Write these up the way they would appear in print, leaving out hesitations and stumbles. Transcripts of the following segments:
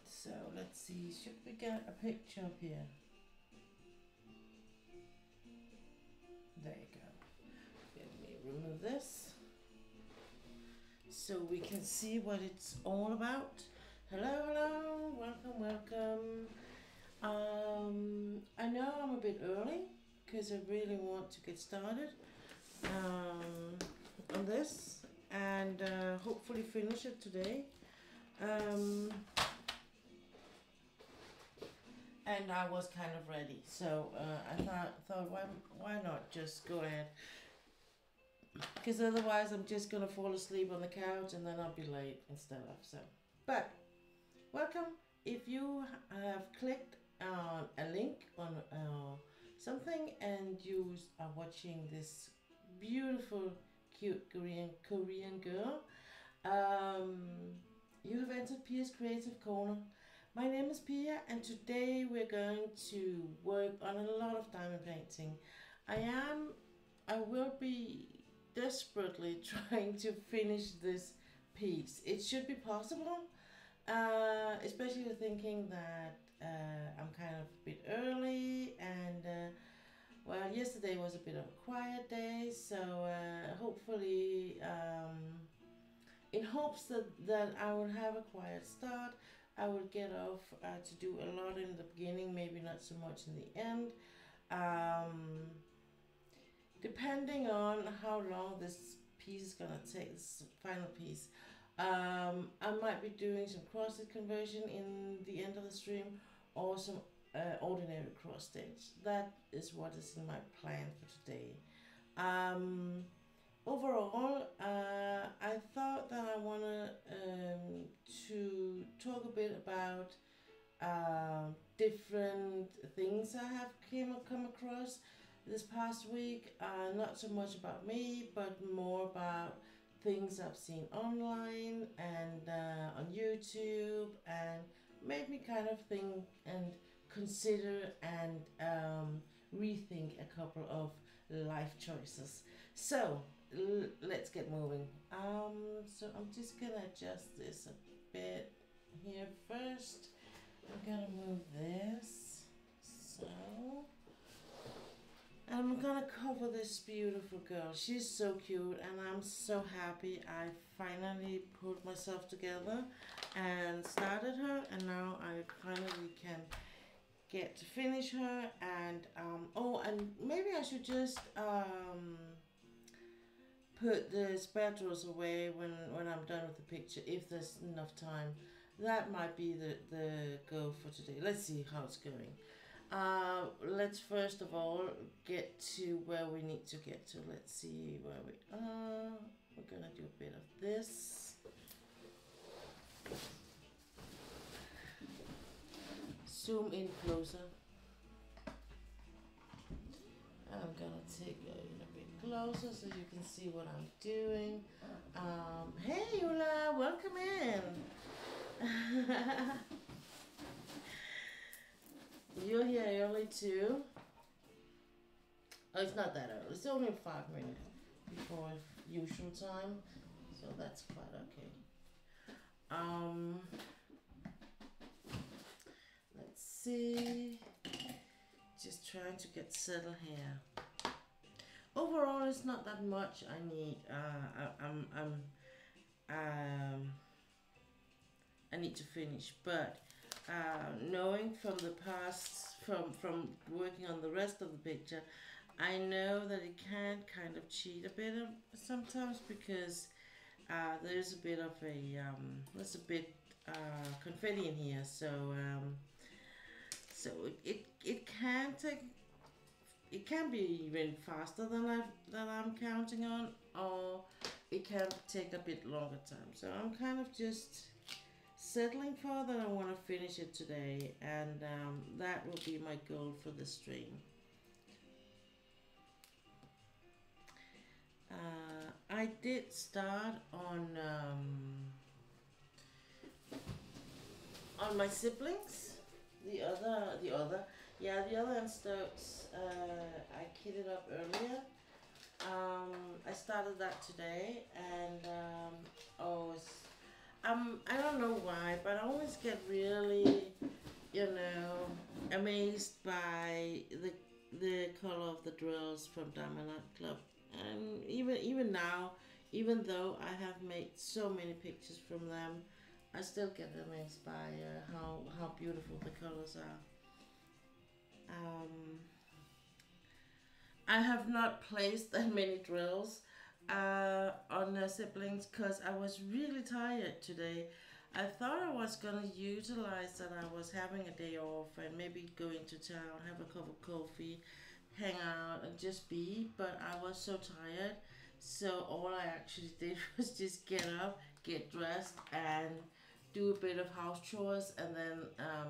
So let's see, should we get a picture up here? There you go. Let me remove this so we can see what it's all about. Hello, hello, welcome, welcome. I know I'm a bit early because I really want to get started on this and hopefully finish it today. And I was kind of ready, so I thought why not just go ahead, because otherwise I'm just gonna fall asleep on the couch and then I'll be late instead of. So, but welcome. If you have clicked on a link on something and you are watching this beautiful, cute Korean girl, you have entered Pia's Creative Corner. My name is Pia and today we're going to work on a lot of diamond painting. I will be desperately trying to finish this piece. It should be possible, especially thinking that I'm kind of a bit early and well, yesterday was a bit of a quiet day, so hopefully in hopes that I will have a quiet start, I will get off to do a lot in the beginning, maybe not so much in the end. Depending on how long this piece is gonna take, this final piece, I might be doing some cross-stitch conversion in the end of the stream or some ordinary cross-stitch. That is what is in my plan for today. Overall, I thought that I wanted to talk a bit about different things I have come across this past week. Not so much about me, but more about things I've seen online and on YouTube, and made me kind of think and consider and rethink a couple of life choices. So let's get moving. So I'm just gonna adjust this a bit here first. I'm gonna move this, so I'm gonna cover this beautiful girl. She's so cute and I'm so happy I finally put myself together and started her, and now I finally can get to finish her. And oh, and maybe I should just put the spatulas away when I'm done with the picture, if there's enough time. That might be the goal for today. Let's see how it's going. Let's first of all get to where we need to get to. Let's see where we are. We're gonna do a bit of this. Zoom in closer. I'm gonna take you in a bit closer so you can see what I'm doing. Hey Yula, welcome in. You're here early too? Oh, it's not that early. It's only 5 minutes before usual time, so that's quite okay. Let's see. Just trying to get settled here. Overall, it's not that much I need. I need to finish, but knowing from the past, from working on the rest of the picture, I know that it can kind of cheat a bit sometimes, because there's a bit of confetti in here, so it can take. It can be even faster than I'm counting on, or it can take a bit longer time. So I'm kind of just settling for that. I want to finish it today, and that will be my goal for the stream. I did start on my siblings. The other Stokes, I kitted up earlier. I started that today, and I don't know why, but I always get really, amazed by the color of the drills from Diamond Art Club. And even now, even though I have made so many pictures from them, I still get amazed by how beautiful the colors are. I have not placed that many drills on the siblings because I was really tired today. I thought I was gonna utilize that I was having a day off and maybe go into town, have a cup of coffee, hang out and just be, but I was so tired, so all I actually did was just get up, get dressed and do a bit of house chores, and then I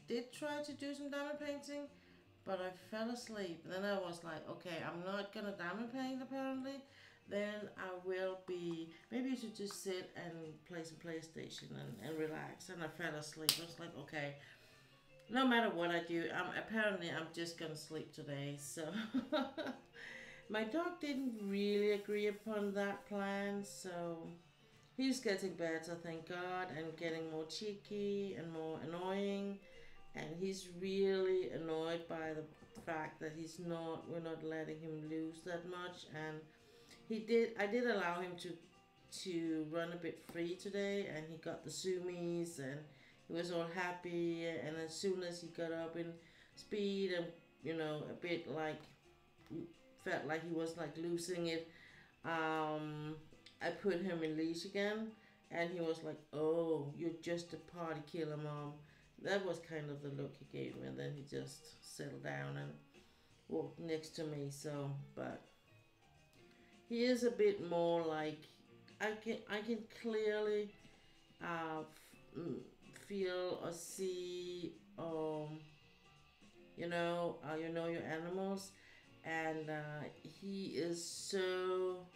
did try to do some diamond painting, but I fell asleep. Then I was like, okay, I'm not gonna diamond paint apparently. Then I will be, maybe you should just sit and play some PlayStation and relax. And I fell asleep. I was like, okay, no matter what I do, I'm just gonna sleep today. So my dog didn't really agree upon that plan, so he's getting better, thank God, and getting more cheeky and more annoying. And he's really annoyed by the fact that we're not letting him loose that much. And I did allow him to run a bit free today, and he got the zoomies and he was all happy. And as soon as he got up in speed and a bit like felt like he was like losing it, I put him in leash again, and he was like, oh, you're just a party killer, Mom. That was kind of the look he gave me, and then he just settled down and walked next to me. So, but he is a bit more like, I can clearly feel or see your animals, and he is so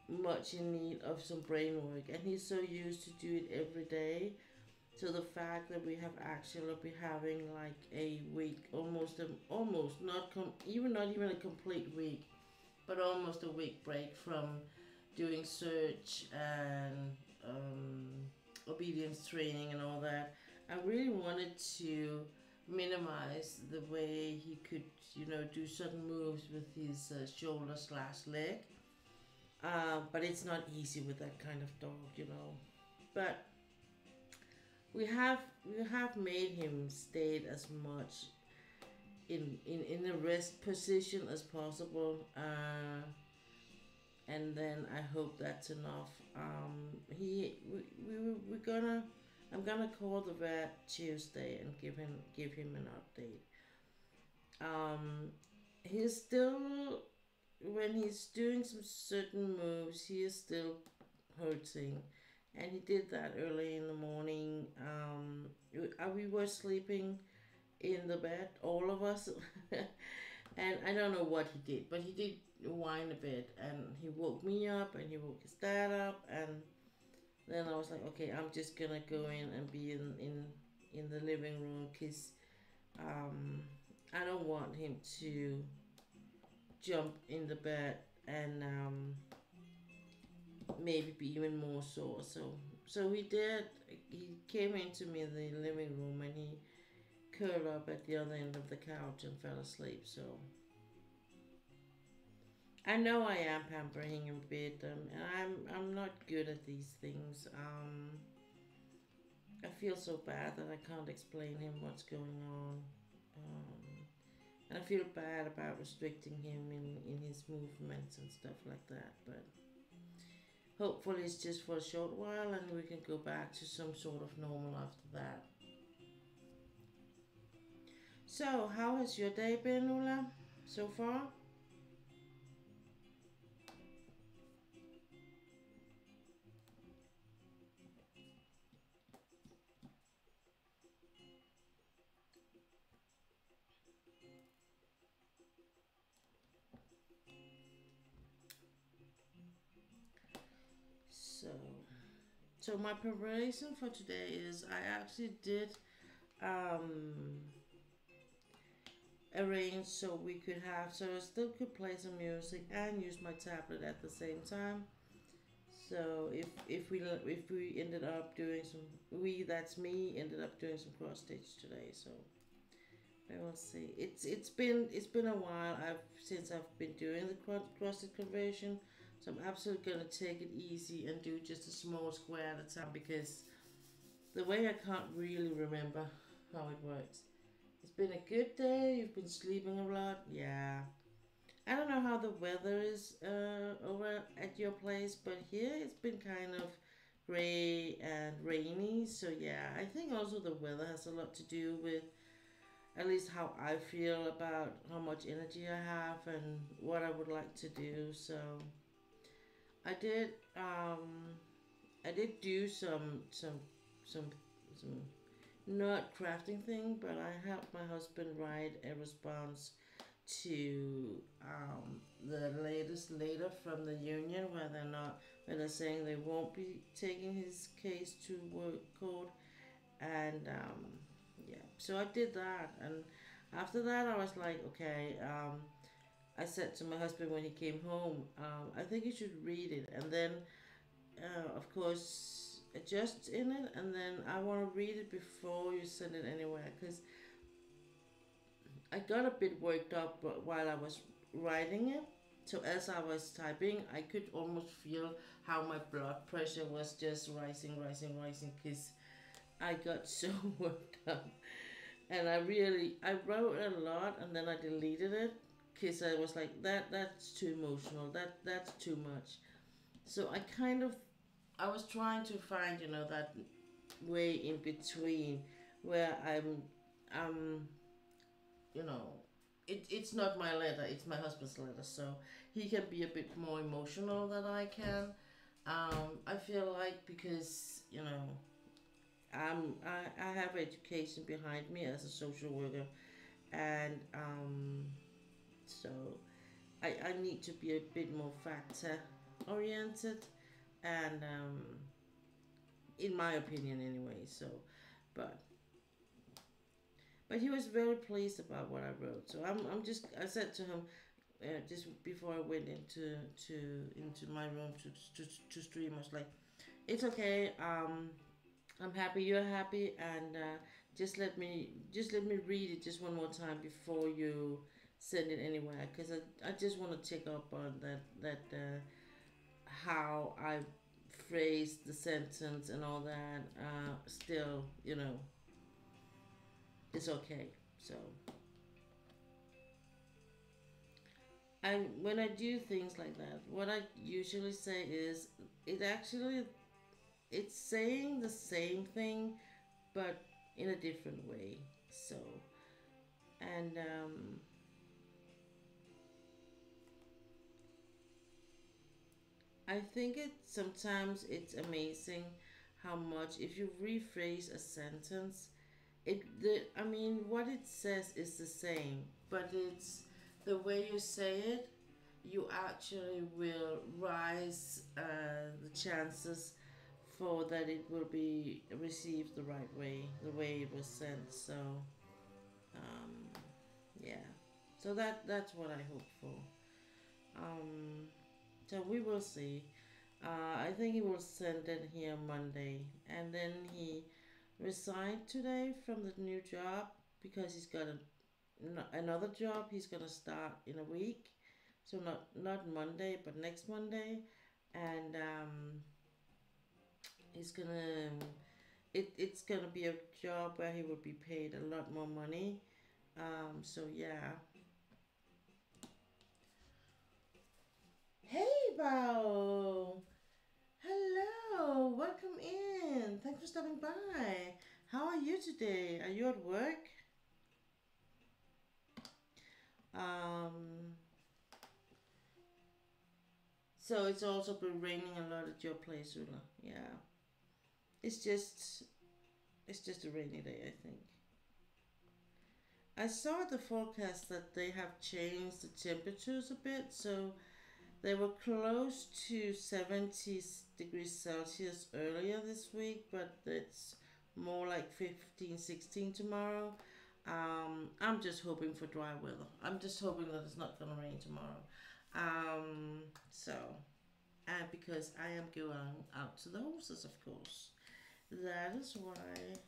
much in need of some brain work, and he's so used to do it every day. So the fact that we have actually be having like a week, not even a complete week, but almost a week break from doing search and obedience training and all that. I really wanted to minimize the way he could, do certain moves with his shoulder slash leg. But it's not easy with that kind of dog. But we have made him stay as much in a rest position as possible. And then I hope that's enough. We're gonna I'm gonna call the vet Tuesday and give him an update. Um, he's still when he's doing some certain moves, he is still hurting, and he did that early in the morning. We were sleeping in the bed, all of us, and I don't know what he did, but he did whine a bit, and he woke me up, and he woke his dad up, and then I was like, okay, I'm just gonna go in and be in the living room, cause I don't want him to jump in the bed and maybe be even more sore. So he did. He came into me in the living room and he curled up at the other end of the couch and fell asleep. So I know I am pampering him a bit, and I'm not good at these things. I feel so bad that I can't explain him what's going on. And I feel bad about restricting him in his movements and stuff like that. But hopefully it's just for a short while and we can go back to some sort of normal after that. So, how has your day been, Ula, so far? So, so my preparation for today is I actually did um, arrange so we could have, so I still could play some music and use my tablet at the same time. So if we ended up doing some, that's me, ended up doing some cross stitch today. So I will see. It's been a while. Since I've been doing the cross stitch conversion, so I'm absolutely gonna take it easy and do just a small square at a time, because the way I can't really remember how it works. It's been a good day. You've been sleeping a lot. Yeah. I don't know how the weather is over at your place, but here it's been kind of gray and rainy. So yeah, I think also the weather has a lot to do with at least how I feel about how much energy I have and what I would like to do. So I did I did do some some not crafting thing, but I helped my husband write a response to the latest letter from the union, where they're saying they won't be taking his case to work court, and yeah, so I did that, and after that I was like, okay, I said to my husband when he came home, I think you should read it, and then of course adjust in it, and then I want to read it before you send it anywhere, because I got a bit worked up while I was writing it. So as I was typing, I could almost feel how my blood pressure was just rising, rising, rising, because I got so worked up. And I wrote a lot, and then I deleted it because I was like, that's too emotional. That's too much. So I was trying to find, that way in between where I'm you know, it's not my letter, it's my husband's letter, so he can be a bit more emotional than I can. I feel like, because, I have education behind me as a social worker, and so I need to be a bit more factor oriented, and in my opinion anyway. So, but he was very pleased about what I wrote. So I said to him, just before I went into my room to stream, I was like, it's okay. I'm happy you're happy, and just let me read it just one more time before you send it anywhere, because I just want to check up on that how I phrased the sentence and all that. Still, it's okay. So, when I do things like that, what I usually say is it actually it's saying the same thing, but in a different way. So, and I think it's amazing how much if you rephrase a sentence, I mean what it says is the same, but it's the way you say it. You actually will rise the chances for that it will be received the right way, the way it was sent. So, um, yeah. So that's what I hope for. Um, so we will see. I think he will send it here Monday, and then he resigned today from the new job because he's got another job he's gonna start in a week. So not Monday, but next Monday, and he's gonna it's gonna be a job where he will be paid a lot more money. So yeah. Hey, Bao. Hello, welcome in. Thanks for stopping by. How are you today? Are you at work? Um, so it's also been raining a lot at your place, Ulla. Yeah. It's just it's just a rainy day, I think. I saw the forecast that they have changed the temperatures a bit, so they were close to 70 degrees Celsius earlier this week, but it's more like 15, 16 tomorrow. I'm just hoping for dry weather. I'm just hoping that it's not going to rain tomorrow. So, and because I am going out to the horses, of course. That is why.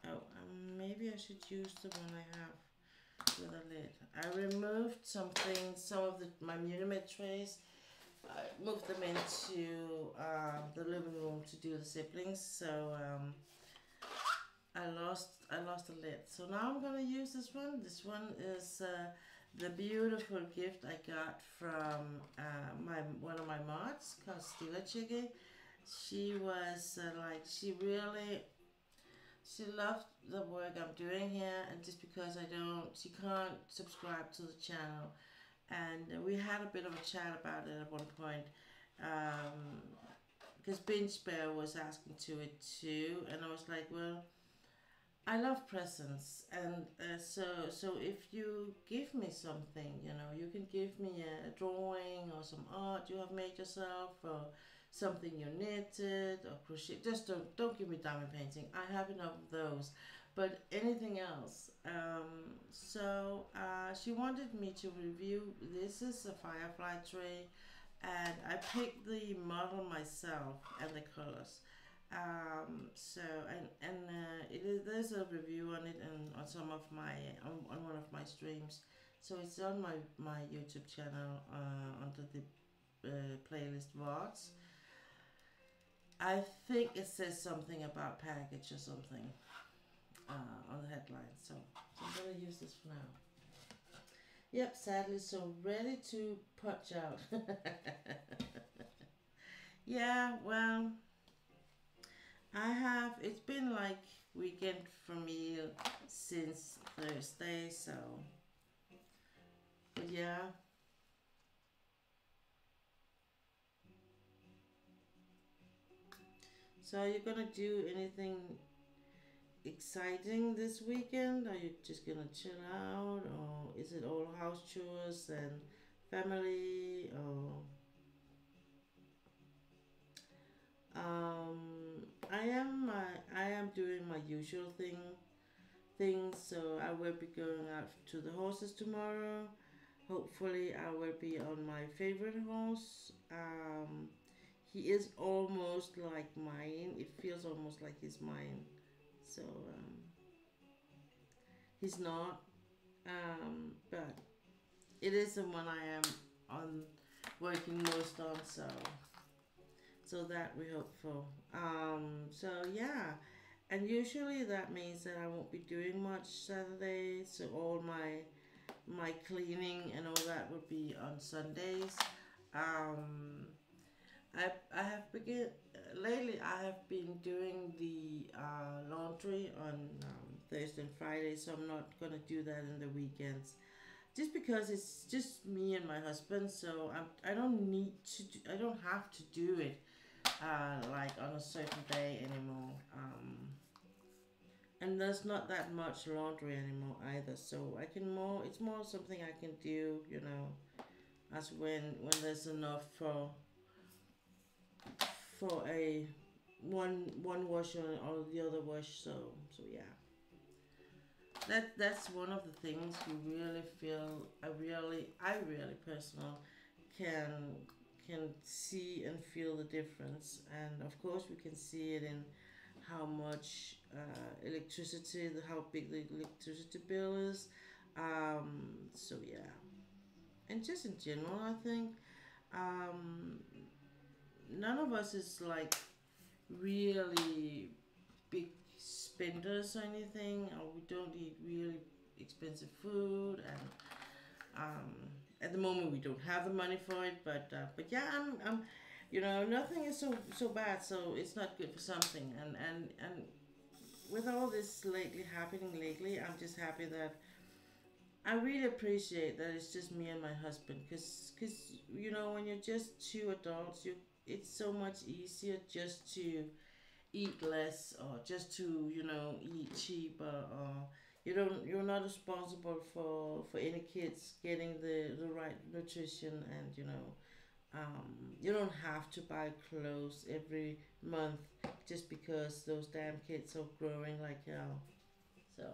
Oh, maybe I should use the one I have with a lid. I removed some of my Munimed trays. I moved them into the living room to do the siblings. So I lost a lid. So now I'm gonna use this one. This one is the beautiful gift I got from one of my mods called Stila Chiggy. She was she loved the work I'm doing here, and just because she can't subscribe to the channel, and we had a bit of a chat about it at one point, because Binge Bear was asking to it too, and I was like, well, I love presents, and so if you give me something, you can give me a drawing or some art you have made yourself, or something you knitted or crochet. Just don't give me diamond painting. I have enough of those, but anything else. So she wanted me to review. This is a firefly tray, and I picked the model myself and the colors. So there's a review on it and on some of my on one of my streams. So it's on my YouTube channel under the playlist VODs. I think it says something about package or something on the headline. So I'm gonna use this for now. Yep, sadly, so ready to punch out. Yeah, well, it's been like weekend for me since Thursday, so, but yeah. So are you gonna do anything exciting this weekend? Are you just gonna chill out, or is it all house chores and family, or I am doing my usual things. So I will be going out to the horses tomorrow. Hopefully I will be on my favorite horse. He is almost like mine. It feels almost like he's mine. So he's not, but it is the one I am on working most on. So that we hope for. So yeah, and usually that means that I won't be doing much Saturday. So all my cleaning and all that would be on Sundays. Um, I have begin lately. I have been doing the laundry on Thursday and Friday, so I'm not gonna do that in the weekends. Just because it's just me and my husband, so I don't need to. I don't have to do it like on a certain day anymore. And there's not that much laundry anymore either, so I can more. It's more something I can do, as when there's enough for a one wash or the other wash. So yeah, that's one of the things you really feel. I really personal can see and feel the difference, and of course we can see it in how much electricity, how big the electricity bill is. So yeah, and just in general, I think um, none of us is like really big spenders or anything, or we don't eat really expensive food, and um, at the moment we don't have the money for it, but yeah, I'm nothing is so bad, so it's not good for something, and with all this happening lately, I'm just happy that I really appreciate that it's just me and my husband, cause when you're just two adults, it's so much easier just to eat less, or just to eat cheaper, or you're not responsible for any kids getting the right nutrition, and you don't have to buy clothes every month just because those damn kids are growing like hell. So,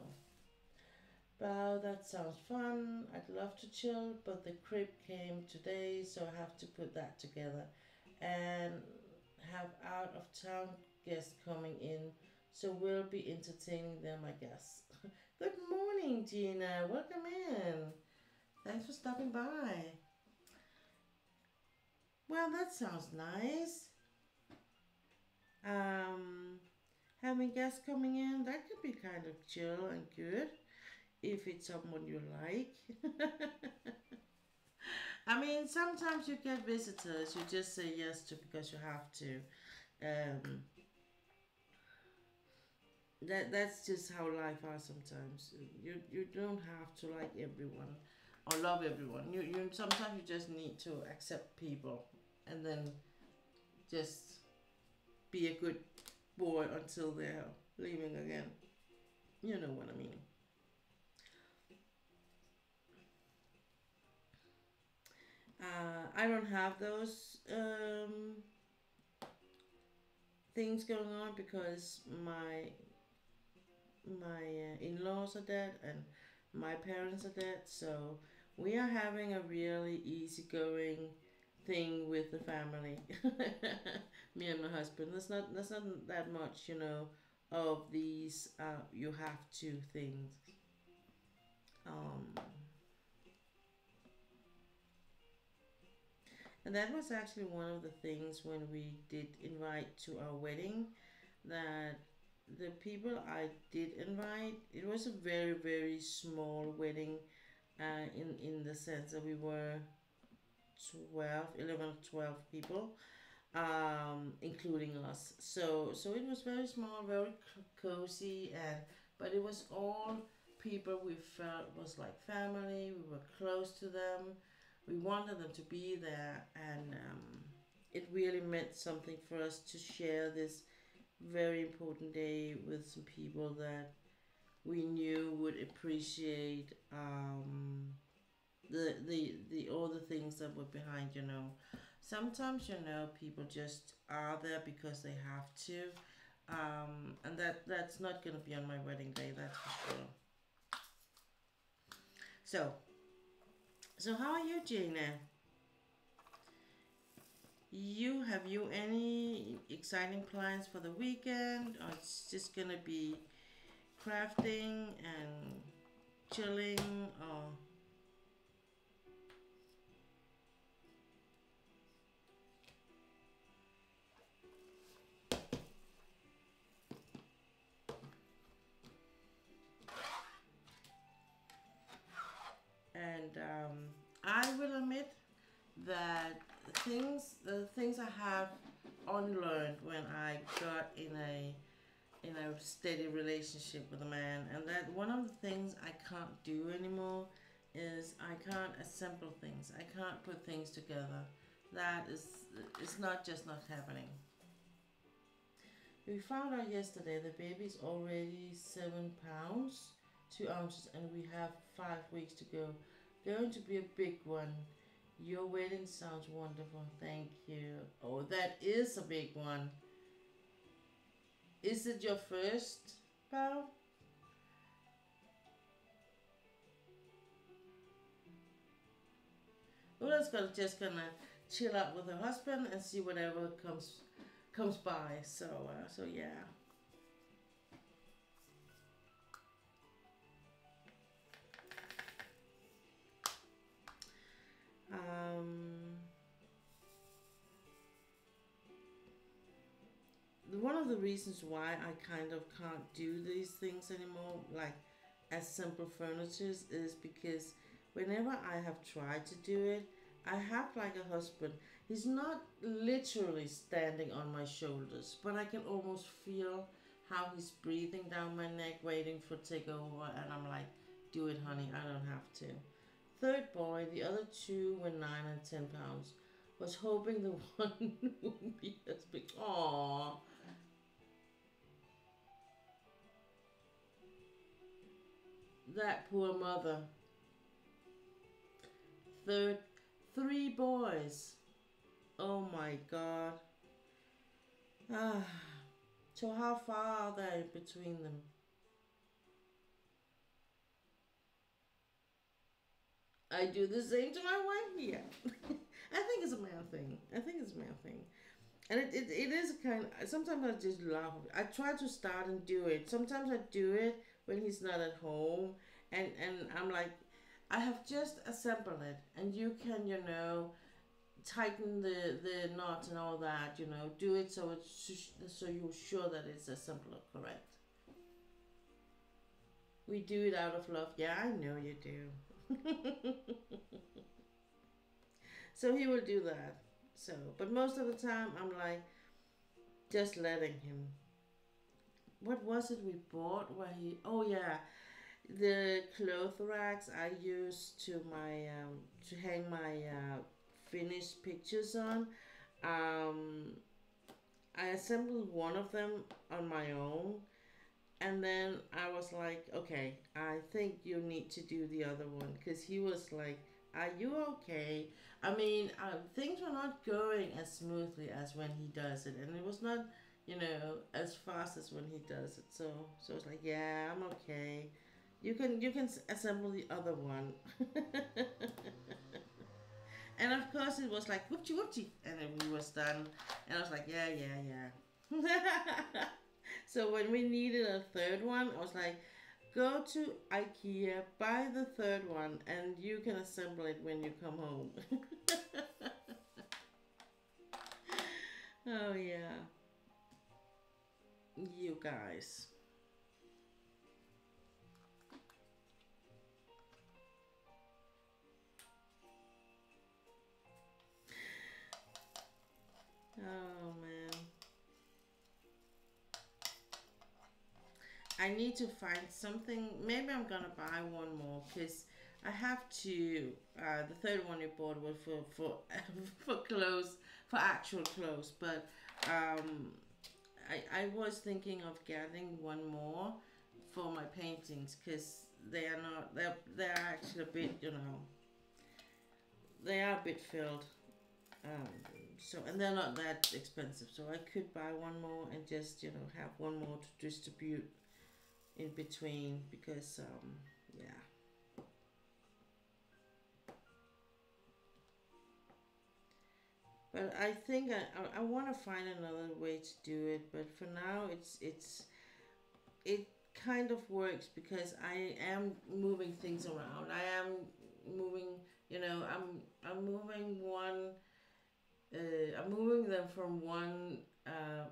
wow, that sounds fun. I'd love to chill, but the crib came today, so I have to put that together and have out of town guests coming in, so we'll be entertaining them, I guess. Good morning, Gina. Welcome in. Thanks for stopping by. Well, that sounds nice. Um, Having guests coming in, that could be kind of chill and good if it's someone you like. I mean, sometimes you get visitors you just say yes to because you have to. Um, that's just how life is sometimes. You don't have to like everyone or love everyone. You sometimes you just need to accept people, and then just be a good boy until they're leaving again. You know what I mean. I don't have those things going on because my in-laws are dead and my parents are dead, so we are having a really easygoing thing with the family. Me and my husband. There's not that much, of these you have to things. Um, and that was actually one of the things when we did invite to our wedding, that the people I did invite, it was a very, very small wedding, in the sense that we were 11 or 12 people, including us. So it was very small, very cozy, and but it was all people we felt was like family. We were close to them. We wanted them to be there, and it really meant something for us to share this very important day with some people that we knew would appreciate the all the things that were behind. Sometimes people just are there because they have to, and that's not gonna be on my wedding day, that's for sure. So how are you, Gina? Have you any exciting plans for the weekend, or it's just gonna be crafting and chilling or and I will admit that the things I have unlearned when I got in a steady relationship with a man, and that one of the things I can't do anymore is I can't assemble things. I can't put things together. That is, it's not just not happening. We found out yesterday the baby's already 7 pounds, 2 ounces, and we have 5 weeks to go. Going to be a big one. Your wedding sounds wonderful. Thank you. Oh, that is a big one. Is it your first, pal? Ula's just gonna chill out with her husband and see whatever comes by. So yeah. One of the reasons why I kind of can't do these things anymore, like as simple furnitures, is because whenever I have tried to do it, I have like a husband. He's not literally standing on my shoulders, but I can almost feel how he's breathing down my neck, waiting for take over, and I'm like, do it, honey, I don't have to. Third boy, the other two were 9 and 10 pounds. Was hoping the one would be as big. Aww. That poor mother. Third, 3 boys. Oh my god. Ah. So how far are they between them? I do the same to my wife. Yeah. I think it's a male thing. I think it's a male thing. And it is a kind of, sometimes I just laugh. I try to start and do it. Sometimes I do it when he's not at home. And I'm like, I have just assembled it. And you can, tighten the knots and all that, do it so so you're sure that it's assembled correct. We do it out of love. Yeah, I know you do. So he will do that. So, but most of the time I'm like just letting him. What was it we bought where he? Oh yeah, the cloth racks I use to hang my finished pictures on. Um, I assembled one of them on my own, and then I was like, okay, I think you need to do the other one, because he was like, are you okay? I mean, things were not going as smoothly as when he does it, and it was not, as fast as when he does it. So it's like, yeah, I'm okay. You can assemble the other one. And of course it was like whoopty whoopty, and then we was done, and I was like, yeah, yeah, yeah. So when we needed a third one, I was like, go to IKEA, buy the third one, and you can assemble it when you come home. Oh yeah, you guys. Oh man. I need to find something. Maybe I'm gonna buy one more, because I have to. The third one you bought was for for clothes, for actual clothes. But I was thinking of getting one more for my paintings, because they are not. They're actually a bit, they are a bit filled. Um, so, and they're not that expensive, so I could buy one more and just have one more to distribute in between, because yeah. But I think I want to find another way to do it, but for now it kind of works because I am moving things around. I am moving, you know, I'm moving one, I'm moving them from one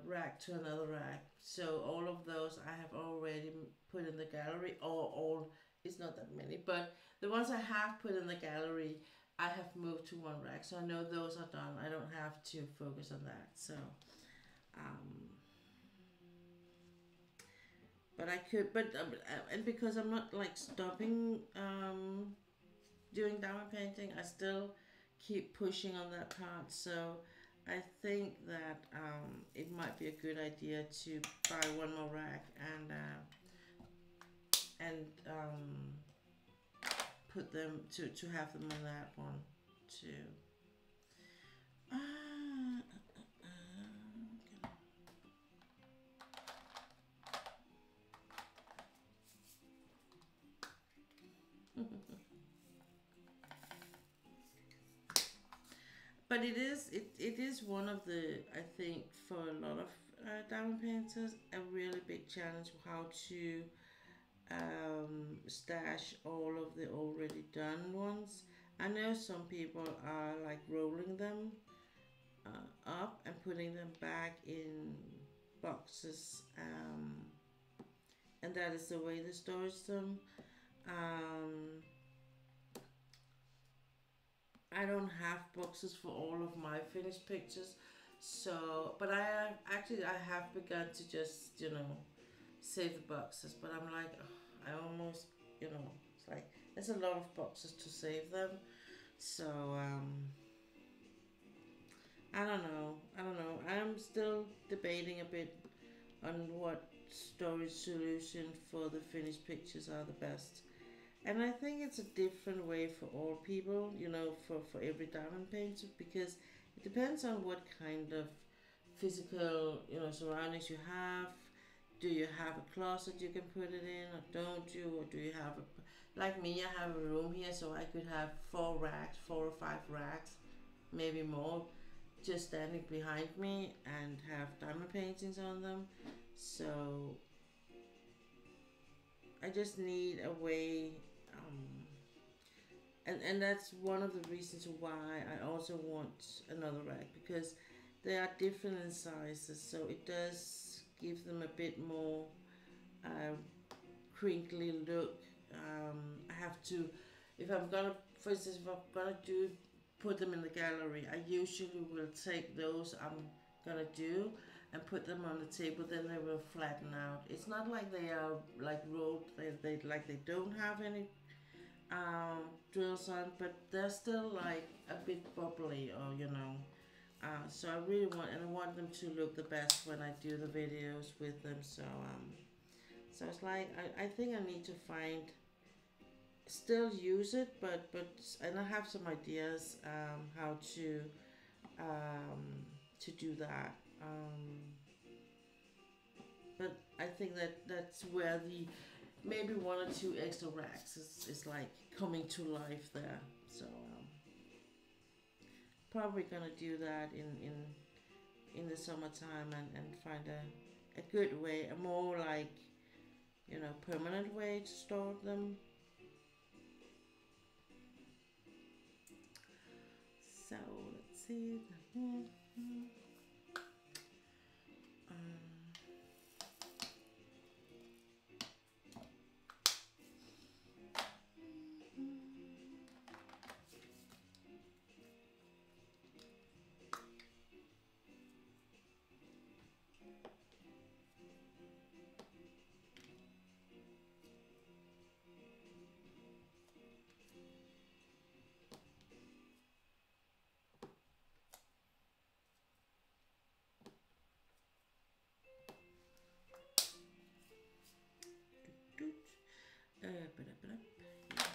rack to another rack. So all of those I have already put in the gallery, or all, it's not that many, but the ones I have put in the gallery, I have moved to one rack. So I know those are done. I don't have to focus on that. So, but I could, and because I'm not like stopping doing diamond painting, I still keep pushing on that part. So I think that it might be a good idea to buy one more rack and put them to have them on that one too. But it is one of the, I think for a lot of diamond painters, a really big challenge how to stash all of the already done ones. I know some people are like rolling them up and putting them back in boxes, and that is the way they store them. Um, I don't have boxes for all of my finished pictures, so but I have begun to just, you know, save the boxes. But I'm like, ugh, I almost, you know, it's like there's a lot of boxes to save them. So I don't know. I'm still debating a bit on what storage solution for the finished pictures are the best. And I think it's a different way for all people, you know, for every diamond painter, because it depends on what kind of physical, you know, surroundings you have. Do you have a closet you can put it in, or don't you? Or do you have a, like me, I have a room here, so I could have 4 racks, 4 or 5 racks, maybe more, just standing behind me and have diamond paintings on them. So I just need a way, and that's one of the reasons why I also want another rack, because they are different in sizes, so it does give them a bit more uh, crinkly look. I have to, if I'm gonna, for instance, if I'm gonna put them in the gallery, I usually will take those I'm gonna do and put them on the table, then they will flatten out. It's not like they are like rolled, they like they don't have any drills on, but they're still like a bit bubbly, or you know. So I really want, and I want them to look the best when I do the videos with them. So it's like I think I need to find, still use it, but and I have some ideas how to do that. But I think that that's where the maybe 1 or 2 extra racks is like coming to life there. So probably gonna do that in the summertime, and find a good way, a more like, you know, permanent way to store them. So let's see.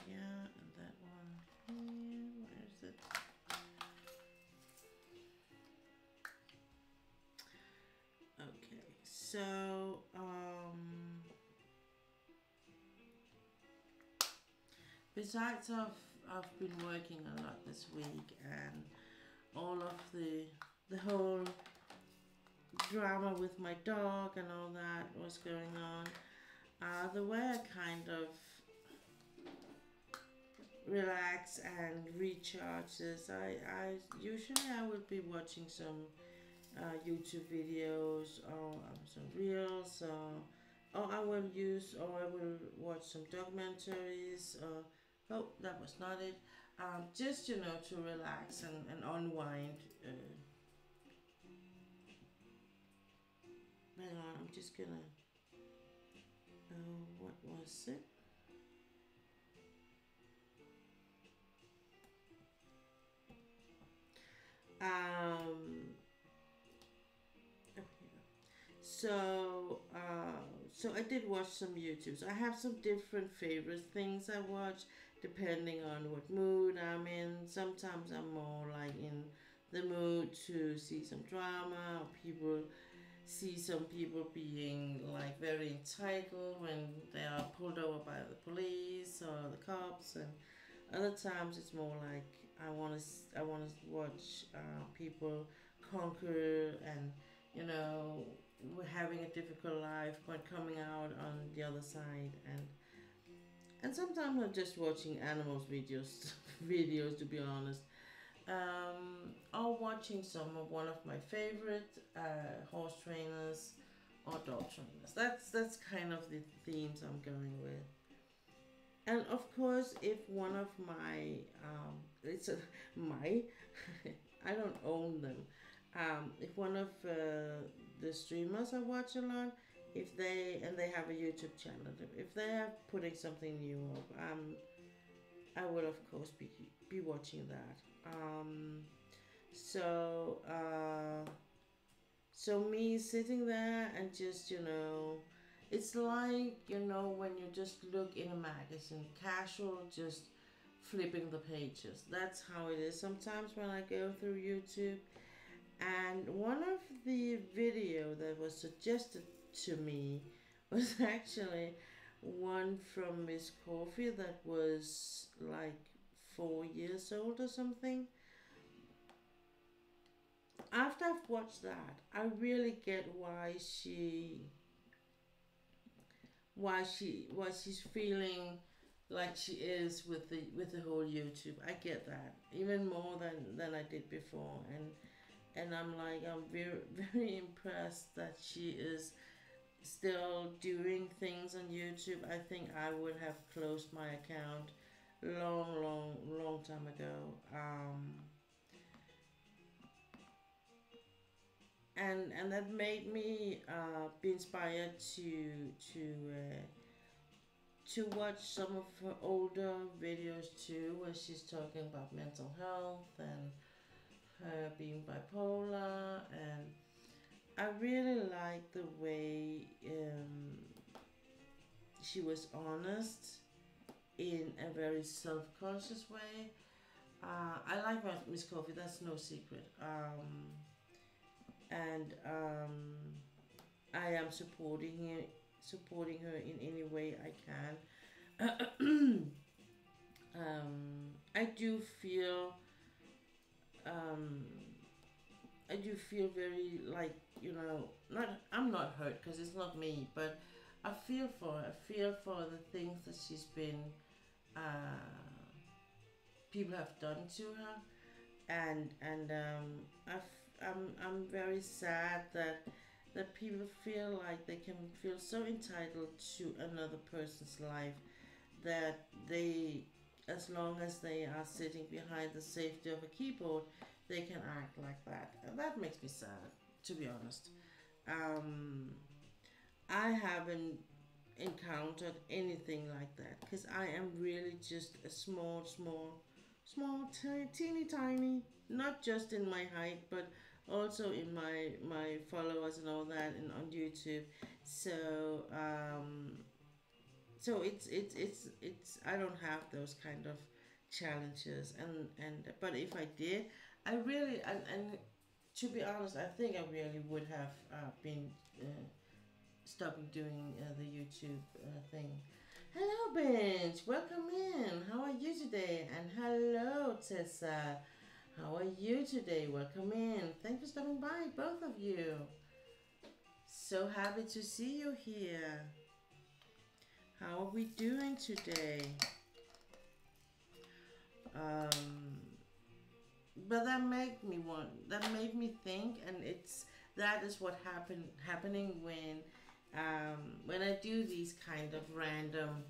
Yeah, and that one here. Where is it? Okay, so besides I've been working a lot this week, and all of the whole drama with my dog and all that was going on. The way I kind of relax and recharge is I usually I will be watching some YouTube videos or some reels or I will use or I will watch some documentaries or oh that was not it just you know to relax and unwind hang on I'm just gonna what was it um So, so I did watch some YouTubes. I have some different favorite things I watch depending on what mood I'm in. Sometimes I'm more like in the mood to see some drama, or people see some people being like very entitled when they are pulled over by the police or the cops, and other times it's more like I want to watch people conquer and you know we're having a difficult life but coming out on the other side and sometimes I'm just watching animals videos videos to be honest or watching some of one of my favorite horse trainers or dog trainers. That's kind of the themes I'm going with. And of course, if one of my it's a my I don't own them. If one of the streamers I watch a lot, if they and they have a YouTube channel, if they are putting something new up, I will of course be watching that. So so me sitting there and just you know, it's like you know when you just look in a magazine, casual, just flipping the pages. That's how it is sometimes when I go through YouTube. And one of the video that was suggested to me was actually one from Miss Coffee that was like 4 years old or something. After I've watched that, I really get why she's feeling like she is with the whole YouTube. I get that even more than I did before, and I'm like I'm very very impressed that she is still doing things on YouTube. I think I would have closed my account long time ago. And that made me be inspired to watch some of her older videos too, where she's talking about mental health and her being bipolar, and I really like the way she was honest in a very self-conscious way. I like Miss Coffee. That's no secret. And I am supporting her in any way I can. I do feel um, I do feel very like you know not I'm not hurt because it's not me, but I feel for the things that she's been people have done to her, I'm very sad that people feel like they can feel so entitled to another person's life that they as long as they are sitting behind the safety of a keyboard they can act like that, and that makes me sad to be honest. um, I haven't encountered anything like that because I am really just a small, teeny tiny, not just in my height, but also in my followers and all that, and on YouTube. So so it's I don't have those kind of challenges, and but if I did, I really and to be honest, I think I really would have been stopping doing the YouTube thing. Hello, Bench. Welcome in. How are you today? And hello, Tessa. How are you today? Welcome in. Thanks for stopping by, both of you. So happy to see you here. How are we doing today? But that made me think, and that is what happening when I do these kind of randomly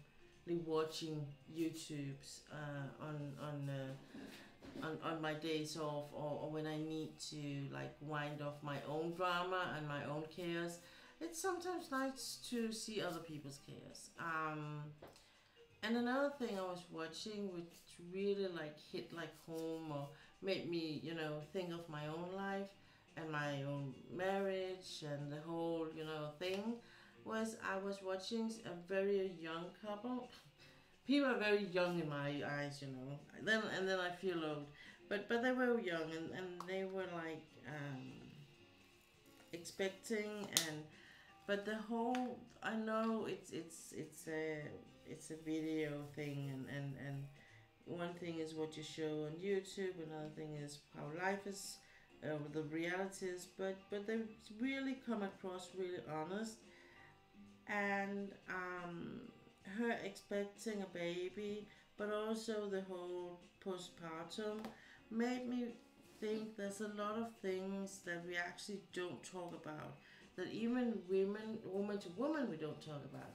watching YouTubes on my days off, or when I need to like wind off my own drama and my own chaos. It's sometimes nice to see other people's chaos. And another thing I was watching, which really like hit like home or made me, think of my own life and my own marriage and the whole, thing, was I was watching a very young couple. People are very young in my eyes. Then I feel old, but they were young, and they were like expecting, and but the whole, I know it's a video thing, and one thing is what you show on YouTube, another thing is how life is, the realities, but they really come across really honest, and her expecting a baby, but also the whole postpartum made me think there's a lot of things that we actually don't talk about, that even woman to woman, we don't talk about.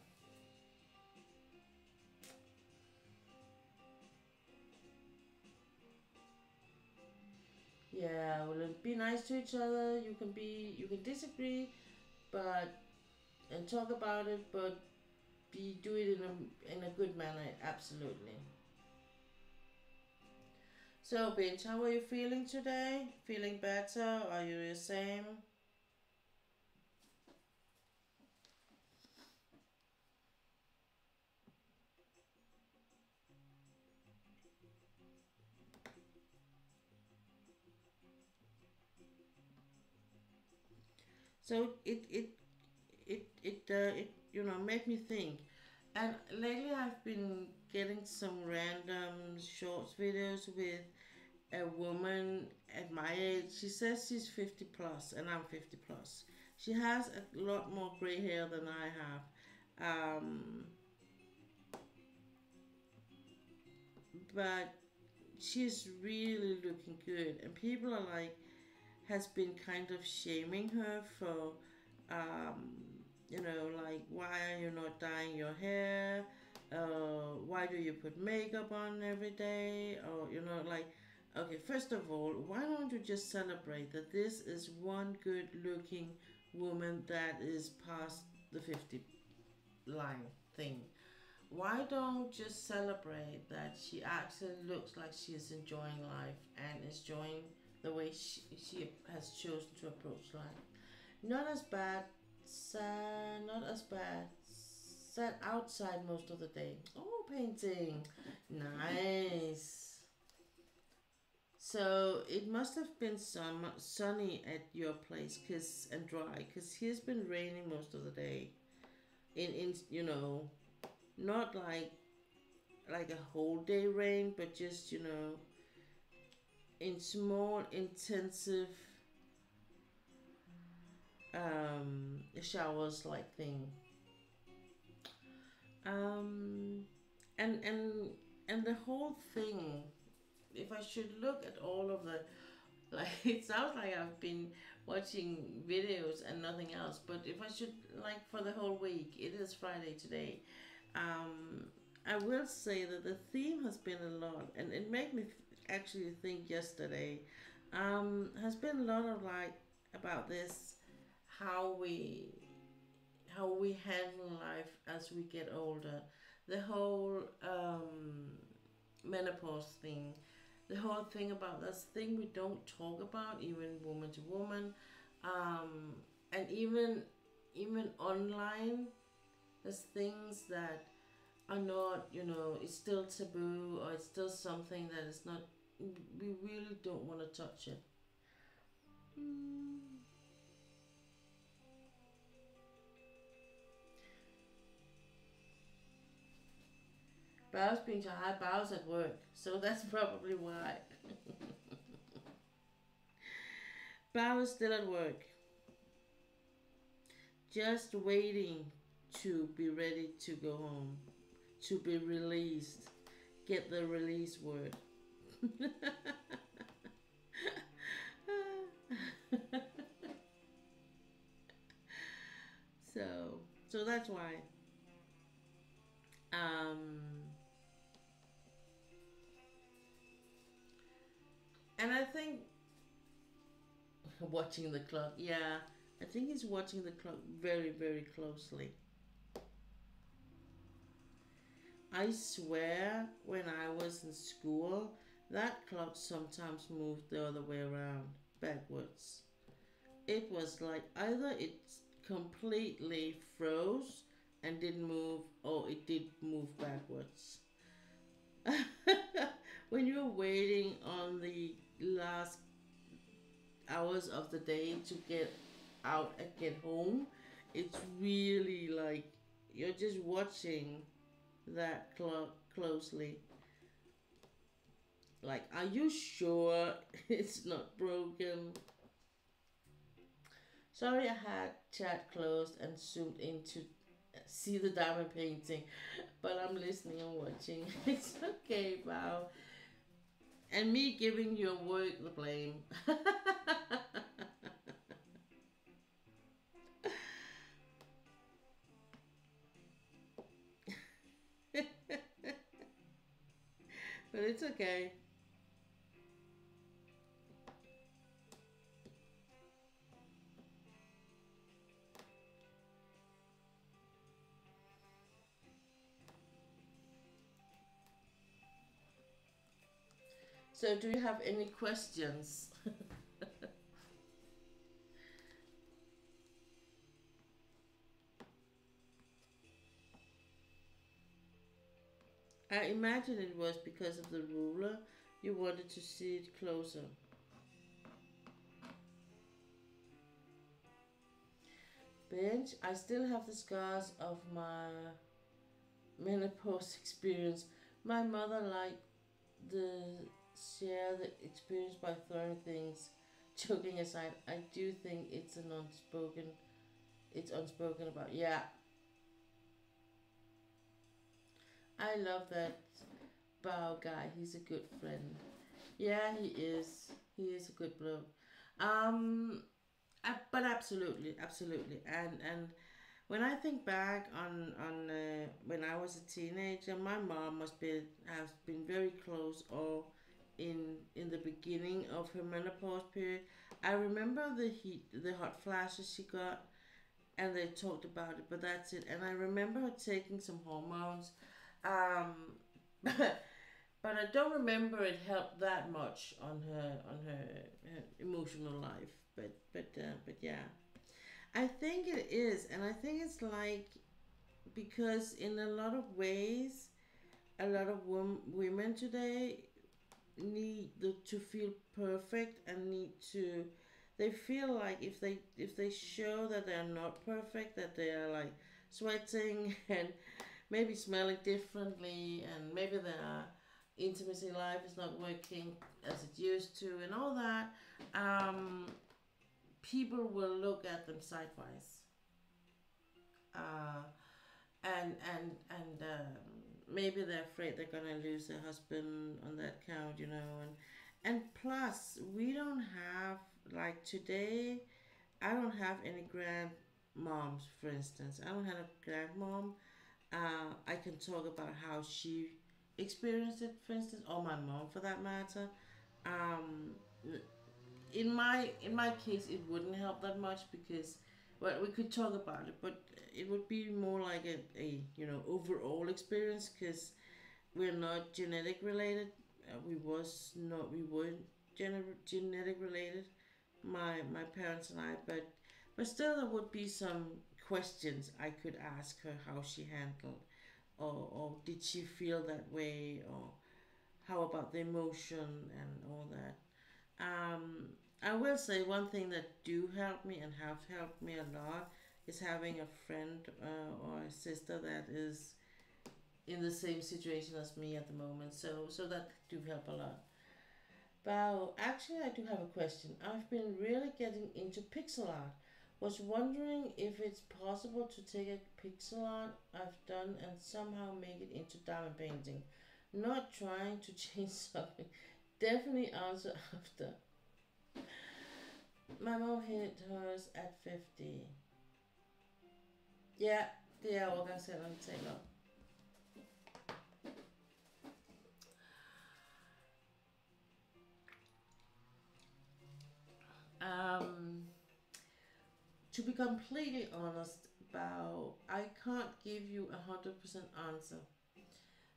Yeah, well, be nice to each other. You can disagree, but and talk about it, but do it in a good manner. Absolutely. So, Binge, how are you feeling today? Feeling better? Are you the same? So it made me think. And lately I've been getting some random shorts videos with a woman at my age. She says she's 50 plus, and I'm 50 plus. She has a lot more gray hair than I have. But she's really looking good, and people are like, has been kind of shaming her for, um, like, why are you not dyeing your hair? Why do you put makeup on every day? Or, like, okay, first of all, why don't you just celebrate that this is one good looking woman that is past the 50 line thing? Why don't just celebrate that she actually looks like she is enjoying life and is enjoying the way she has chosen to approach life? Not as bad, sad, not as bad. Sat outside most of the day. Oh, painting. Nice. So it must have been sunny at your place, and dry, cause here's been raining most of the day. In not like a whole day rain, but just in small intensive showers like thing. Um, and the whole thing. If I should look at all of the, like, it sounds like I've been watching videos and nothing else. But if I should, like, for the whole week, it is Friday today. Um, I will say that the theme has been a lot, and it made me actually think yesterday. Has been a lot of like about this, how we how we handle life as we get older, the whole menopause thing, the whole thing about this thing we don't talk about, even woman to woman, um, and even online, there's things that are not, it's still taboo, or it's still something that is not. We really don't want to touch it. Mm. Bow's being to high bows at work, so that's probably why. Bow is still at work, just waiting to be ready to go home, to be released, get the release word. so so that's why. Um, and I think watching the clock, yeah, I think he's watching the clock very, very closely. I swear, when I was in school, that clock sometimes moved the other way around, backwards. It was like either it completely froze and didn't move, or it did move backwards. When you're waiting on the last hours of the day to get out and get home, it's really like you're just watching that clock closely. Like, are you sure it's not broken? Sorry, I had chat closed and zoomed in to see the diamond painting, but I'm listening and watching. It's okay, wow. And me giving your work the blame. But it's okay. So, do you have any questions? I imagine it was because of the ruler. You wanted to see it closer. Bench, I still have the scars of my menopause experience. My mother liked the share the experience by throwing things. Joking aside, I do think it's unspoken about. Yeah, I love that Bao guy. He's a good friend. Yeah, he is. He is a good bloke. Um, but absolutely, absolutely. And when I think back on when I was a teenager, my mom must be has been very close or in the beginning of her menopause period. I remember the heat, the hot flashes she got, and they talked about it. But that's it. And I remember her taking some hormones. Um, but I don't remember it helped that much on her emotional life. But yeah, I think it is, and I think it's like because in a lot of ways, a lot of women today need to feel perfect and need to. They feel like if they show that they are not perfect, that they are like sweating and maybe smelling differently, and maybe their intimacy life is not working as it used to, and all that. Um, People will look at them sideways, uh, and maybe they're afraid they're gonna lose their husband on that count, and plus we don't have like today. I don't have any grandmoms, for instance. I don't have a grandmom. I can talk about how she experienced it, for instance, or my mom, for that matter. Um, in my case, it wouldn't help that much because, well, we could talk about it, but it would be more like a overall experience because we're not genetic related. We weren't genetic related, my parents and I, but still there would be some questions I could ask her how she handled, or did she feel that way, or how about the emotion and all that. I will say one thing that do help me and have helped me a lot is having a friend or a sister that is in the same situation as me at the moment. So that do help a lot. But actually, I do have a question. I've been really getting into pixel art. Was wondering if it's possible to take a pixel art I've done and somehow make it into diamond painting. Not trying to change something. Definitely answer after. My mom hit hers at 50. Ja, det er overgangsalderen, vi taler om. To be completely honest, Bao, I can't give you 100% answer.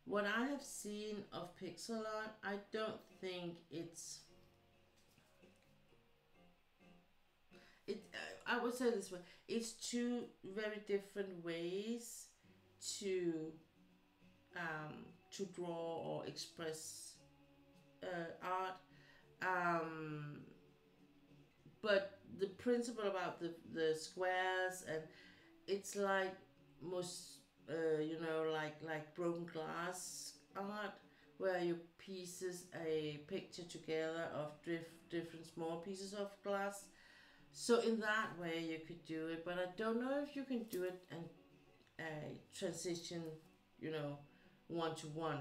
What I have seen of pixel art, I don't think it's it. I would say this way: it's two very different ways to to draw or express art. Um, but the principle about the squares, and it's like most like broken glass art, where you pieces a picture together of different small pieces of glass. So in that way you could do it, but I don't know if you can do it and transition, you know, one to one.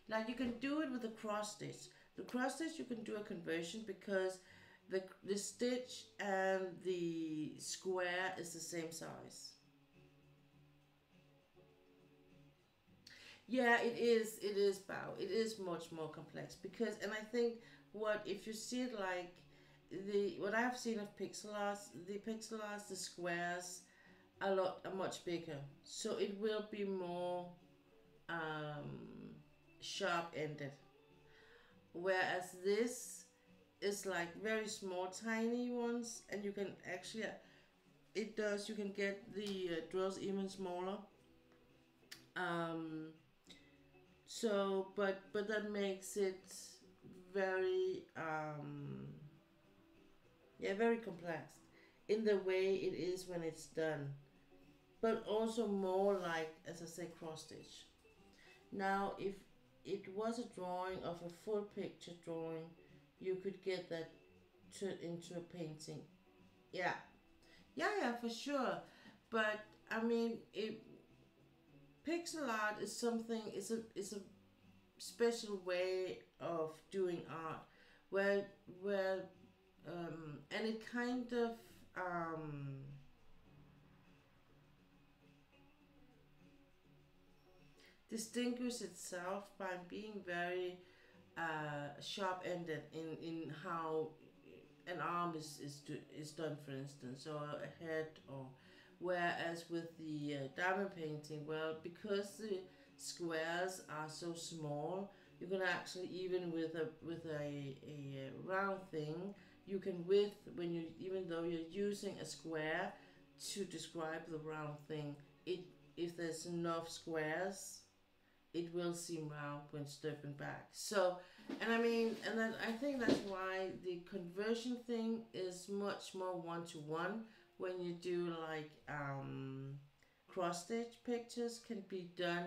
Like you can do it with the cross stitch. The cross stitch you can do a conversion because the stitch and the square is the same size. Yeah, it is. It is, Bao. It is much more complex because, and I think what if you see it like the what I've seen of pixel art, the squares are much bigger, so it will be more sharp ended. Whereas this is like very small, tiny ones, and you can actually it does you can get the drills even smaller. Um, but that makes it very very complex in the way it is when it's done, but also more like, as I say, cross stitch. Now, if it was a drawing of a full picture drawing, you could get that into a painting. Yeah, yeah, for sure. But I mean, pixel art is something. It's a special way of doing art, where where and it kind of um, distinguishes itself by being very sharp-ended in how an arm is done, for instance, or a head, or whereas with the diamond painting, well, because the squares are so small, you can actually, even with a round thing, you can, with when you even though you're using a square to describe the round thing, it if there's enough squares, it will seem round when stepping back. So, and I mean, and then I think that's why the conversion thing is much more one to one. When you do like cross stitch pictures, can be done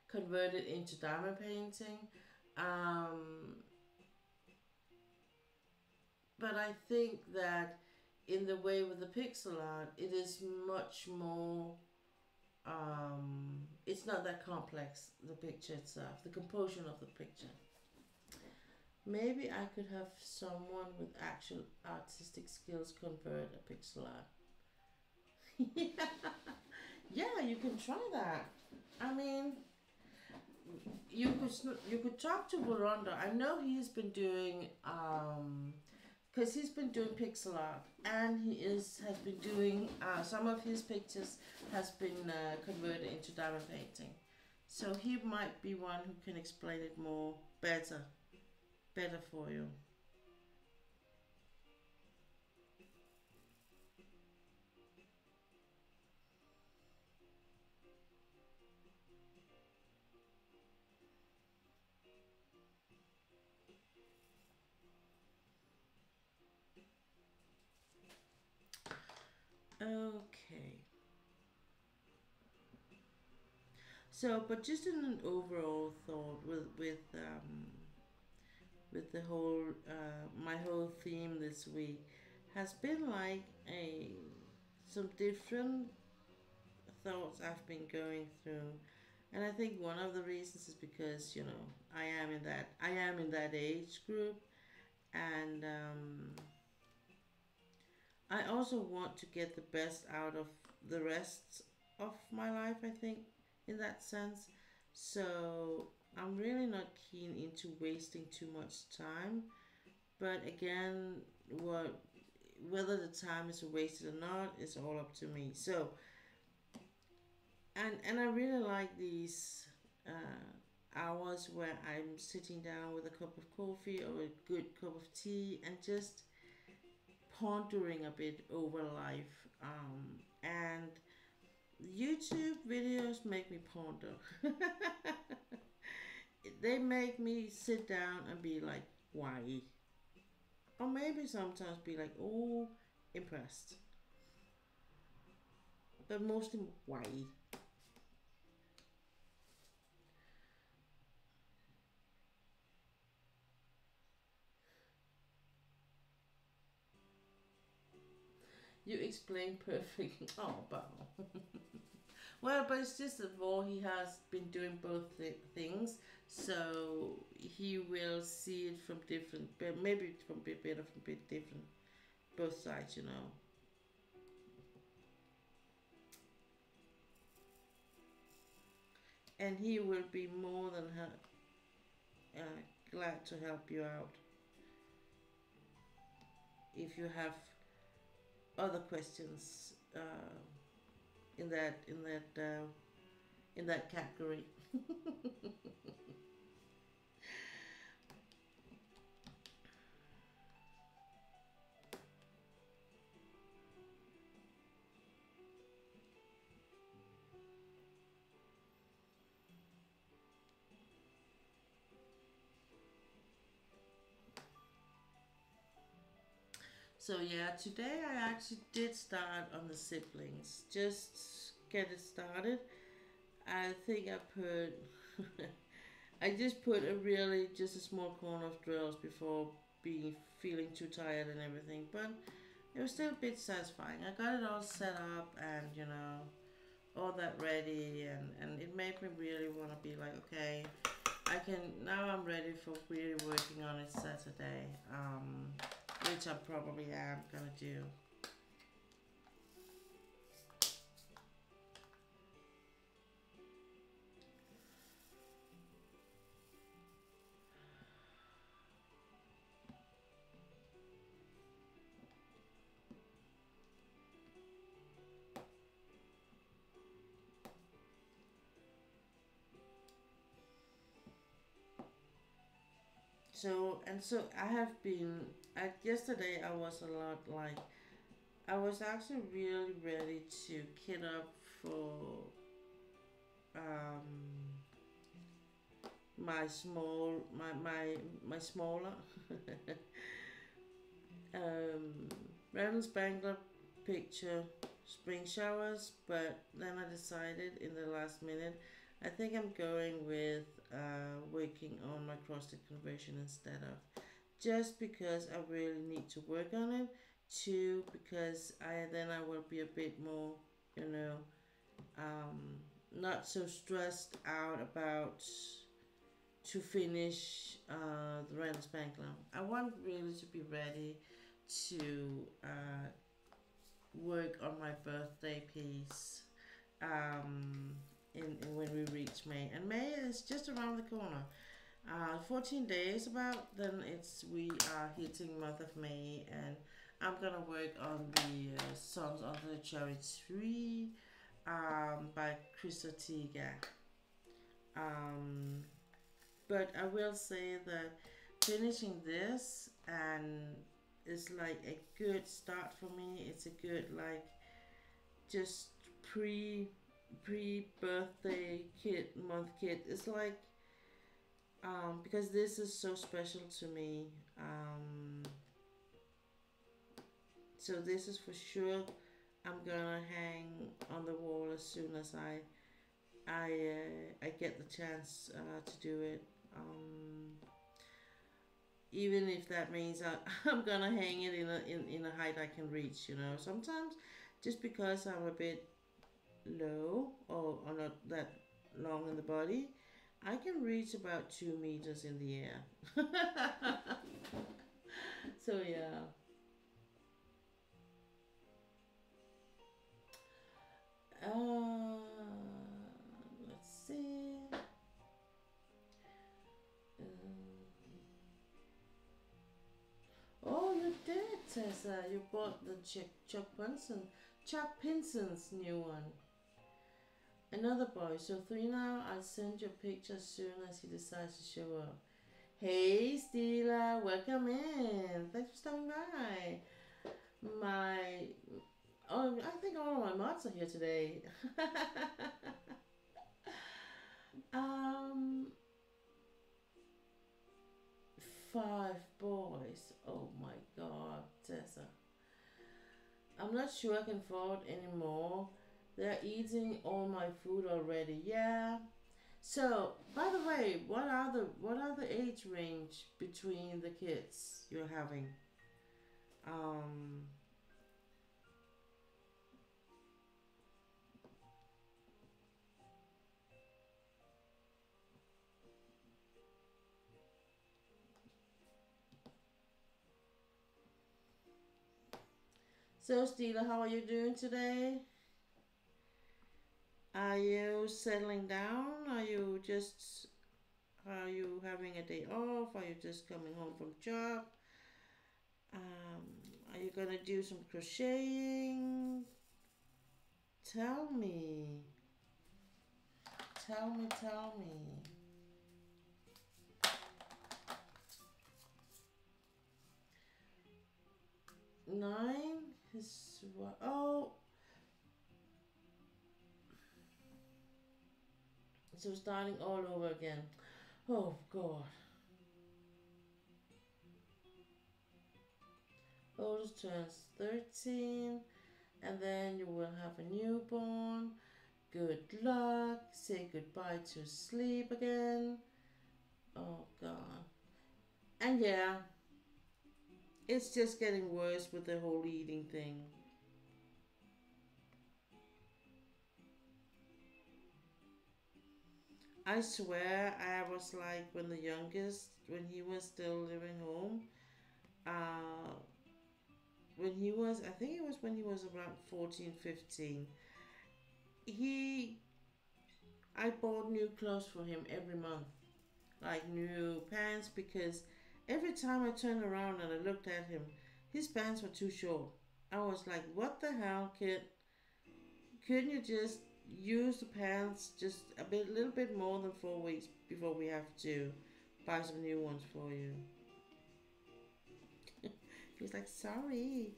converted into diamond painting. Um, but I think that in the way with the pixel art, it is much more. It's not that complex, the picture itself, the composition of the picture. Maybe I could have someone with actual artistic skills convert a pixel art. Yeah, yeah, you can try that. I mean, you could talk to Veronda. I know he's been doing because he's been doing pixel art, and has been doing some of his pictures has been converted into diamond painting. So he might be one who can explain it more better for you. Okay. So, but just in an overall thought with the whole my whole theme this week has been like a some different thoughts I've been going through. And I think one of the reasons is because, you know, I am in that age group, and I also want to get the best out of the rest of my life, I think, in that sense. So I'm really not keen into wasting too much time. But again, what whether the time is wasted or not is all up to me. So and I really like these hours where I'm sitting down with a cup of coffee or a good cup of tea and just pondering a bit over life. And YouTube videos make me ponder. They make me sit down and be like, why? Or maybe sometimes be like, oh, impressed. But mostly, why? You explain perfectly. Oh, wow. Well, but it's just that Vor, he has been doing both things, so he will see it from different, but maybe from a bit better, from a bit different, both sides, you know. And he will be more than glad to help you out if you have other questions in that category. So yeah, today I actually did start on the siblings. Just get it started. I think I put I just put a really just a small corner of drills before being feeling too tired and everything, but it was still a bit satisfying. I got it all set up and you know all that ready, and it made me really want to be like, okay, I can now. I'm ready for really working on it Saturday, which I probably am gonna do. So I have been. Yesterday I was a lot like I was actually really ready to kit up for um my smaller um Red Spangler picture spring showers, but then I decided in the last minute I think I'm going with working on my CrossFit conversion instead of, just because I really need to work on it. Two, because I will be a bit more, you know, um, not so stressed out about to finish the Ren Spankler. I want really to be ready to work on my birthday piece in when we reach May. And May is just around the corner. 14 days about, then we are hitting month of May, and I'm gonna work on the songs under the cherry tree by Chris Ortega. Um, but I will say that finishing this and is like a good start for me. It's a good like just pre birthday kit month kit. It's like because this is so special to me. So this is for sure. I'm gonna hang on the wall as soon as I, I, I get the chance to do it. even if that means I'm gonna hang it in a height I can reach, you know. Sometimes just because I'm a bit low or not that long in the body, I can reach about 2 meters in the air. So yeah. Let's see. Oh, you did, Tessa. You bought the Chuck Pinson's new one. Another boy. So three now. I'll send you a picture as soon as he decides to show up. Hey, Stila, welcome in. Thanks for stopping by. My, I think all of my mods are here today. um, 5 boys. Oh my God, Tessa. I'm not sure I can afford anymore. They're eating all my food already. Yeah. So, by the way, what are the age range between the kids you're having? Um, so Stila, how are you doing today? Are you settling down? Are you having a day off? Are you just coming home from job? Are you gonna do some crocheting? Tell me. Tell me, tell me. 9 is what? Oh, so starting all over again. Oh God. Oldest turns 13, and then you will have a newborn. Good luck. Say goodbye to sleep again. Oh God. And yeah, it's just getting worse with the whole eating thing. I swear I was like when the youngest, when he was still living home, uh, when he was, I think it was when he was around 14, 15, he, I bought new clothes for him every month, like new pants, because every time I turned around and I looked at him, his pants were too short. I was like, what the hell, kid? Couldn't you just use the pants just little bit more than 4 weeks before we have to buy some new ones for you? He was like, sorry.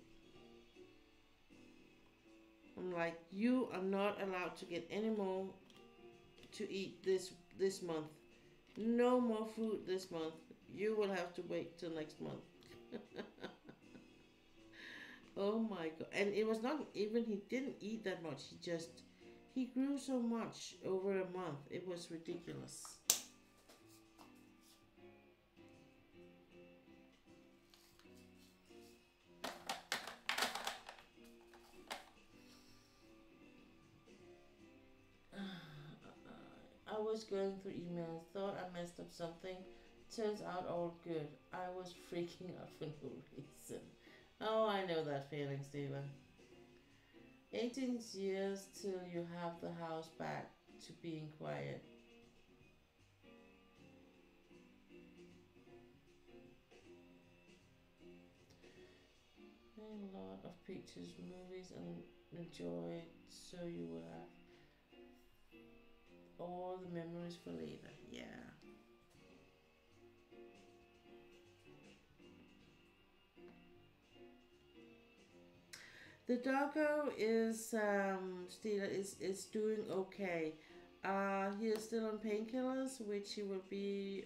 I'm like, you are not allowed to get any more to eat this month. No more food this month. You will have to wait till next month. Oh my God. And it was not even, he didn't eat that much. He grew so much over a month. It was ridiculous. I was going through emails, thought I messed up something. Turns out all good. I was freaking out for no reason. Oh, I know that feeling, Stephen. 18 years till you have the house back to being quiet. A lot of pictures, movies, and enjoy it so you will have all the memories for later. Yeah. The doggo is still is doing okay. He is still on painkillers, which he will be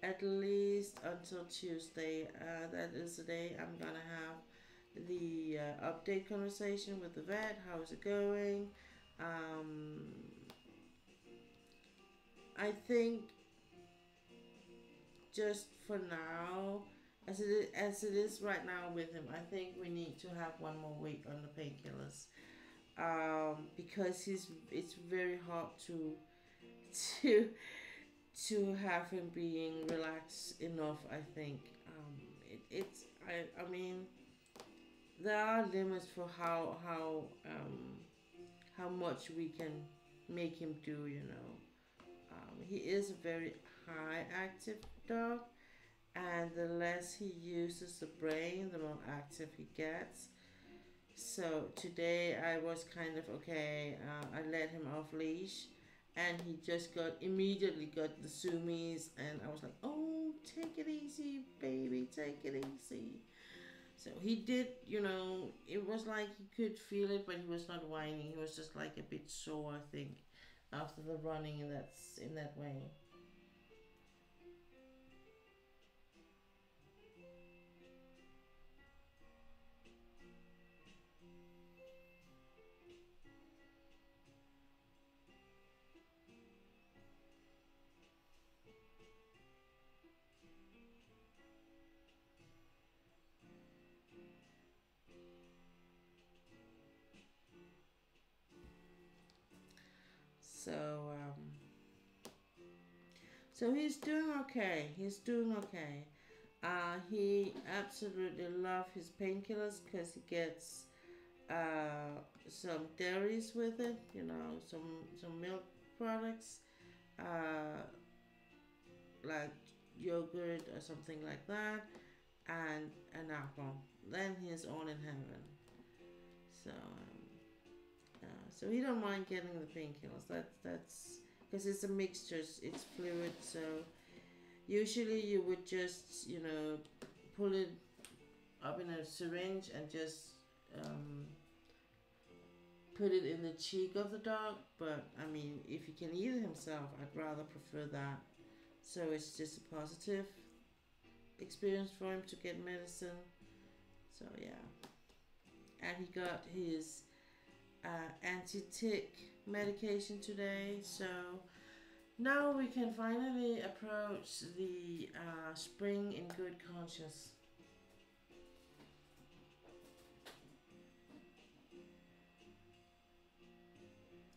at least until Tuesday. That is the day I'm gonna have the update conversation with the vet. How is it going? I think just for now, as it is right now with him, I think we need to have one more week on the painkillers. Because it's very hard to to have him being relaxed enough. I think I mean there are limits for how much we can make him do. He is a very high active dog, and the less he uses the brain, the more active he gets. So today I was kind of okay. I let him off leash, and he just immediately got the zoomies, and I was like, "Oh, take it easy, baby, take it easy." So he did, it was like he could feel it, but he was not whining. He was just like a bit sore, I think, after the running in that way. So so he's doing okay. He's doing okay. He absolutely loves his painkillers because he gets some dairies with it. Some milk products, uh, like yogurt or something like that, and an apple. Then he's all in heaven. So so he don't mind getting the painkillers. That's because it's a mixture. It's fluid. So usually you would just pull it up in a syringe and just put it in the cheek of the dog. But I mean, if he can eat it himself, I'd rather prefer that. So it's just a positive experience for him to get medicine. So yeah, and he got his anti-tick medication today. So now we can finally approach the spring in good conscience.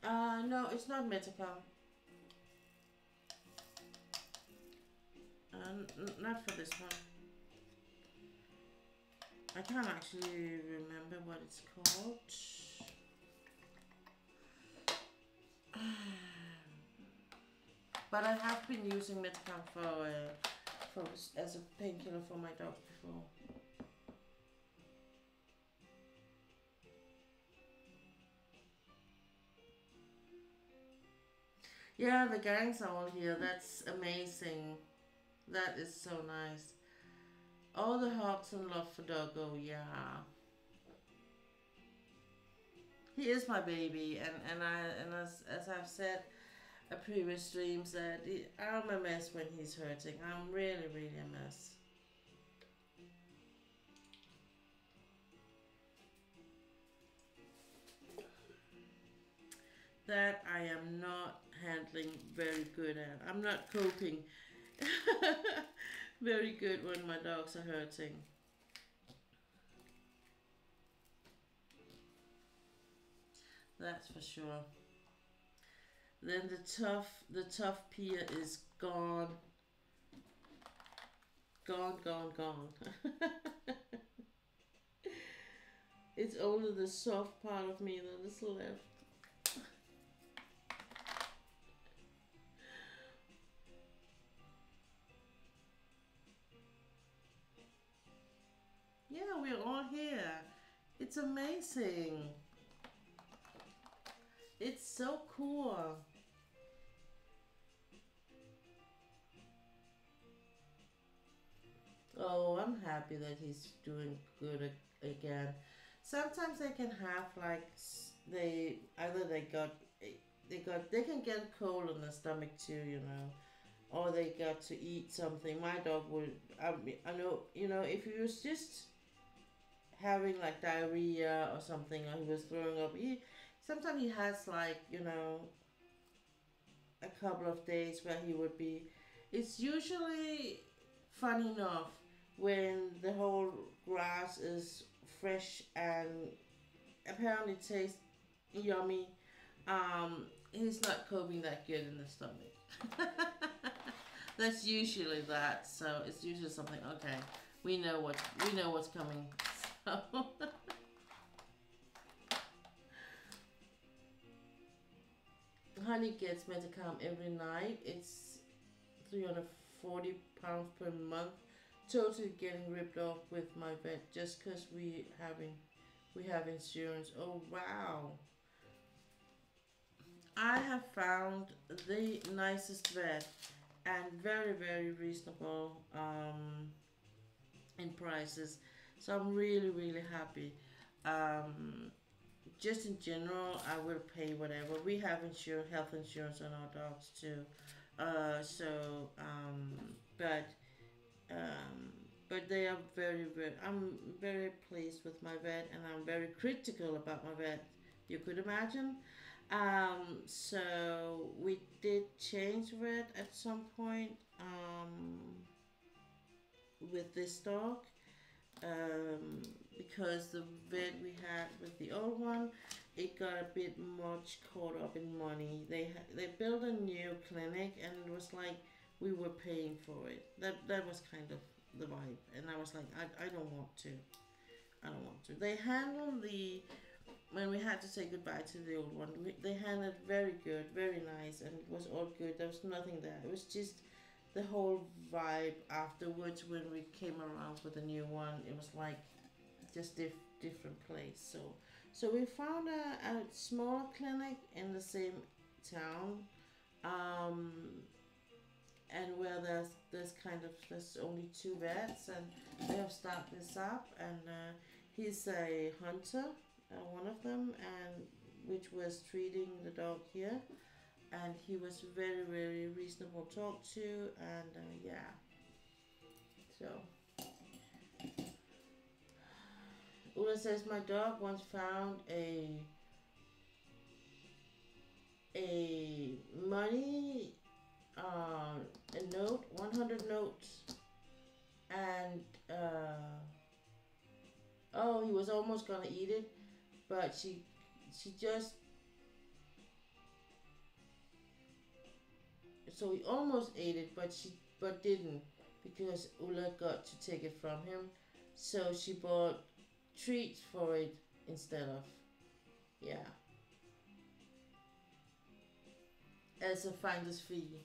No, it's not Metacom. Not for this one. I can't actually remember what it's called. But I have been using Metacam for as a painkiller for my dog before. Yeah, the gangs are all here. That's amazing. That is so nice. All the hugs and love for Doggo. Yeah, he is my baby, and as I've said previous streams that I'm a mess when he's hurting. I'm really, really a mess. That I am not handling very good at. I'm not coping very good when my dogs are hurting. That's for sure. Then the tough Pia is gone. Gone, gone, gone. It's only the soft part of me that is left. Yeah, we're all here. It's amazing. It's so cool. Oh, I'm happy that he's doing good again. Sometimes they can have like they either they can get cold in the stomach too, or they got to eat something. My dog would I know if he was just having like diarrhea or something, or he was throwing up. He sometimes he has like a couple of days where he would be. It's usually funny enough, when the whole grass is fresh and apparently tastes yummy, he's not coping that good in the stomach. That's usually that. So it's usually something. Okay, we know what's coming. So honey gets meant to come every night. It's £340 per month. Totally getting ripped off with my vet just because we have insurance. Oh wow! I have found the nicest vet and very reasonable in prices. So I'm really happy. Um, just in general, I will pay whatever. We have health insurance on our dogs too. So, but um, but they are very. I'm very pleased with my vet, and I'm very critical about my vet. You could imagine. So we did change vet at some point with this dog because the vet we had with the old one, it got a bit much caught up in money. They built a new clinic and it was like we were paying for it. That was kind of the vibe, and I was like, I don't want to. I don't want to. They handled the when we had to say goodbye to the old one. They handled very good, very nice, and it was all good. There was nothing there. It was just the whole vibe afterwards when we came around with a new one. It was like just different place. So we found a small clinic in the same town, um, and where there's only two vets, and they have started this up, and he's a hunter, one of them, and which was treating the dog here, and he was very reasonable to talk to, and yeah. So Ula says my dog once found a money a note, 100 notes, and oh, he was almost gonna eat it, but she just so he almost ate it, but didn't, because Ula got to take it from him. So she bought treats for it instead of, yeah, as a finder's fee.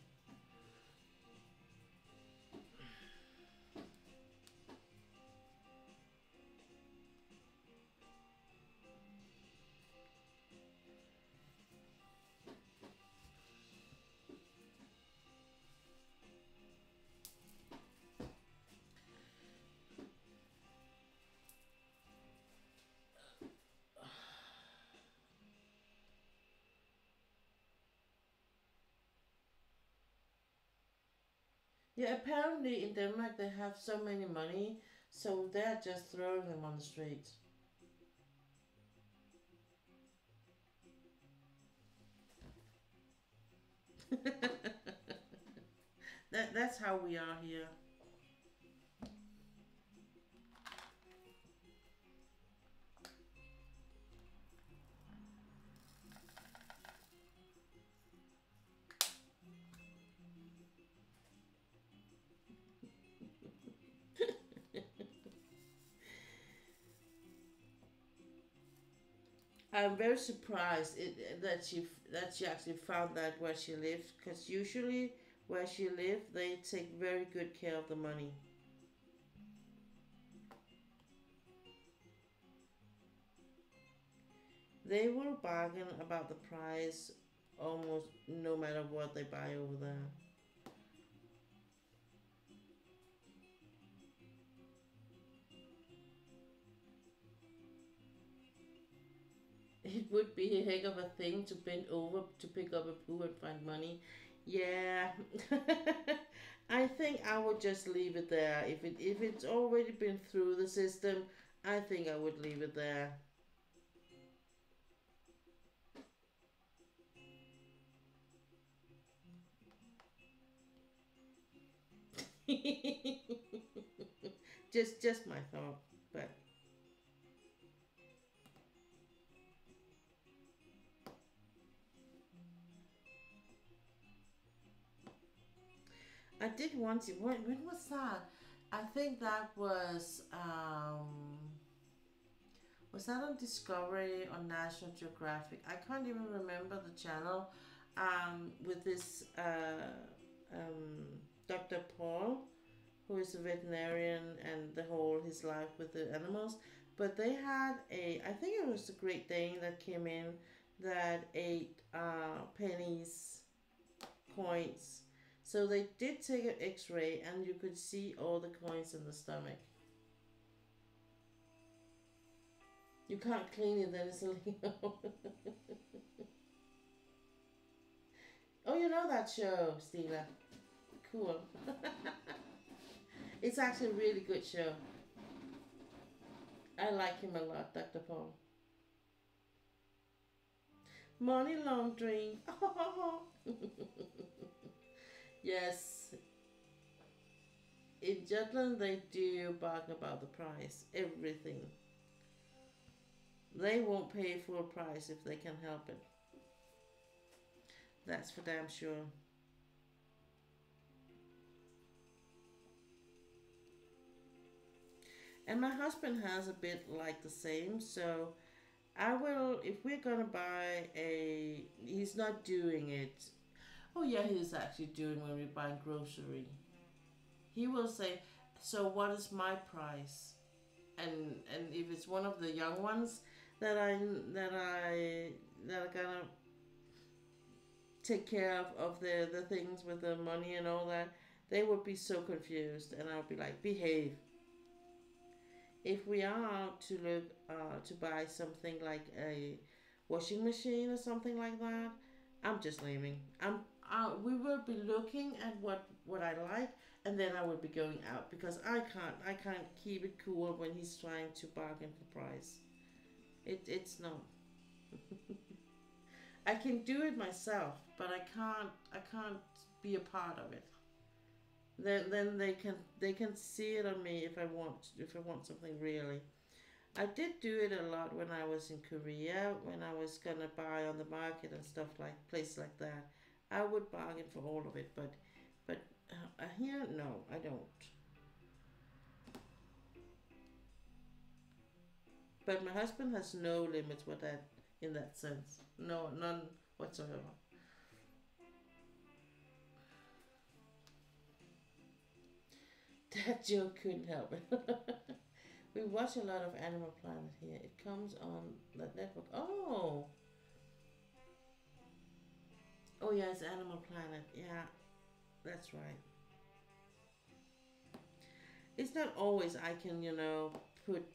Yeah, apparently in Denmark they have so many money, so they're just throwing them on the streets. That's how we are here. I'm very surprised that she actually found that where she lives, because usually where she lives they take very good care of the money. They will bargain about the price almost no matter what they buy over there. It would be a heck of a thing to bend over to pick up a poo and find money. Yeah. I think I would just leave it there. If it's already been through the system, I think I would leave it there. Just my thought, but I did want to. When was that? I think that was that on Discovery or National Geographic? I can't even remember the channel. With this Dr. Paul, who is a veterinarian and the whole his life with the animals. But they had I think it was the Great Dane that came in that ate pennies, coins. So they did take an X-ray, and you could see all the coins in the stomach. You can't clean it, then it's illegal. Oh, you know that show, Stila. Cool. It's actually a really good show. I like him a lot, Dr. Paul. Money laundering. Yes. In Jutland, they do bargain about the price. Everything. They won't pay full price if they can help it. That's for damn sure. And my husband has a bit like the same, so I will, if we're gonna buy he's not doing it. Oh yeah, he's actually doing when we buy grocery. He will say, so what is my price? And if it's one of the young ones that are gonna take care of the things with the money and all that, they would be so confused, and I'll be like, behave. If we are to look to buy something like a washing machine or something like that, I'm just leaving. We will be looking at what I like, and then I will be going out, because I can't keep it cool when he's trying to bargain for price. It's not. I can do it myself, but I can't be a part of it. Then they can see it on me if I want something really. I did do it a lot when I was in Korea, when I was gonna buy on the market and stuff, like places like that. I would bargain for all of it, but here no, I don't. But my husband has no limits with that, in that sense. No, none whatsoever. That joke couldn't help it. We watch a lot of Animal Planet here. It comes on that network. Oh yeah, it's Animal Planet. Yeah, that's right. It's not always I can, put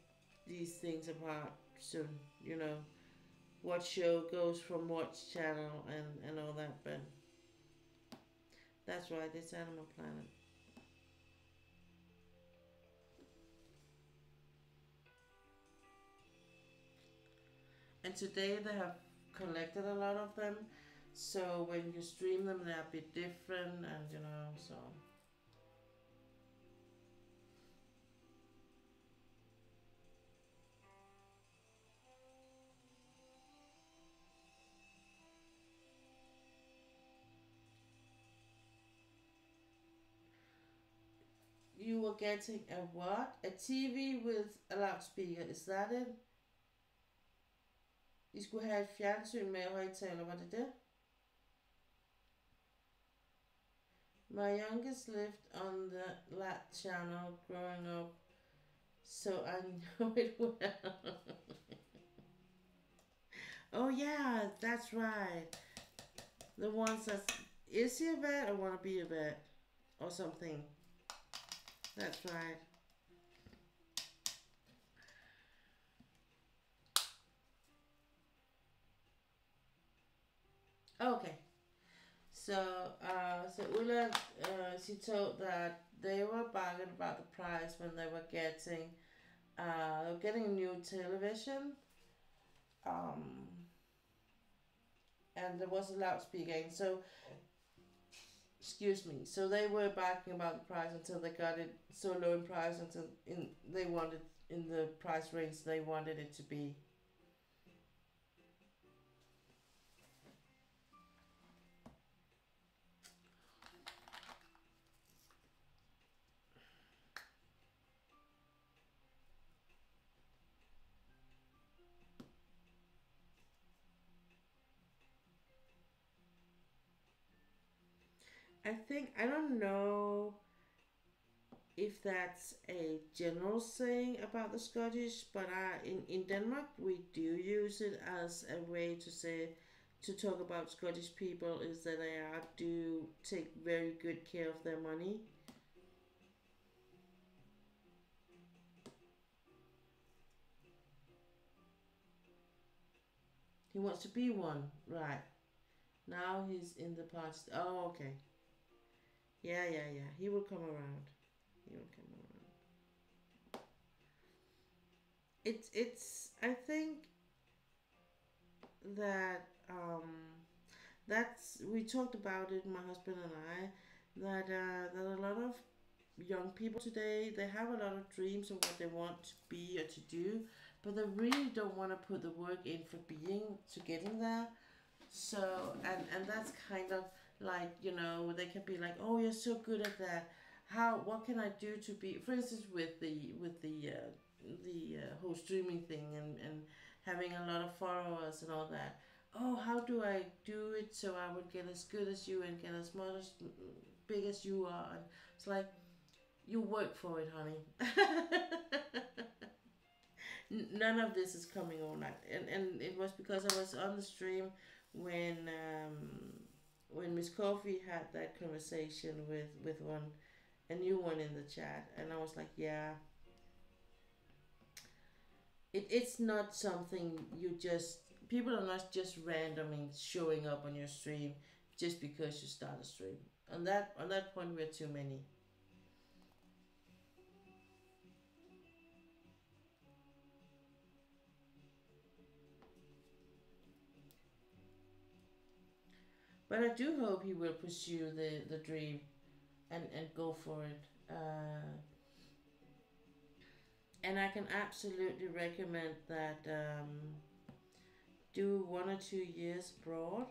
these things apart. So, you know, what show goes from what channel and all that, but that's right, it's Animal Planet. And today they have collected a lot of them. So when you stream them, they're a bit different, and so you were getting a what? A TV with a loudspeaker, is that it? I skulle have et fjernsyn med højtaler, var det det? My youngest lived on the Lat channel growing up, so I know it well. Oh yeah, that's right. The ones that, is he a vet or wanna be a vet? Or something. That's right. Okay. So Ulla, she told that they were bargaining about the price when they were getting a new television, um, and there was a loudspeaker in. So excuse me. So they were barking about the price until they got it so low in price until they wanted in the price range they wanted it to be. I think I don't know if that's a general saying about the Scottish, but in Denmark we do use it as a way to say to talk about Scottish people is that they are do take very good care of their money. He wants to be one, right? Now he's in the party. Oh, okay. Yeah, yeah, yeah. He will come around. He will come around. It's. I think that that's we talked about it, my husband and I, that a lot of young people today they have a lot of dreams of what they want to be or to do, but they really don't want to put the work in for being to getting there. So and that's kind of like they can be like, oh, you're so good at that. How what can I do to be? For instance, with the whole streaming thing and having a lot of followers and all that. Oh, how do I do it so I would get as good as you and get as much as big as you are? And it's like you work for it, honey. None of this is coming overnight, and it was because I was on the stream when Miss Coffee had that conversation with one a new one in the chat, and I was like, yeah, it's not something you just people are not just randomly showing up on your stream just because you start a stream. On that point, we're too many. But I do hope he will pursue the dream and go for it. And I can absolutely recommend that do 1 or 2 years abroad,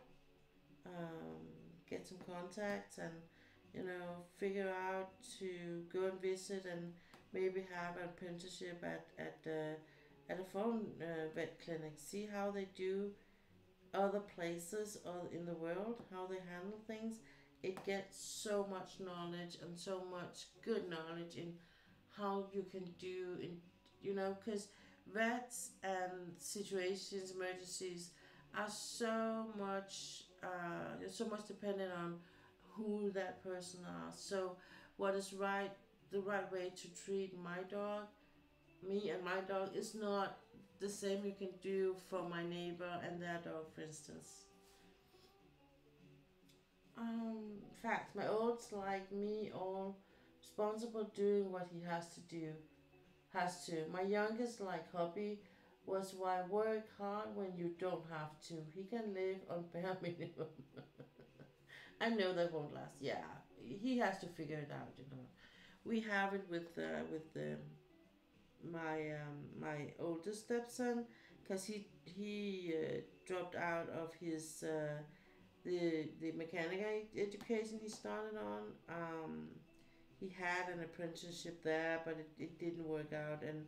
um, get some contacts, and figure out to go and visit and maybe have an apprenticeship at a foreign vet clinic. See how they do other places in the world, how they handle things. It gets so much knowledge and so much good knowledge in how you can do in because vets and situations emergencies are so much dependent on who that person are. So what is the right way to treat my dog, me and my dog, is not the same you can do for my neighbor and their dog, for instance. Fact, my old's like me, all responsible doing what he has to do. Has to. My youngest, like hobby, was why work hard when you don't have to. He can live on bare minimum. I know that won't last. Yeah, he has to figure it out. We have it with my oldest stepson, because he dropped out of his the mechanic education he started on. He had an apprenticeship there, but it didn't work out, and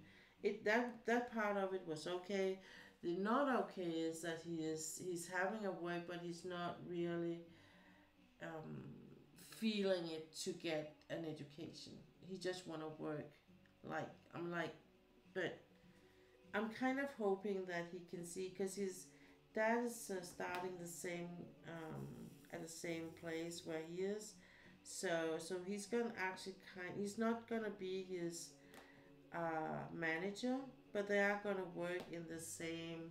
that part of it was okay. The not okay is that he's having a work, but he's not really um, feeling it to get an education. He just want to work. I'm like, but I'm kind of hoping that he can see, because his dad is starting the same at the same place where he is. So he's gonna actually he's not gonna be his manager, but they are gonna work in the same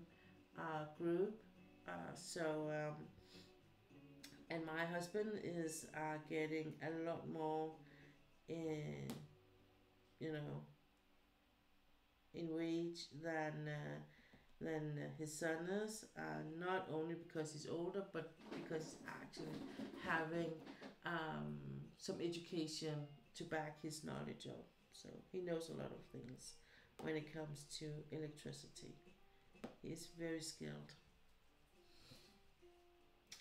group. So and my husband is getting a lot more in you know in wage than his son is. Not only because he's older, but because he's actually having some education to back his knowledge up. So he knows a lot of things when it comes to electricity. He's very skilled.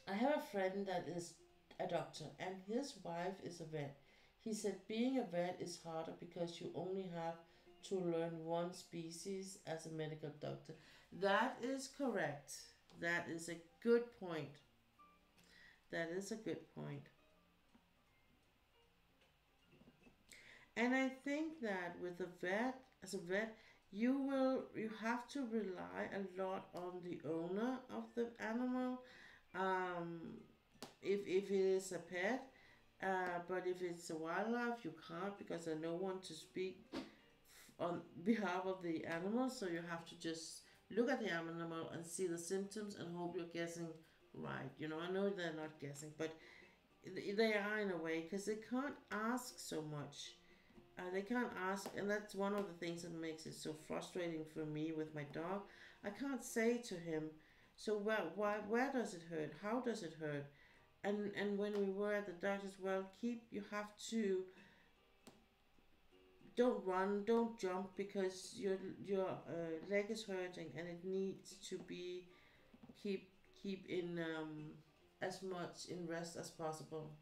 I have a friend that is a doctor, and his wife is a vet. He said being a vet is harder because you only have to learn one species as a medical doctor. That is correct. That is a good point. That is a good point. And I think that with a vet, as a vet, you have to rely a lot on the owner of the animal. Um, if it is a pet, but if it's a wildlife, you can't because there's no one to speak on behalf of the animal. So you have to just look at the animal and see the symptoms and hope you're guessing right. You know, I know they're not guessing, but they are in a way because they can't ask so much. They can't ask, and that's one of the things that makes it so frustrating for me with my dog. I can't say to him, so where does it hurt? How does it hurt? And when we were at the doctor's, well, you have to, don't run, don't jump because your leg is hurting and it needs to be keep in as much in rest as possible.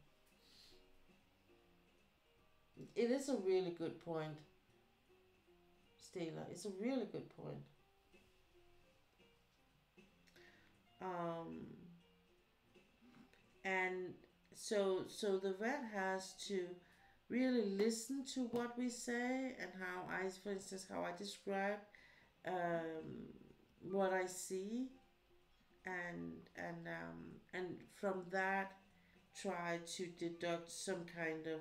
It is a really good point, Stella. It's a really good point. Um, and so the vet has to really listen to what we say and how I, for instance, how I describe what I see, and from that try to deduct some kind of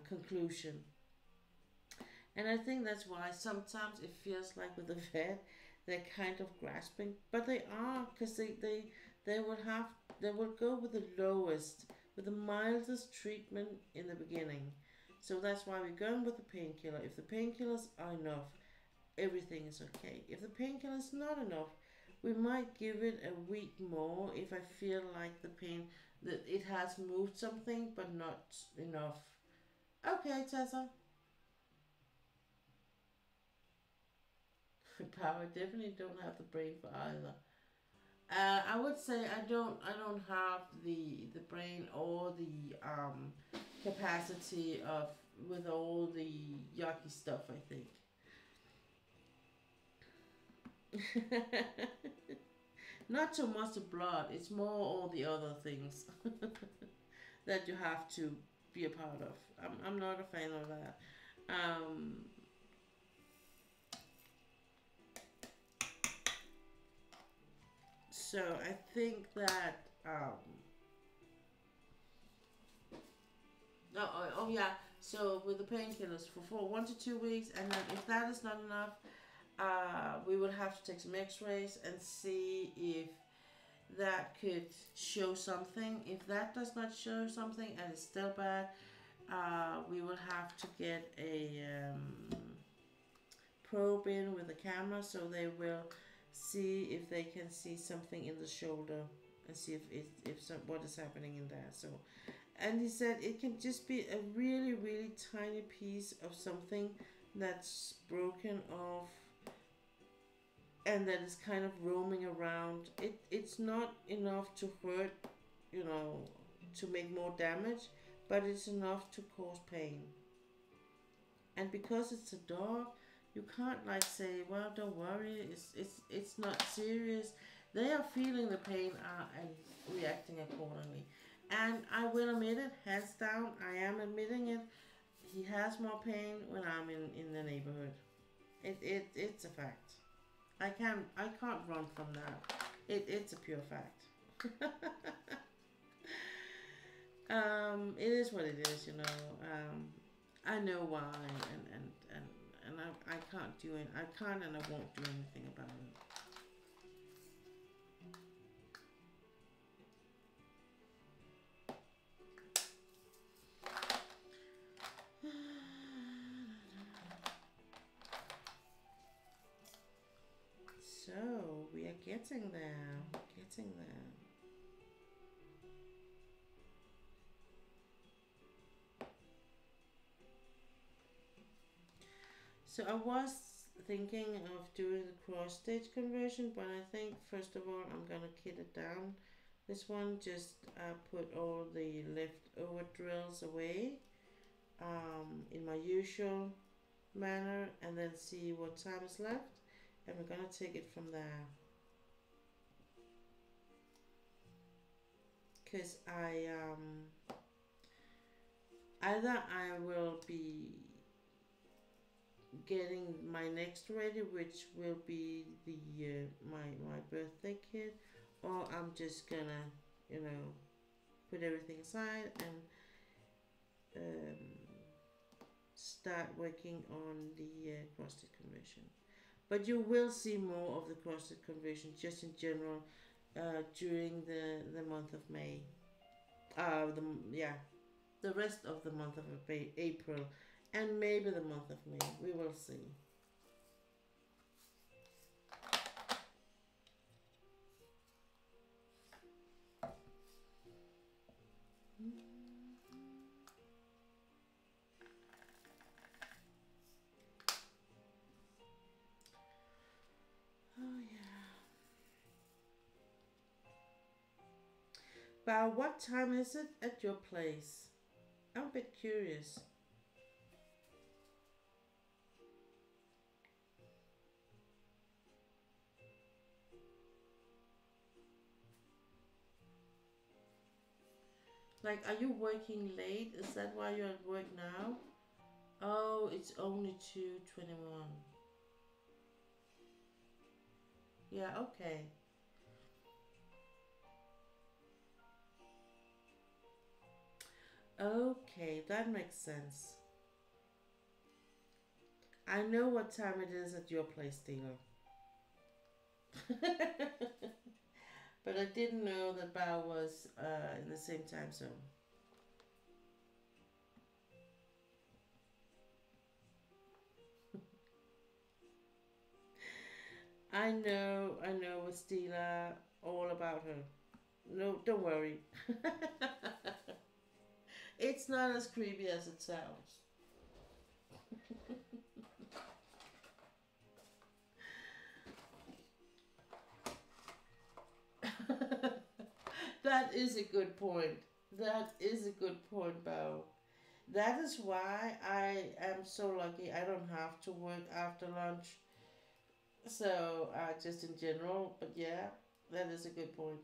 conclusion. And I think that's why sometimes it feels like with the vet, they're kind of grasping, but they are because they will have they will go with the lowest, with the mildest treatment in the beginning. So that's why we're going with the painkiller. If the painkillers are enough, everything is okay. If the painkiller is not enough, we might give it a week more if I feel like the pain that it has moved something but not enough. Okay, Tessa. Power definitely don't have the brain for either. I would say I don't have the brain or the capacity of with all the yucky stuff. I think not so much the blood. It's more all the other things that you have to be a part of. I'm not a fan of that. Um, so I think that oh yeah. So with the painkillers for 1 to 2 weeks, and then if that is not enough, we would have to take some X-rays and see if that could show something. If that does not show something and it's still bad, we will have to get a probe in with a camera, so they will see if they can see something in the shoulder and see if what is happening in there. So, and he said it can just be a really really tiny piece of something that's broken off and that is kind of roaming around. It's not enough to hurt, you know, to make more damage, but it's enough to cause pain. And because it's a dog, you can't like say, well, don't worry, it's not serious. They are feeling the pain and reacting accordingly. And I will admit it, hands down, I am admitting it. He has more pain when I'm in the neighborhood. It's a fact. I can't run from that. It's a pure fact. It is what it is, you know. I know why, and I can't do it. I can't and I won't do anything about it. So we are getting there. Getting there. So I was thinking of doing the cross stitch conversion, but I think first of all I'm gonna kit it down. This one just put all the leftover drills away in my usual manner and then see what time is left, and we're gonna take it from there. Because either I will be getting my next ready, which will be the my birthday kit, or I'm just gonna, you know, put everything aside and start working on the cross stitch conversion. But you will see more of the cross stitch conversion just in general during the month of May. The rest of the month of April, and maybe the month of May. We will see. Oh yeah. But what time is it at your place? I'm a bit curious. Like, are you working late? Is that why you're at work now? Oh, it's only 2:21. Yeah, okay. Okay, that makes sense. I know what time it is at your place, Dino. But I didn't know that Bao was in the same time zone. I know with Stila all about her. No, don't worry. It's not as creepy as it sounds. That is a good point. That is a good point, Bao. That is why I am so lucky I don't have to work after lunch. So, just in general, but yeah, that is a good point.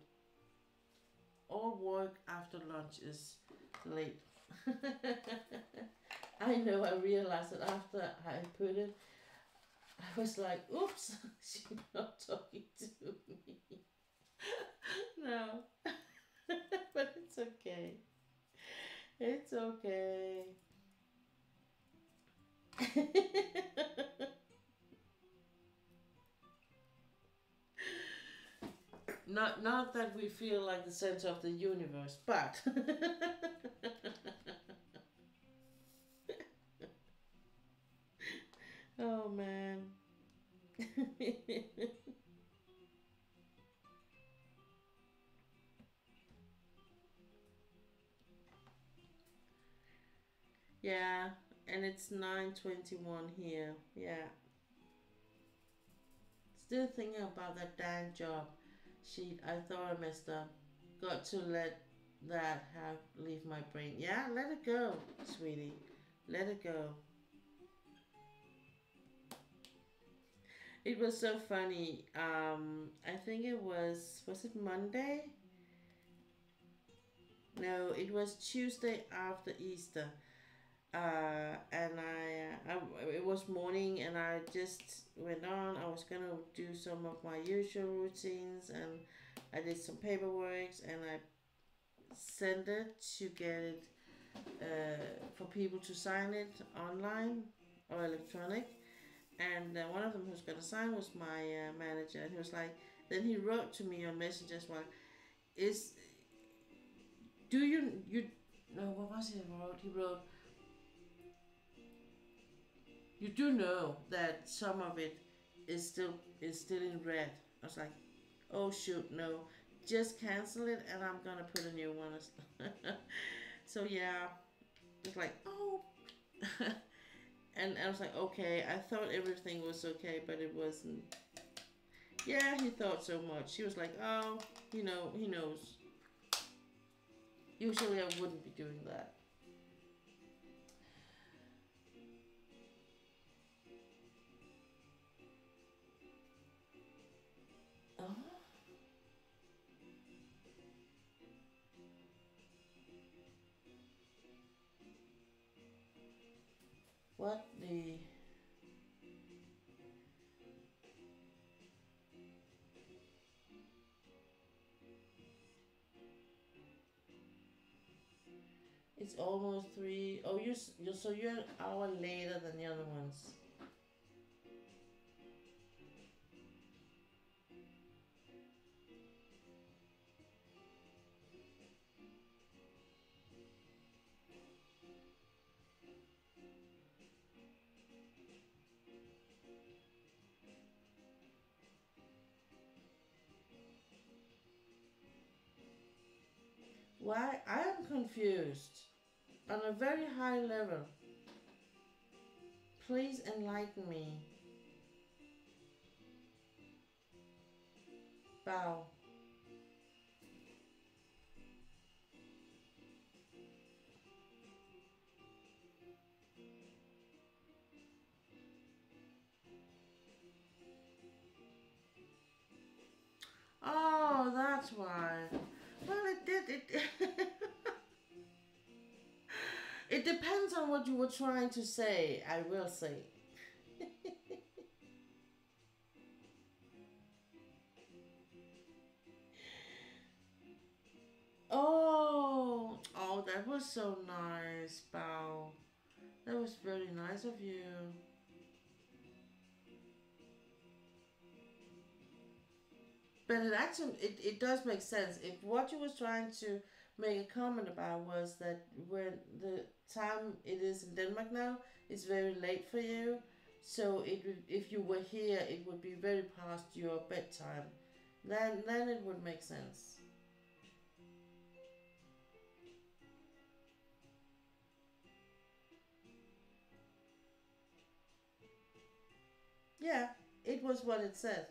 All work after lunch is late. I know, I realized that after I put it, I was like, oops, she's not talking to me. No, but it's okay. It's okay. Not that we feel like the center of the universe, but oh man. Yeah, and it's 9:21 here. Yeah. Still thinking about that damn job sheet. I thought I messed up. Got to let that have leave my brain. Yeah, let it go, sweetie. Let it go. It was so funny. I think it was it Monday? No, it was Tuesday after Easter. And it was morning, and I just went on. I was gonna do some of my usual routines, and I did some paperwork, and I sent it to get it for people to sign it online or electronic. And one of them who's gonna sign was my manager, and he was like, then he wrote to me on Messenger as well. Is do you no, what was it he wrote? He wrote, you do know that some of it is still in red. I was like, oh shoot, no, just cancel it and I'm gonna put a new one. So yeah, it's like, oh. and I was like, okay, I thought everything was okay, but it wasn't. Yeah, he thought so much. He was like, oh, he knows. Usually I wouldn't be doing that. Oh, what the? It's almost 3. Oh, so you're an hour later than the other ones. Why? I am confused on a very high level. Please enlighten me. Bow. Oh, that's why. Well, it did. It. It depends on what you were trying to say. I will say. Oh, that was so nice, Bao. That was very nice of you. But it actually, it does make sense. If what you was trying to make a comment about was that when the time it is in Denmark now, it's very late for you. So if you were here, it would be very past your bedtime. Then it would make sense. Yeah, it was what it said.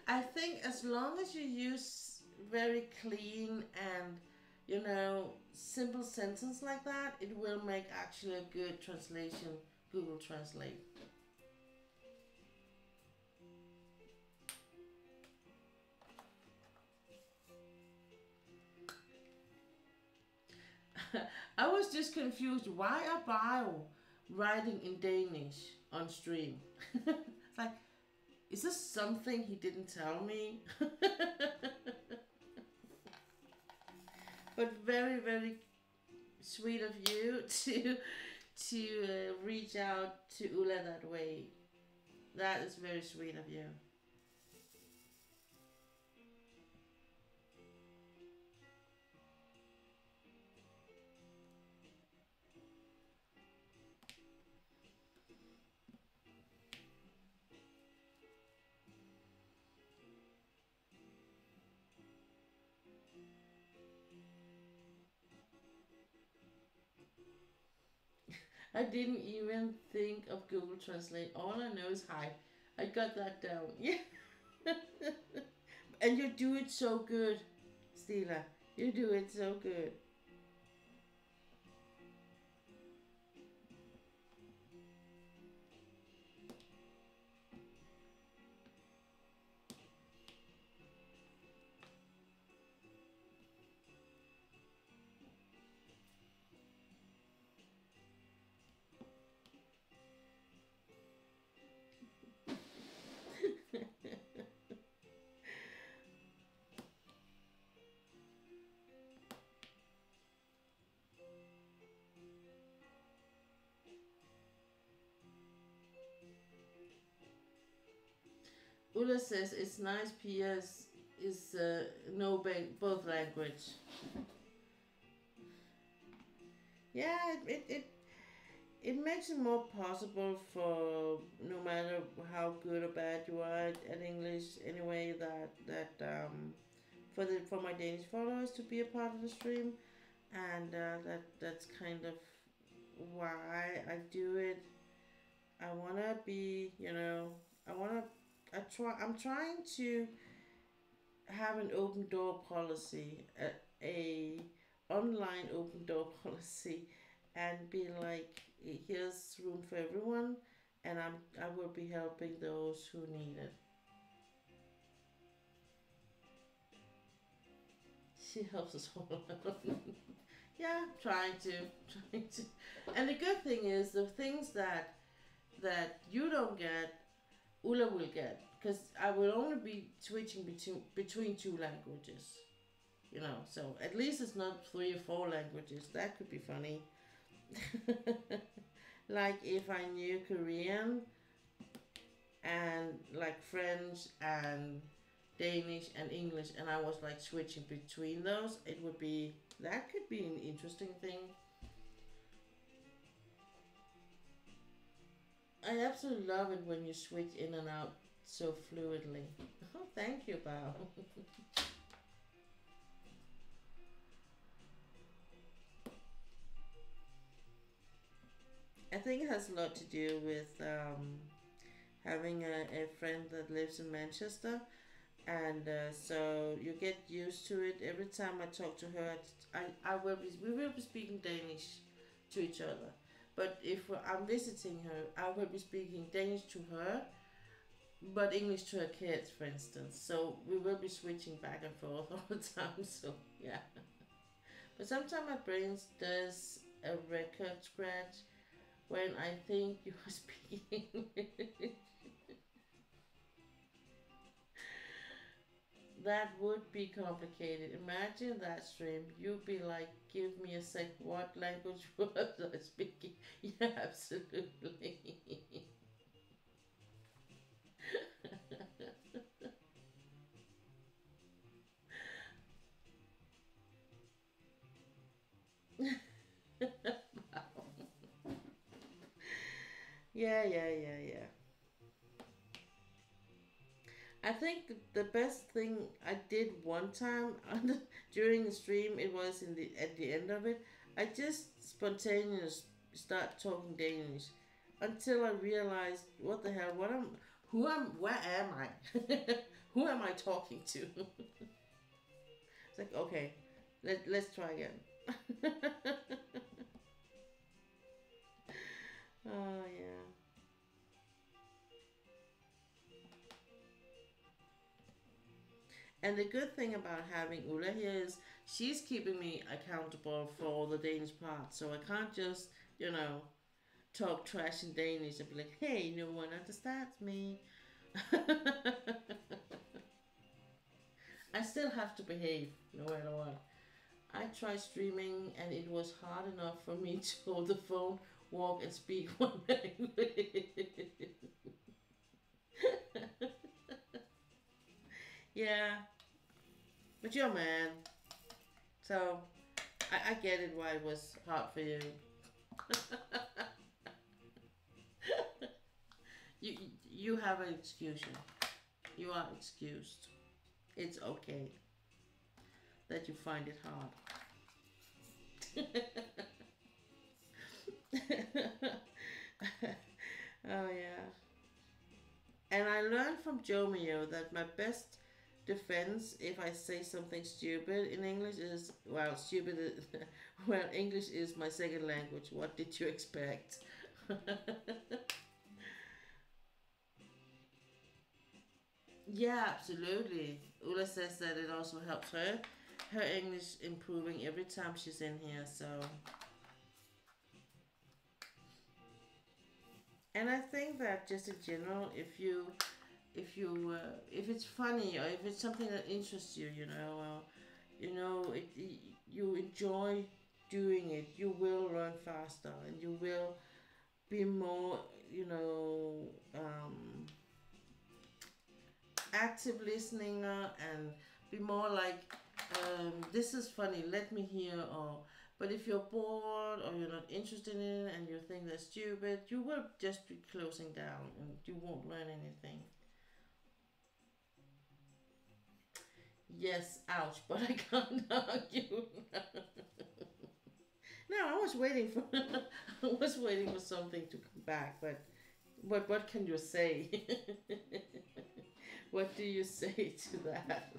I think as long as you use very clean and simple sentence like that, it will make actually a good translation. Google Translate. I was just confused. Why are Bio writing in Danish on stream? It's like, is this something he didn't tell me? But very, very sweet of you to reach out to Ulla that way. That is very sweet of you. I didn't even think of Google Translate. All I know is hi. I got that down. Yeah. And you do it so good, Stila. You do it so good. Ulla says it's nice. P.S. is no both language. Yeah, it makes it more possible for no matter how good or bad you are at English. Anyway, that for my Danish followers to be a part of the stream, and that's kind of why I do it. I wanna be, I wanna. I'm trying to have an open door policy, a online open door policy, and be like, here's room for everyone, and I will be helping those who need it. She helps us all. Yeah, trying to. And the good thing is the things that you don't get, Ula will get, because I will only be switching between two languages. So at least it's not three or four languages. That could be funny. Like if I knew Korean and like French and Danish and English, and I was like switching between those, that could be an interesting thing. I absolutely love it when you switch in and out so fluidly. Oh, thank you, Bao. I think it has a lot to do with having a friend that lives in Manchester, and so you get used to it. Every time I talk to her, we will be speaking Danish to each other. But if I'm visiting her, I will be speaking Danish to her, but English to her kids, for instance. So we will be switching back and forth all the time. So yeah. But sometimes my brain does a record scratch when I think you are speaking. That would be complicated. Imagine that stream. You'd be like, give me a sec, what language was I speaking? Yeah, absolutely. Yeah, yeah, yeah, yeah. I think the best thing I did one time during the stream, it was in the at the end of it. I just spontaneous start talking Danish until I realized what the hell, where am I? Who am I talking to? It's like, okay, let's try again. Oh yeah. And the good thing about having Ulla here is she's keeping me accountable for all the Danish parts. So I can't just, you know, talk trash in Danish and be like, hey, no one understands me. I still have to behave no matter what. I tried streaming and it was hard enough for me to hold the phone, walk, and speak one language. Yeah, but you're a man, so I get it why it was hard for you. you you have an excuse. You are excused. It's okay that you find it hard. Oh yeah. And I learned from Jomio that my best defense if I say something stupid in English is, well, stupid is, well, English is my second language. What did you expect? Yeah, absolutely. Ula says that it also helps her English improving every time she's in here. So, and I think that just in general, if it's funny or if it's something that interests you, you enjoy doing it, you will learn faster and you will be more, you know, active listener and be more like, this is funny, let me hear, or but if you're bored or you're not interested in it and you think they're stupid, you will just be closing down and you won't learn anything. Yes, ouch, but I can't argue. No, I was waiting for I was waiting for something to come back, but what can you say? What do you say to that?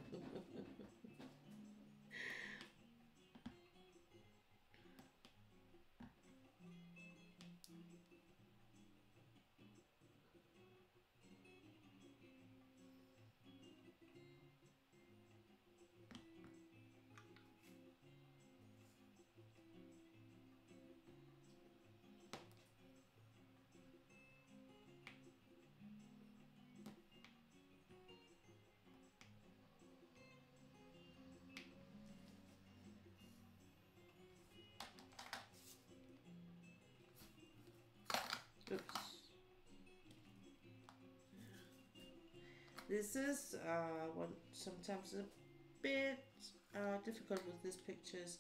Oops. This is what sometimes a bit difficult with these pictures.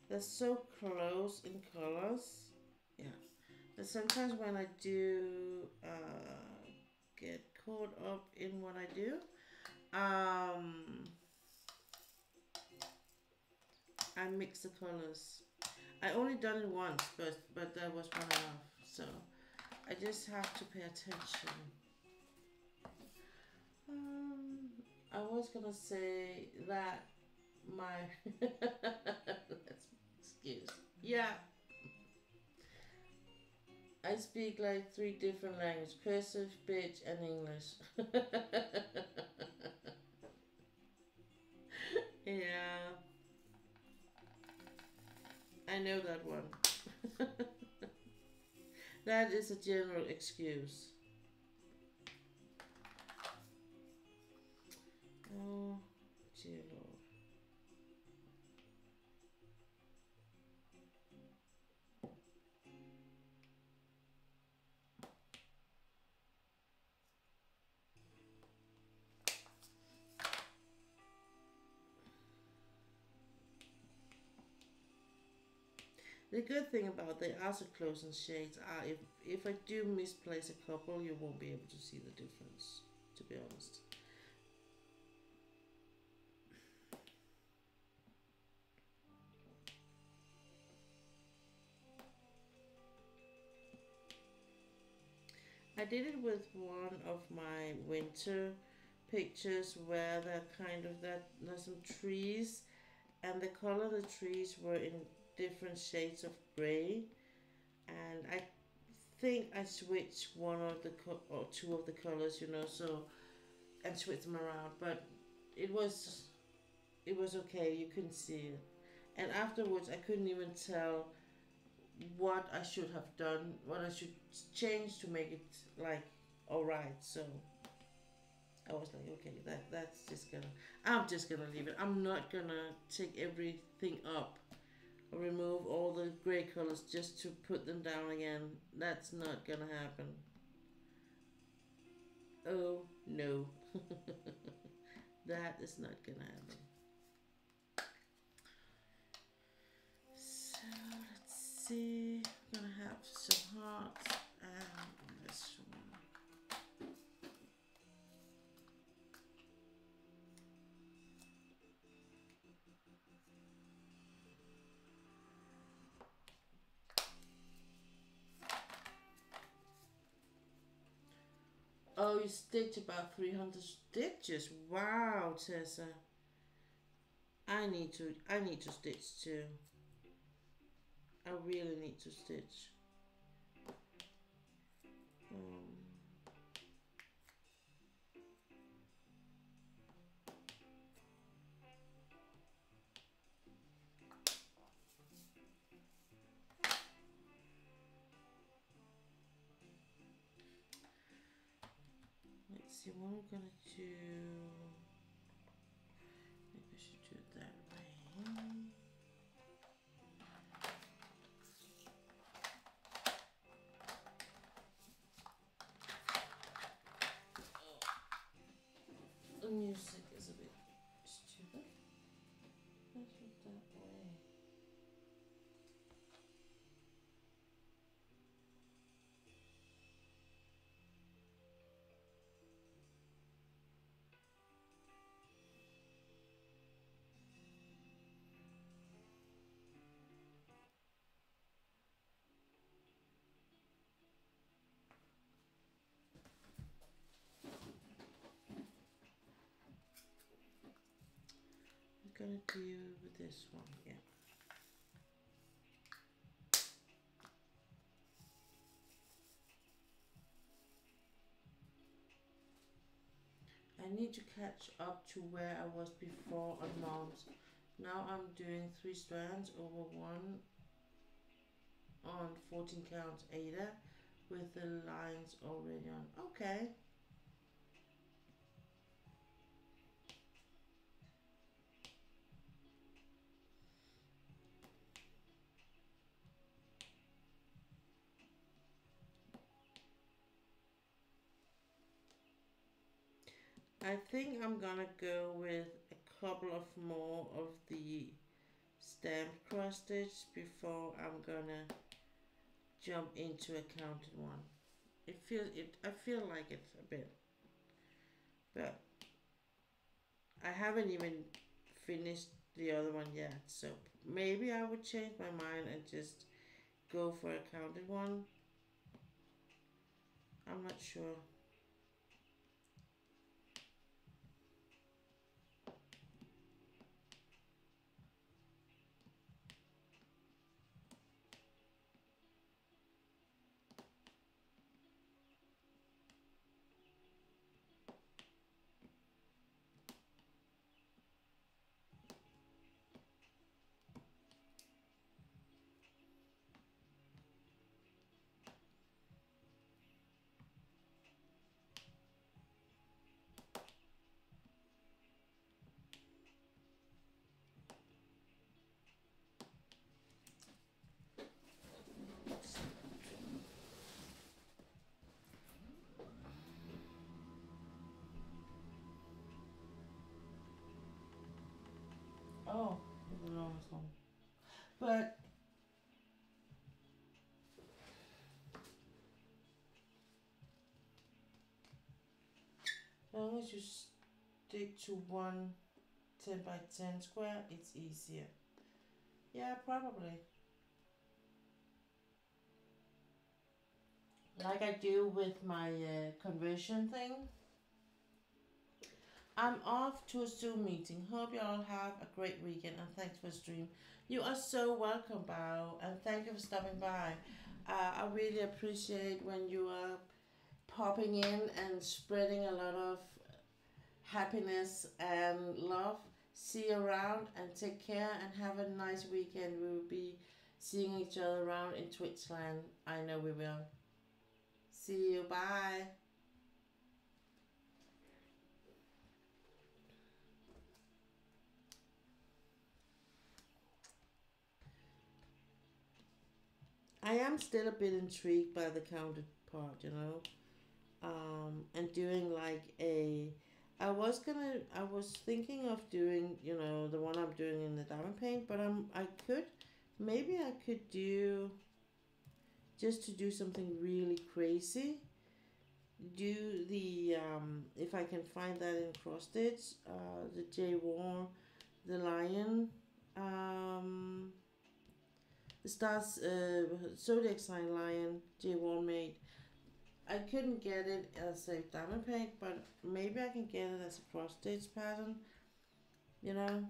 They're so close in colors. Yeah. But sometimes when I do get caught up in what I do, I mix the colors. I only done it once, but that was one enough. So I just have to pay attention. I was gonna say that my excuse. Yeah, I speak like 3 different languages: cursive, bitch, and English. Yeah, I know that one. That is a general excuse. Oh, dear Lord. The good thing about the also closing shades are if I do misplace a couple, you won't be able to see the difference, to be honest. I did it with one of my winter pictures where there's some trees, and the color of the trees were in different shades of gray, and I think I switched one of the or two of the colors, so and switched them around, but it was it was okay. You couldn't see it, and afterwards I couldn't even tell what I should have done, what I should change to make it like all right. So I was like, okay, that's just gonna. I'm just gonna leave it. I'm not gonna take everything up or remove all the gray colors just to put them down again. That's not gonna happen. Oh no, that is not gonna happen. So let's see. I'm gonna have some hearts and this one. Oh, you stitch about 300 stitches. Wow, Tessa. I need to stitch too. I really need to stitch. Um, let's see what I'm gonna do. Maybe I should do it that way. The music is a bit stupid. Let's do it that way. gonna do this one, yeah. I need to catch up to where I was before on Mom's. Now I'm doing 3 strands over 1 on 14 count Ada with the lines already on. Okay. I think I'm gonna go with a couple of more of the stamped cross stitch before I'm gonna jump into a counted one. I feel like it a bit, but I haven't even finished the other one yet, so maybe I would change my mind and just go for a counted one. I'm not sure. Oh, no, it's not. But as long as you stick to one 10 by 10 square, it's easier. Yeah, probably. Like I do with my conversion thing. I'm off to a Zoom meeting. Hope you all have a great weekend and thanks for the stream. You are so welcome, Bao, and thank you for stopping by. I really appreciate when you are popping in and spreading a lot of happiness and love. See you around and take care and have a nice weekend. We will be seeing each other around in Twitch land. I know we will. See you. Bye. I am still a bit intrigued by the counted part, you know. And doing like I was thinking of doing, you know, the one I'm doing in the diamond paint, but maybe I could do, just to do something really crazy, do the, if I can find that in cross stitch, the J War, the lion, the stars, zodiac sign lion, J War made. I couldn't get it as a diamond paint, but maybe I can get it as a cross stitch pattern, you know.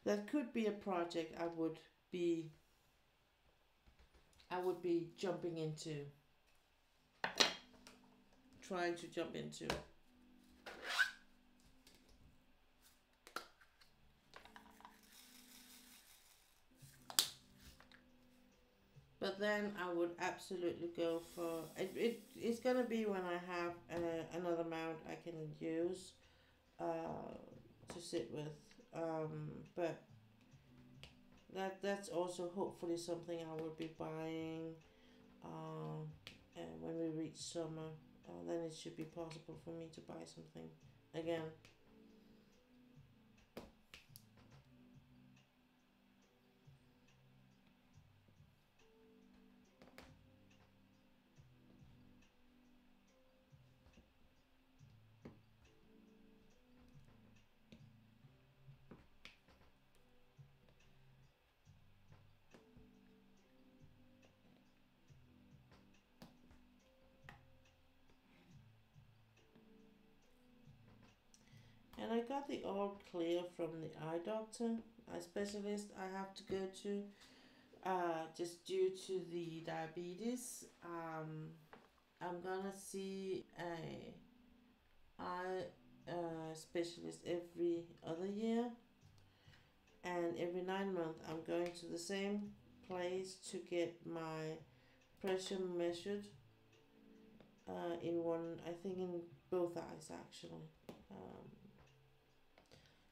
That could be a project I would be jumping into, trying to jump into. But then I would absolutely go for it's gonna be when I have another mount I can use to sit with. But that's also hopefully something I will be buying and when we reach summer. Then it should be possible for me to buy something again. And I got the all clear from the eye doctor, a specialist I have to go to, just due to the diabetes. I'm gonna see a eye specialist every other year, and every 9 months I'm going to the same place to get my pressure measured in one, I think in both eyes actually. Um,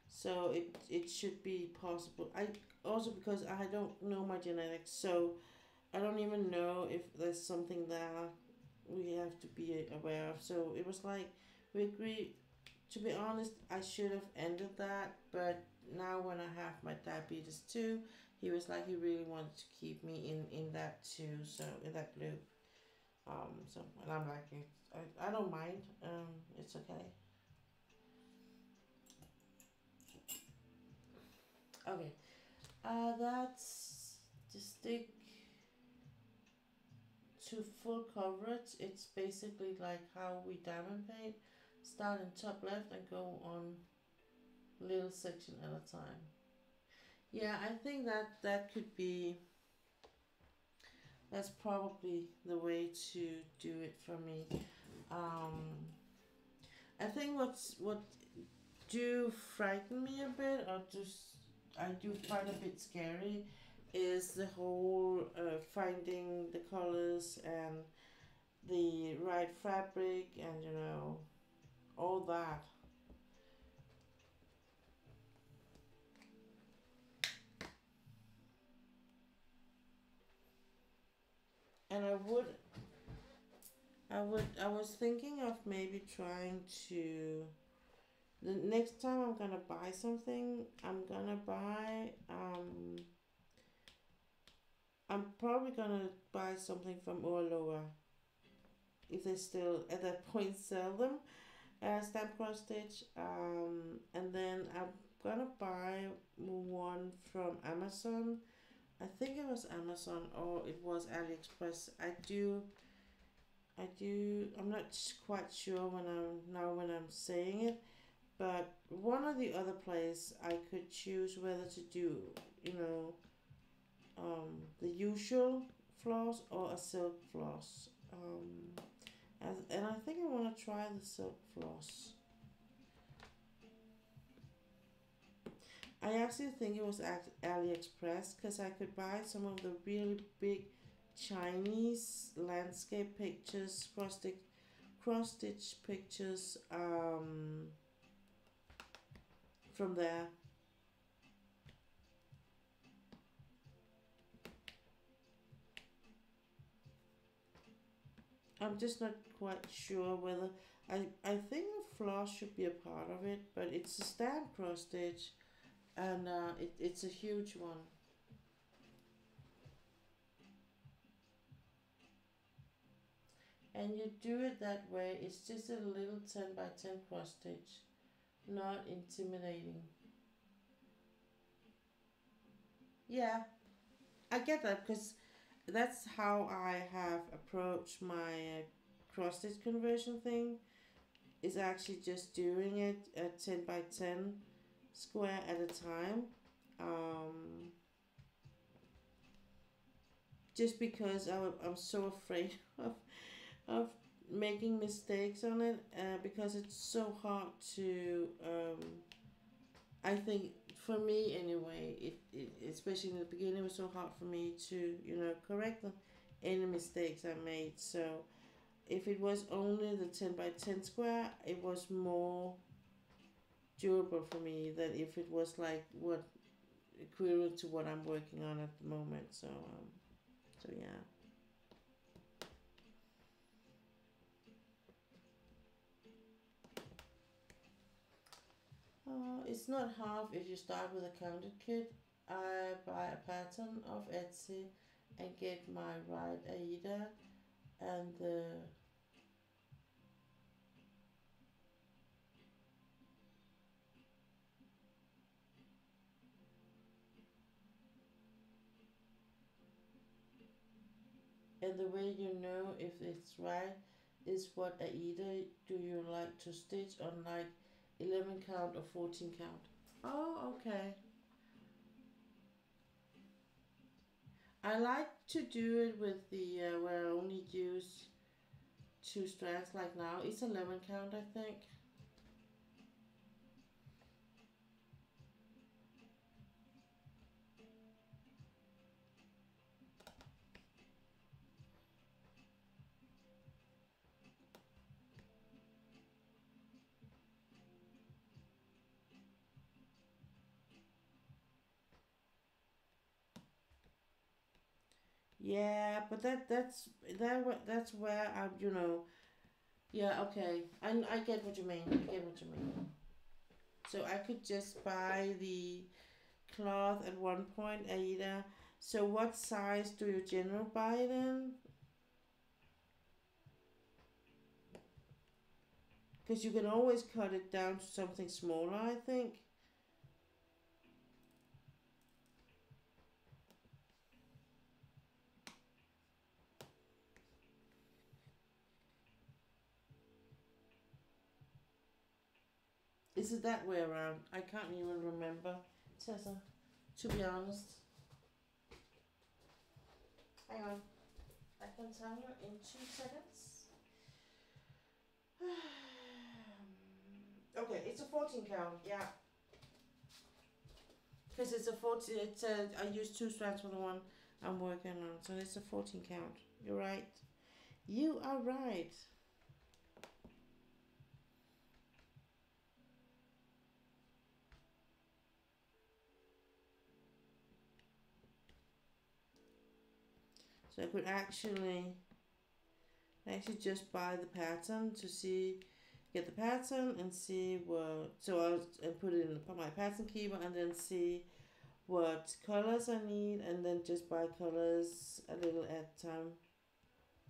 so it should be possible. I also, because I don't know my genetics, so I don't even know if there's something that we have to be aware of. So it was like we agreed. To be honest, I should have ended that, but now when I have my diabetes too, he was like he really wanted to keep me in that too. So in that loop. So and I'm like I don't mind. It's okay. Okay. That's to stick to full coverage. It's basically like how we diamond paint. Start in top left and go on little section at a time. Yeah, I think that could be. That's probably the way to do it for me. Um, I think what do frighten me a bit, or just I do find a bit scary, is the whole finding the colors and the right fabric and all that. And I was thinking of maybe trying to. The next time I'm gonna buy something, I'm probably gonna buy something from Oraloa if they still at that point sell them stamp cross stitch. And then I'm gonna buy one from Amazon. I think it was Amazon or it was AliExpress. I'm not quite sure when I'm saying it, but one or the other place I could choose whether to do, you know, the usual floss or a silk floss. And I think I want to try the silk floss. I actually think it was at AliExpress because I could buy some of the really big Chinese landscape pictures, cross stitch pictures from there. I'm just not quite sure whether I think the floss should be a part of it, but it's a stamp cross stitch, and it's a huge one. And you do it that way. It's just a little 10 by 10 cross stitch, not intimidating. Yeah, I get that because that's how I have approached my cross stitch conversion thing. Is actually just doing it at 10 by 10 square at a time. Um, just because I'm so afraid of making mistakes on it because it's so hard to I think for me anyway it especially in the beginning it was so hard for me to correct any mistakes I made. So if it was only the 10 by 10 square it was more durable for me than if it was like what equivalent to what I'm working on at the moment. So yeah. It's not half if you start with a counted kit. I buy a pattern of Etsy and get my right Aida and the way you know if it's right is what Aida do you like to stitch on, like 11 count or 14 count. Oh, okay. I like to do it with the where I only use two strands like now. It's 11 count, I think. Yeah, but that's where I, you know, yeah, okay. I get what you mean. I get what you mean. So I could just buy the cloth at one point, Aida. So what size do you generally buy it in? Because you can always cut it down to something smaller, I think. Is it that way around? I can't even remember, Tessa, to be honest. Hang on. I can tell you in 2 seconds. Okay, it's a 14 count, yeah. Because it's a 14, it's a, I use two strands for the one I'm working on, so it's a 14 count. You're right. You are right. So I could actually just buy the pattern to see, get the pattern and see what, so I'll put it in my pattern keeper and then see what colors I need and then just buy colors a little at a time.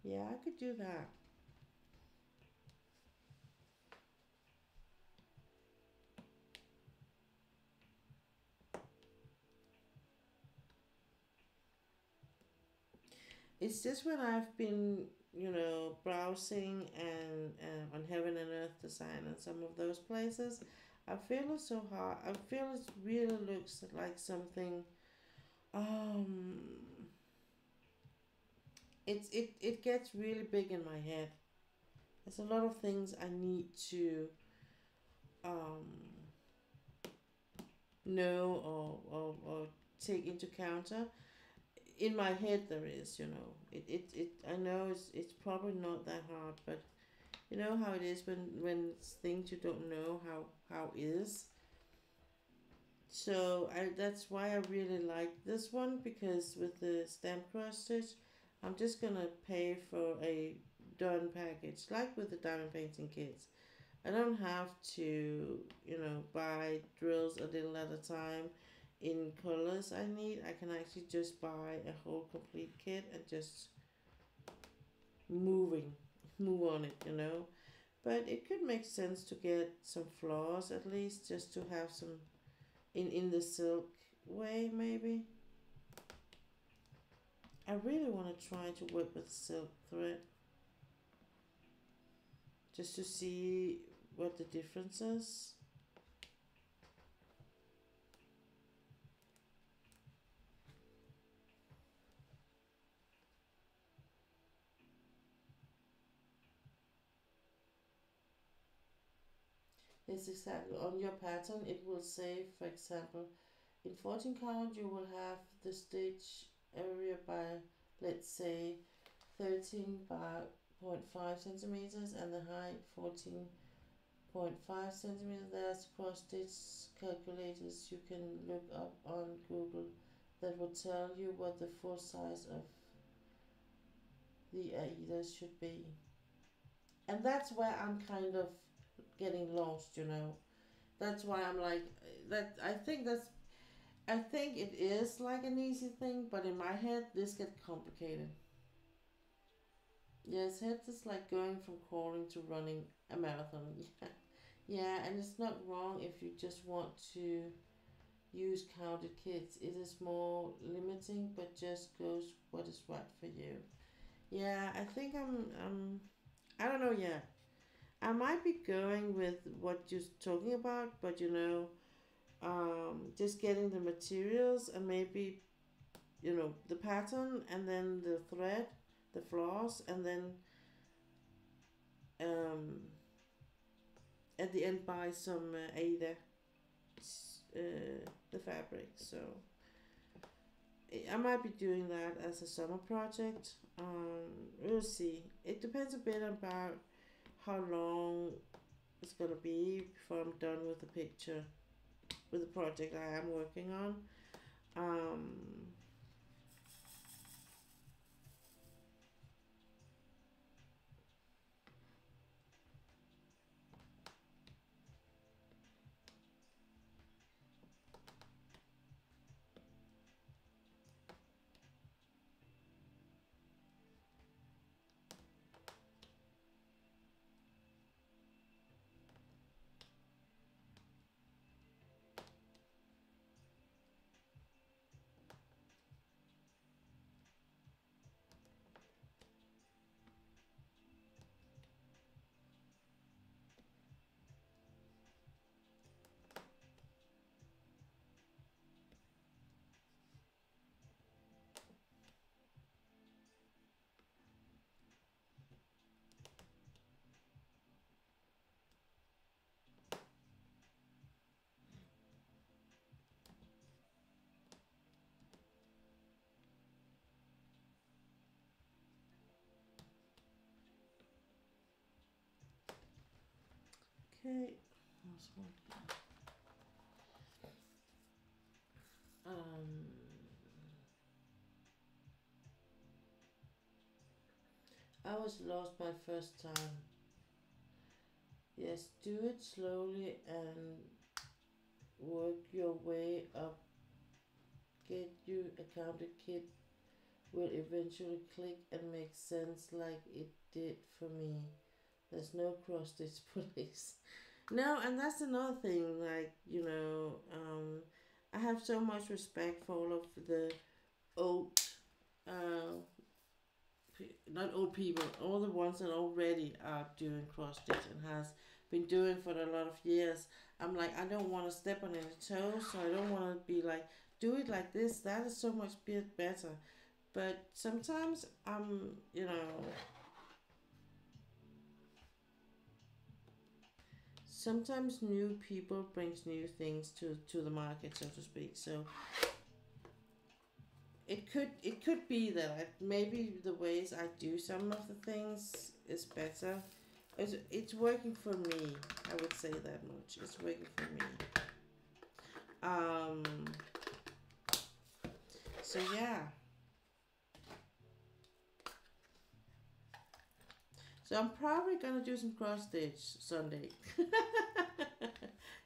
Yeah, I could do that. It's just when I've been, you know, browsing and on Heaven and Earth Design and some of those places, I feel it's so hard. I feel it really looks like something. Um, it gets really big in my head. There's a lot of things I need to um know or take into counter. In my head there is, you know. It I know it's probably not that hard, but you know how it is when it's things you don't know how is. So that's why I really like this one, because with the stamp cross stitch, I'm just gonna pay for a done package, like with the diamond painting kits. I don't have to, you know, buy drills a little at a time in colors I need. I can actually just buy a whole complete kit and just moving move on it, you know. But it could make sense to get some flowers at least, just to have some in the silk way maybe. I really want to try to work with silk thread just to see what the difference is. Yes, exactly. On your pattern, it will say, for example, in 14 count, you will have the stitch area by, let's say, 13 by 0.5 centimeters and the height 14.5 centimeters. There's cross stitch calculators you can look up on Google that will tell you what the full size of the Aida should be. And that's where I'm kind of getting lost, you know. That's why I'm like that. I think it is like an easy thing, but in my head this gets complicated. Yes, head is like going from crawling to running a marathon. Yeah, yeah, and it's not wrong if you just want to use counted kits. It is more limiting, but just goes what is right for you. Yeah, I think I don't know yet. I might be going with what you're talking about, but just getting the materials and maybe, the pattern and then the thread, the floss, and then um, at the end buy some Ada, the fabric. So I might be doing that as a summer project. We'll see. It depends a bit about how long it's gonna be before I'm done with the picture, with the project I am working on. Um, okay. I was lost my first time. Yes, do it slowly and work your way up. Get you accounted kit will eventually click and make sense like it did for me. There's no cross stitch police. No, and that's another thing, like, I have so much respect for all of the old, uh, not old people, all the ones that already are doing cross stitch and has been doing for a lot of years. I'm like, I don't want to step on any toes, so I don't want to be like, do it like this. That is so much better. But sometimes sometimes new people brings new things to the market, so to speak. So it could be that maybe the ways I do some of the things is better. It's working for me. I would say that much. It's working for me. Um. So yeah. So I'm probably gonna do some cross stitch Sunday.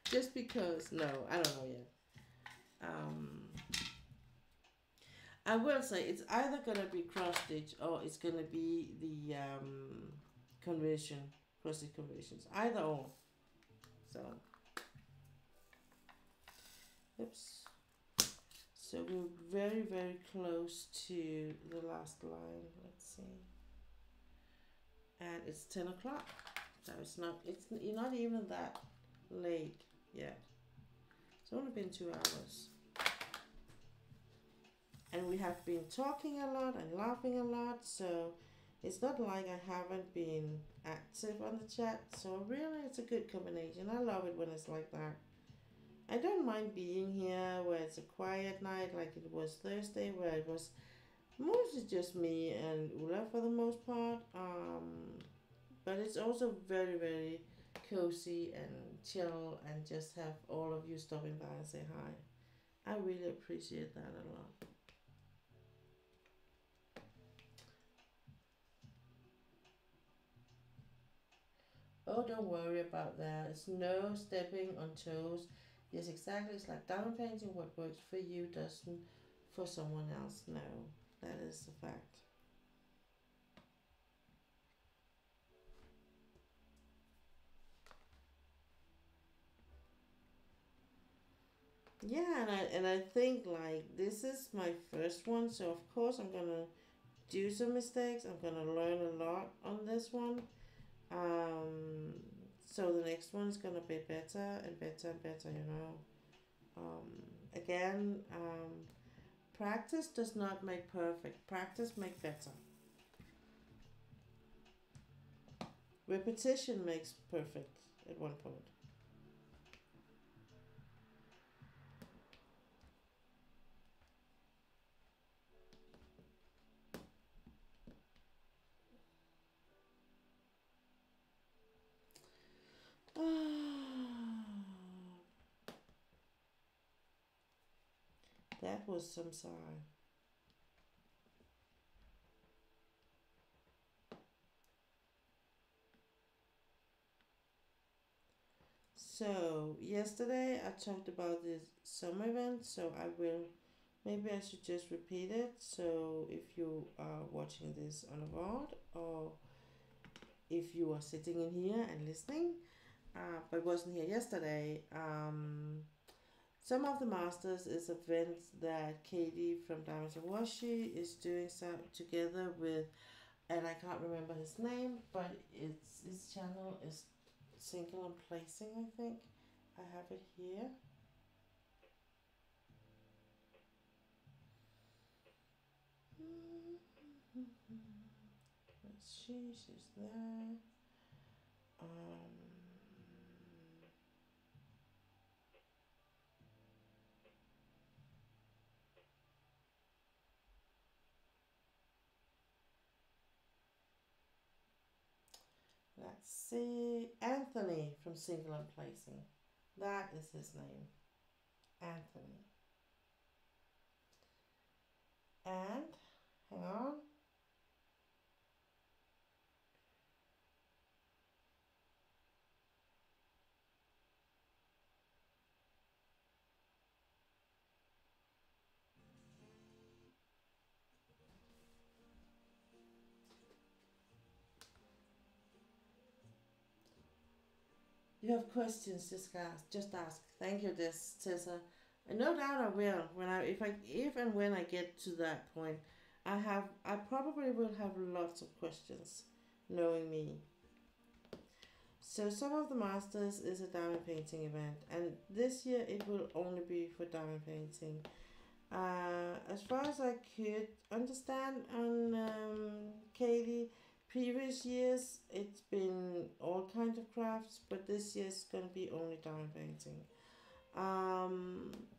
Just because. No, I don't know yet. Um. I will say it's either gonna be cross stitch or it's gonna be the conversion, cross stitch conversions. Either or. So, oops. So we're very, very close to the last line. Let's see. And it's 10 o'clock. So it's not even that late yet. It's only been 2 hours. And we have been talking a lot and laughing a lot, so it's not like I haven't been active on the chat. So really, it's a good combination. I love it when it's like that. I don't mind being here where it's a quiet night like it was Thursday, where it was mostly just me and Ulla for the most part. But it's also very, very cozy and chill and just have all of you stopping by and say hi. I really appreciate that a lot. Oh, don't worry about that. It's no stepping on toes. Yes, exactly. It's like diamond painting. What works for you doesn't for someone else. No, that is a fact. Yeah, and I think like this is my first one, so of course I'm gonna do some mistakes. I'm gonna learn a lot on this one. Um, so the next one is gonna be better and better and better, Again, practice does not make perfect. Practice make better. Repetition makes perfect at one point. That was some sigh. So yesterday I talked about this summer event, so I will maybe I should just repeat it. So if you are watching this on a VOD or if you are sitting in here and listening, but wasn't here yesterday, some of the masters is events that Katie from Diamonds and Washi is doing some together with, and I can't remember his name, but his channel is Single and Placing, I think. I have it here. She's there. Let's see. Anthony from Single and Placing. That is his name. Anthony. And, hang on. You have questions, just ask. Thank you, this Tessa. And no doubt I will. If and when I get to that point, I probably will have lots of questions, knowing me. So some of the masters is a diamond painting event, and this year it will only be for diamond painting. As far as I could understand on Katie, previous years it's been all kinds of crafts, but this year it's gonna be only diamond painting.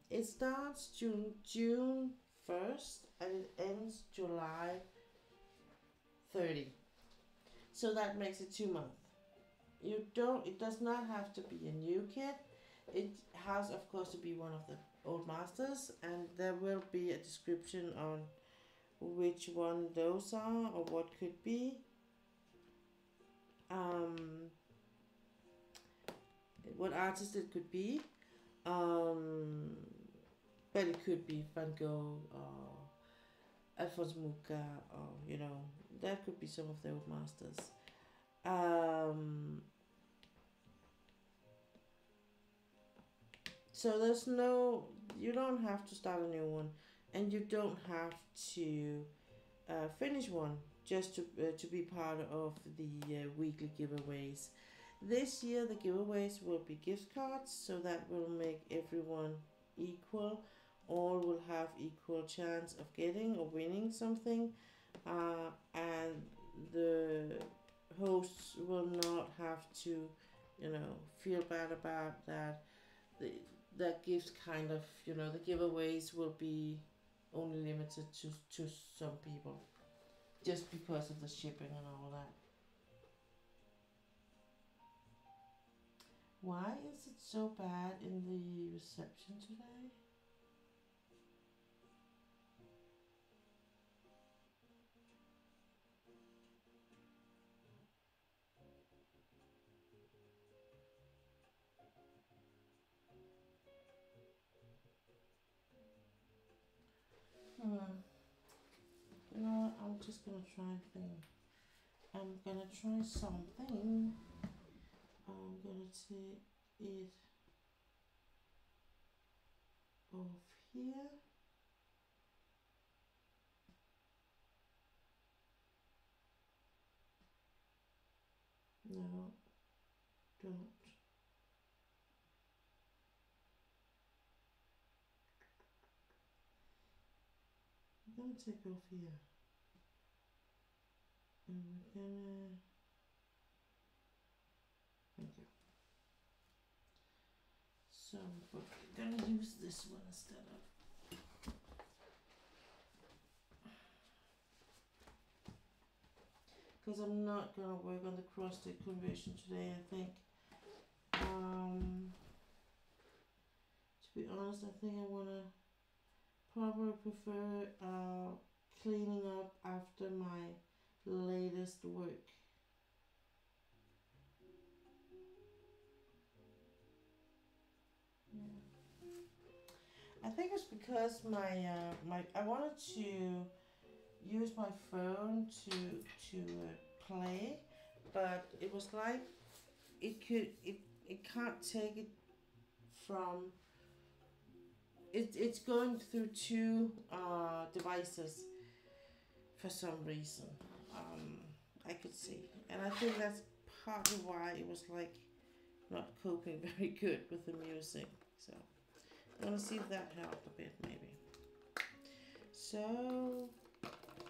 It starts June 1st and it ends July 30. So that makes it 2 months. It does not have to be a new kit. It has of course to be one of the old masters, and there will be a description on which one those are or what could be. What artist it could be. But it could be Van Gogh or Alphonse Mucha, or that could be some of the old masters. So you don't have to start a new one, and you don't have to finish one just to be part of the weekly giveaways. This year the giveaways will be gift cards, so that will make everyone equal. All will have equal chance of getting or winning something, and the hosts will not have to, feel bad about that. That gives kind of, the giveaways will be only limited to some people, just because of the shipping and all that. Why is it so bad in the reception today? You know what? I'm just gonna try a thing. I'm gonna try something. I'm gonna take it off here. No, don't. I'm gonna take off here. And we're gonna, okay. So we're gonna use this one instead of, because I'm not gonna work on the cross stitch conversion today, I think. To be honest, I think I wanna probably prefer cleaning up after my latest work. Yeah. I think it's because my I wanted to use my phone to play, but it was like it can't take it from it's going through two devices for some reason. I could see, and I think that's partly why it was like not coping very good with the music. So I'm gonna see if that helped a bit maybe. So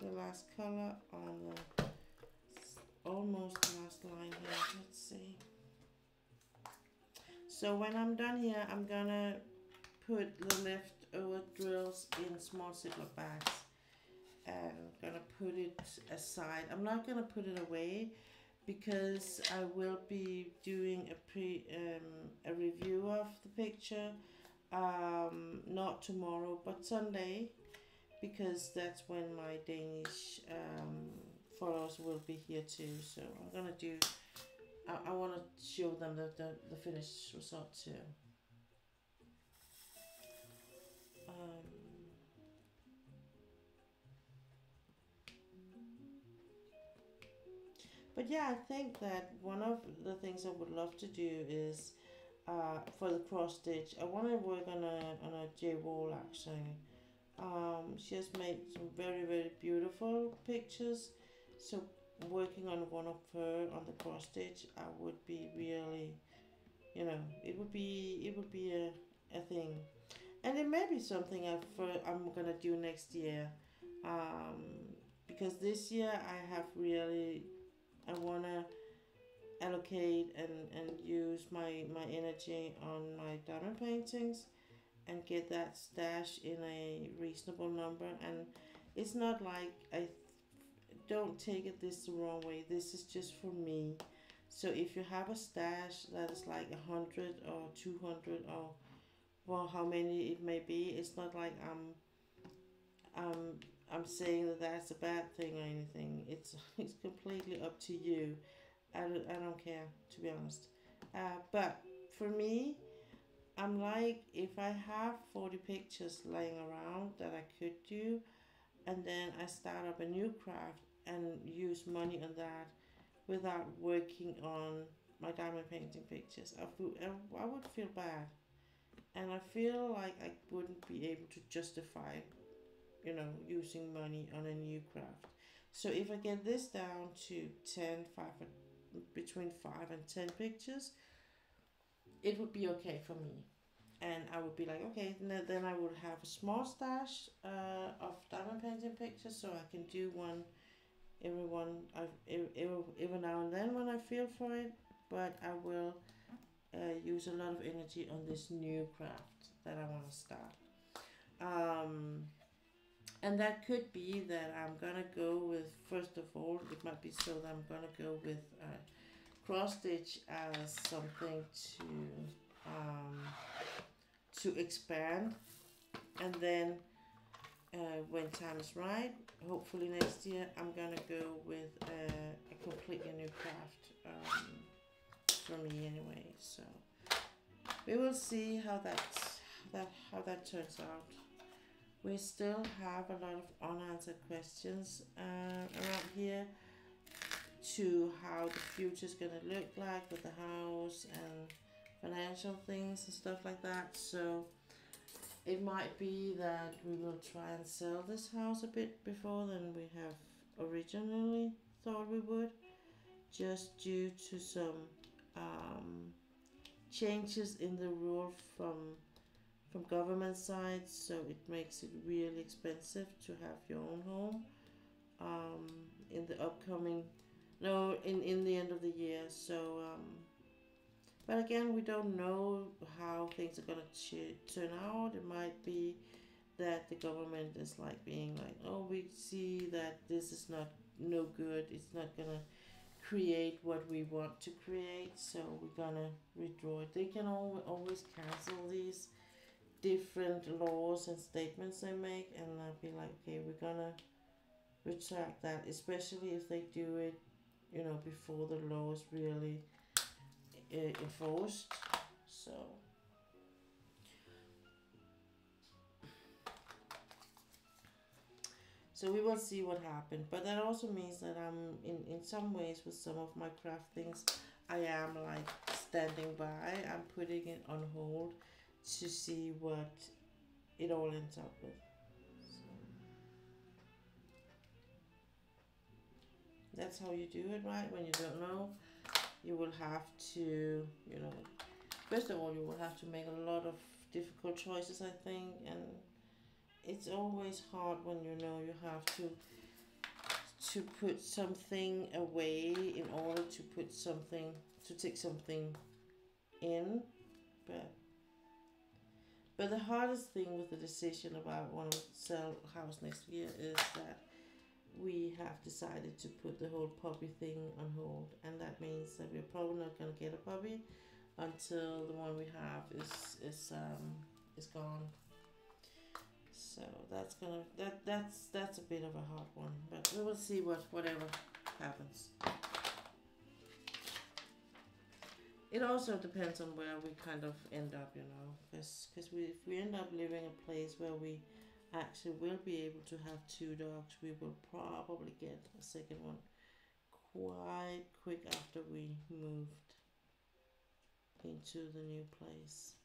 the last color on the almost last line here. Let's see. So when I'm done here, I'm gonna put the leftover drills in small Ziploc bags and gonna put it aside. I'm not gonna put it away because I will be doing a review of the picture, not tomorrow but Sunday, because that's when my Danish followers will be here too. So I'm gonna do, I want to show them the finished result too. But yeah, I think that one of the things I would love to do is for the cross stitch, I want to work on a J Wall actually. She has made some very beautiful pictures, so working on one of her on the cross stitch, I would be really, you know, it would be a thing, and it may be something I'm gonna do next year, because this year I wanna allocate and use my energy on my diamond paintings and get that stash in a reasonable number. And it's not like don't take it this the wrong way, this is just for me. So if you have a stash that is like 100 or 200 or well how many it may be, it's not like I'm saying that that's a bad thing or anything. It's completely up to you. I don't care, to be honest. But for me, I'm like, if I have 40 pictures laying around that I could do, and then I start up a new craft and use money on that without working on my diamond painting pictures, I would feel bad. And I feel like I wouldn't be able to justify, using money on a new craft. So if I get this down to 5, between 5 and 10 pictures, it would be okay for me. And I would be like, okay, then I would have a small stash of diamond painting pictures, so I can do one every now and then when I feel for it. But I will use a lot of energy on this new craft that I want to start. And that could be that I'm gonna go with, first of all, it might be so that I'm gonna go with cross stitch as something to expand, and then when time is right, hopefully next year, I'm gonna go with a completely new craft, for me anyway. So we will see how that turns out. We still have a lot of unanswered questions around here to how the future is gonna look like with the house and financial things and stuff like that. So it might be that we will try and sell this house a bit before than we have originally thought we would, just due to some changes in the rule from government side, so it makes it really expensive to have your own home in the upcoming no in the end of the year. So but again, we don't know how things are gonna turn out. It might be that the government is like being like, oh, we see that this is not no good. It's not gonna create what we want to create, so we're gonna withdraw it. They can always cancel these different laws and statements they make, and I'll be like, okay, we're gonna retract that, especially if they do it, you know, before the law is really enforced. So we will see what happens, but that also means that I'm in some ways with some of my craft things, I am like standing by. I'm putting it on hold to see what it all ends up with. So that's how you do it, right? When you don't know, you will have to, you know, first of all, you will have to make a lot of difficult choices, I think, and it's always hard when you know you have to put something away in order to put something, to take something in, but the hardest thing with the decision about wanting to sell house next year is that we have decided to put the whole puppy thing on hold, and that means that we're probably not going to get a puppy until the one we have is gone. So that's a bit of a hard one, but we will see whatever happens. It also depends on where we kind of end up, you know, because if we end up living a place where we actually will be able to have 2 dogs, we will probably get a second one quite quick after we moved into the new place.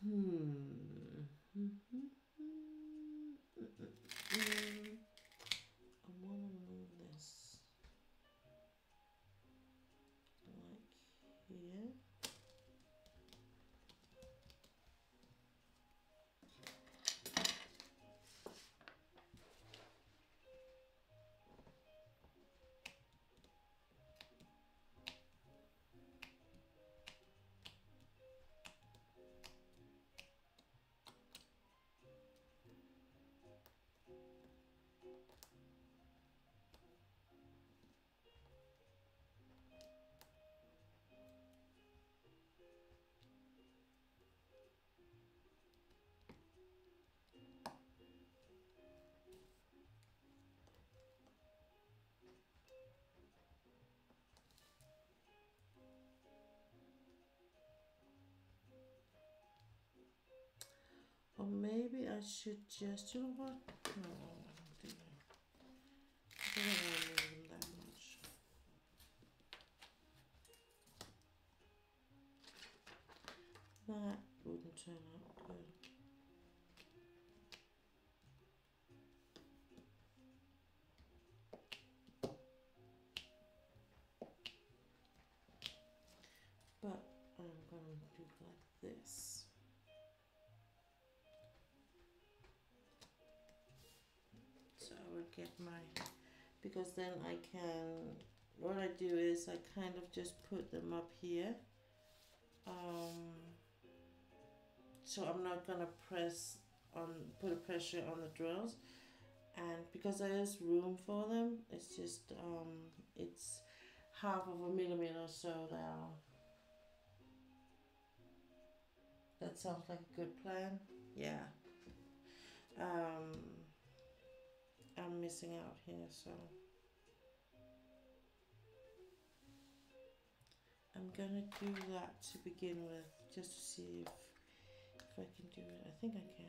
I want to move this like here. Or maybe I should just, you know what? No, I don't want to move them that much. That wouldn't turn out good. But I'm going to do it like this. So I will get my, because then I can, what I do is I kind of just put them up here. So I'm not gonna put a pressure on the drills, and because there is room for them, it's just it's 1/2 millimeter, so that sounds like a good plan. Yeah. I'm missing out here, so I'm gonna do that to begin with, just to see if I can do it. I think I can.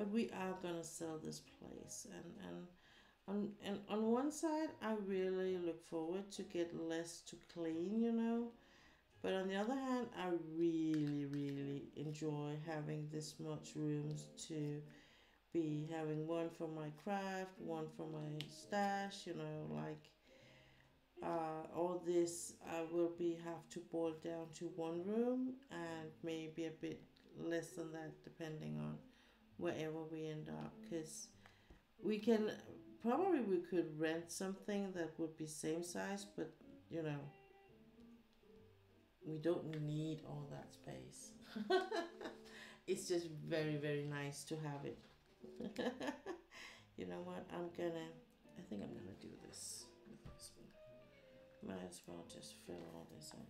but we are gonna sell this place, and on one side I really look forward to get less to clean, you know, but on the other hand I really enjoy having this much rooms to be having one for my craft, one for my stash, you know, like all this I will be have to boil down to one room and maybe a bit less than that depending on wherever we end up, because we can probably we could rent something that would be same size, but you know, we don't need all that space. It's just very nice to have it. You know what, I think I'm gonna do this with this one. Might as well just fill all this in.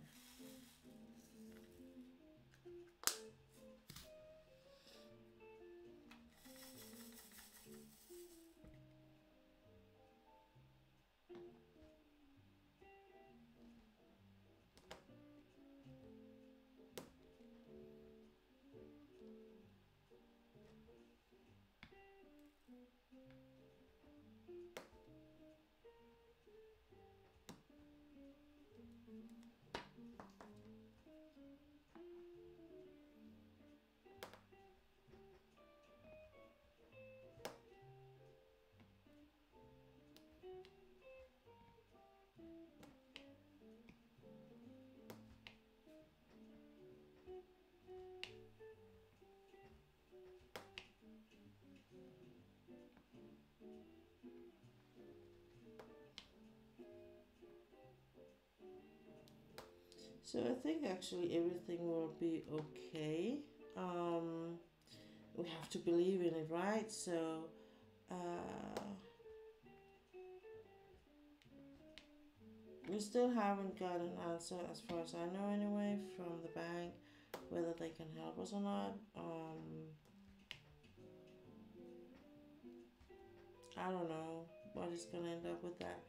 So I think actually everything will be okay. We have to believe in it, right? So we still haven't got an answer, as far as I know anyway, from the bank, whether they can help us or not. I don't know what is gonna end up with that.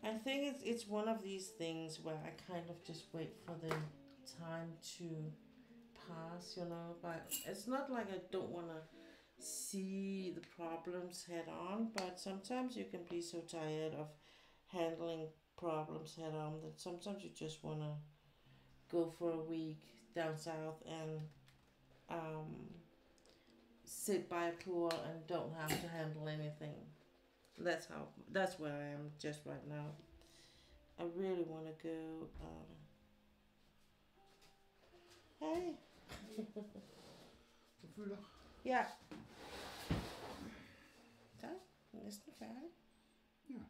I think it's one of these things where I kind of just wait for the time to pass, you know. But it's not like I don't want to see the problems head on, but sometimes you can be so tired of handling problems head on that sometimes you just want to go for a week down south and um, sit by a pool and don't have to handle anything. That's where I am just right now. I really want to go. Hey. Du fylder? Ja. Så, næsten færdig. Ja.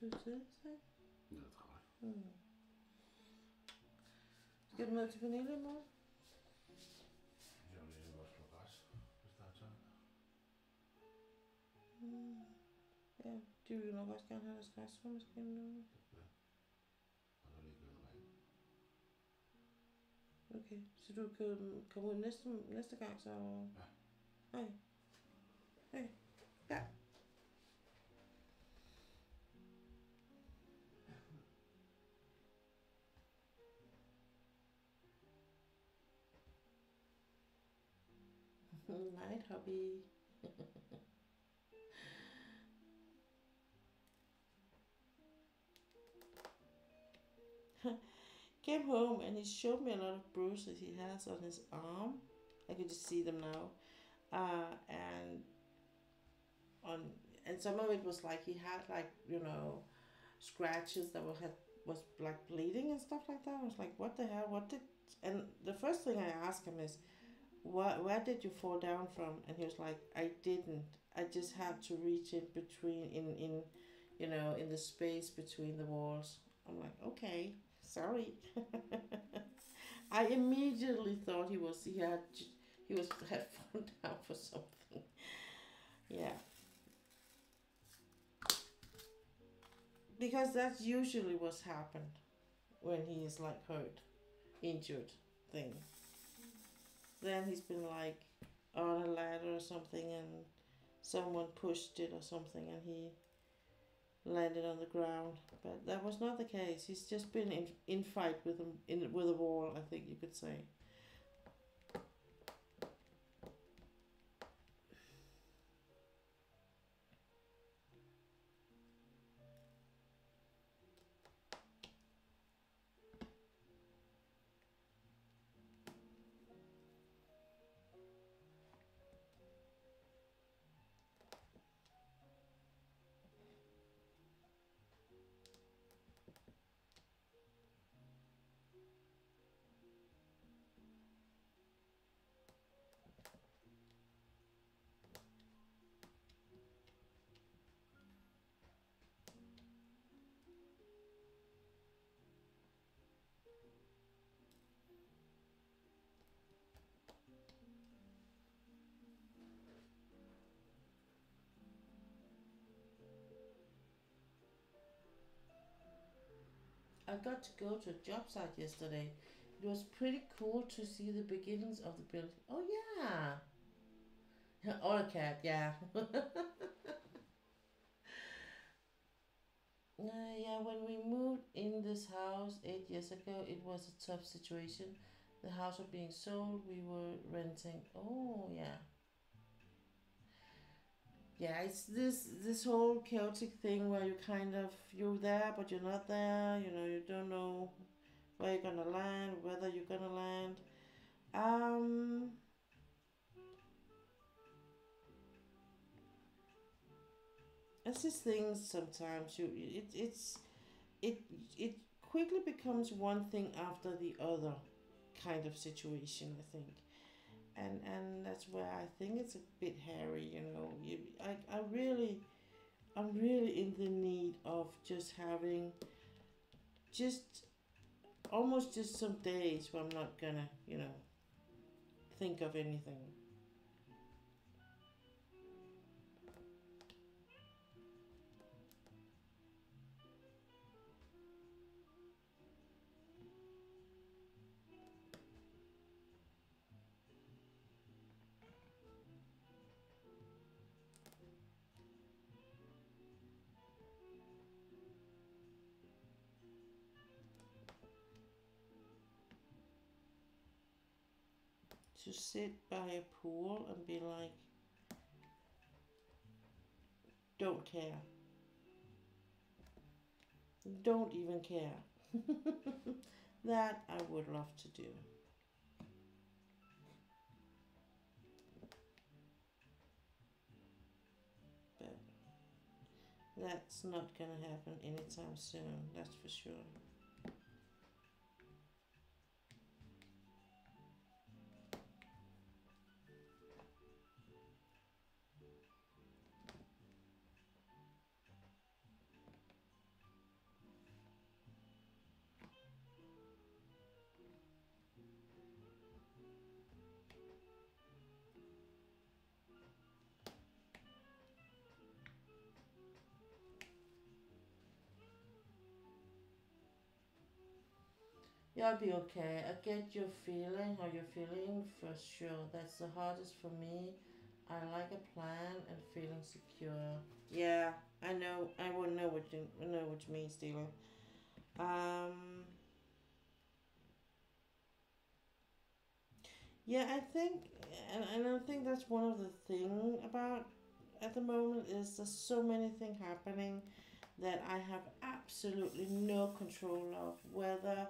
Du sidder så? Jeg er travlt. Skal du med til Pernille i morgen? Jeg vil egentlig også slå græs, hvis der er tørt. Ja, de vil nok også gerne have deres græsformaskine nu. Ja. Og så lige købe ring. Okay, så du kan komme ud næste gang så? Ja. Okay. Okay. Ja. Night hobby. Came home and he showed me a lot of bruises he has on his arm. I could just see them now, and some of it was like he had like, you know, scratches that was like bleeding and stuff like that. I was like, what the hell? What did? And the first thing I asked him is, where did you fall down from? And he was like, I didn't. I just had to reach in between in you know, in the space between the walls. I'm like, okay, sorry. I immediately thought he had fallen down for something. Yeah. because that's usually what's happened when he is like hurt, injured thing. Then he's been like on a ladder or something, and someone pushed it or something, and he landed on the ground. But that was not the case. He's just been in fight with him with a wall, I think you could say. I got to go to a job site yesterday. It was pretty cool to see the beginnings of the building. Oh yeah, or a cat, yeah. Yeah, when we moved in this house 8 years ago, it was a tough situation. The house was being sold, we were renting. Oh yeah, yeah. It's this whole chaotic thing where you kind of you're there but you're not there. You know, you don't know where you're gonna land, whether you're gonna land. Um, it's just things sometimes. It it quickly becomes one thing after the other kind of situation, I think. And that's where I think it's a bit hairy, you know. I'm really in the need of just having just almost just some days where I'm not gonna, you know, think of anything. To sit by a pool and be like, don't care. Don't even care. That I would love to do. But that's not gonna happen anytime soon, that's for sure. Yeah, I'll be okay. I get your feeling, how you're feeling for sure. That's the hardest for me. I like a plan and feeling secure. Yeah, I know. I will know what you mean, Steven. Um, yeah, I think, and I think that's one of the thing about at the moment is there's so many things happening that I have absolutely no control of. Whether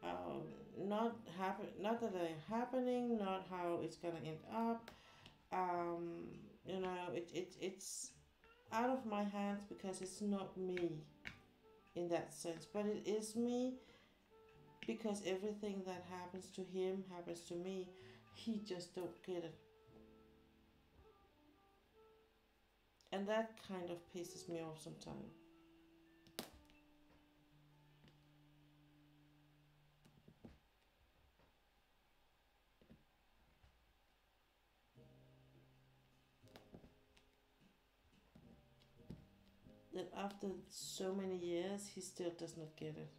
um, not that they're happening, not how it's gonna end up. Um, you know, it's out of my hands because it's not me in that sense, but it is me because everything that happens to him happens to me. He just don't get it, and that kind of pisses me off sometimes. that after so many years, he still does not get it.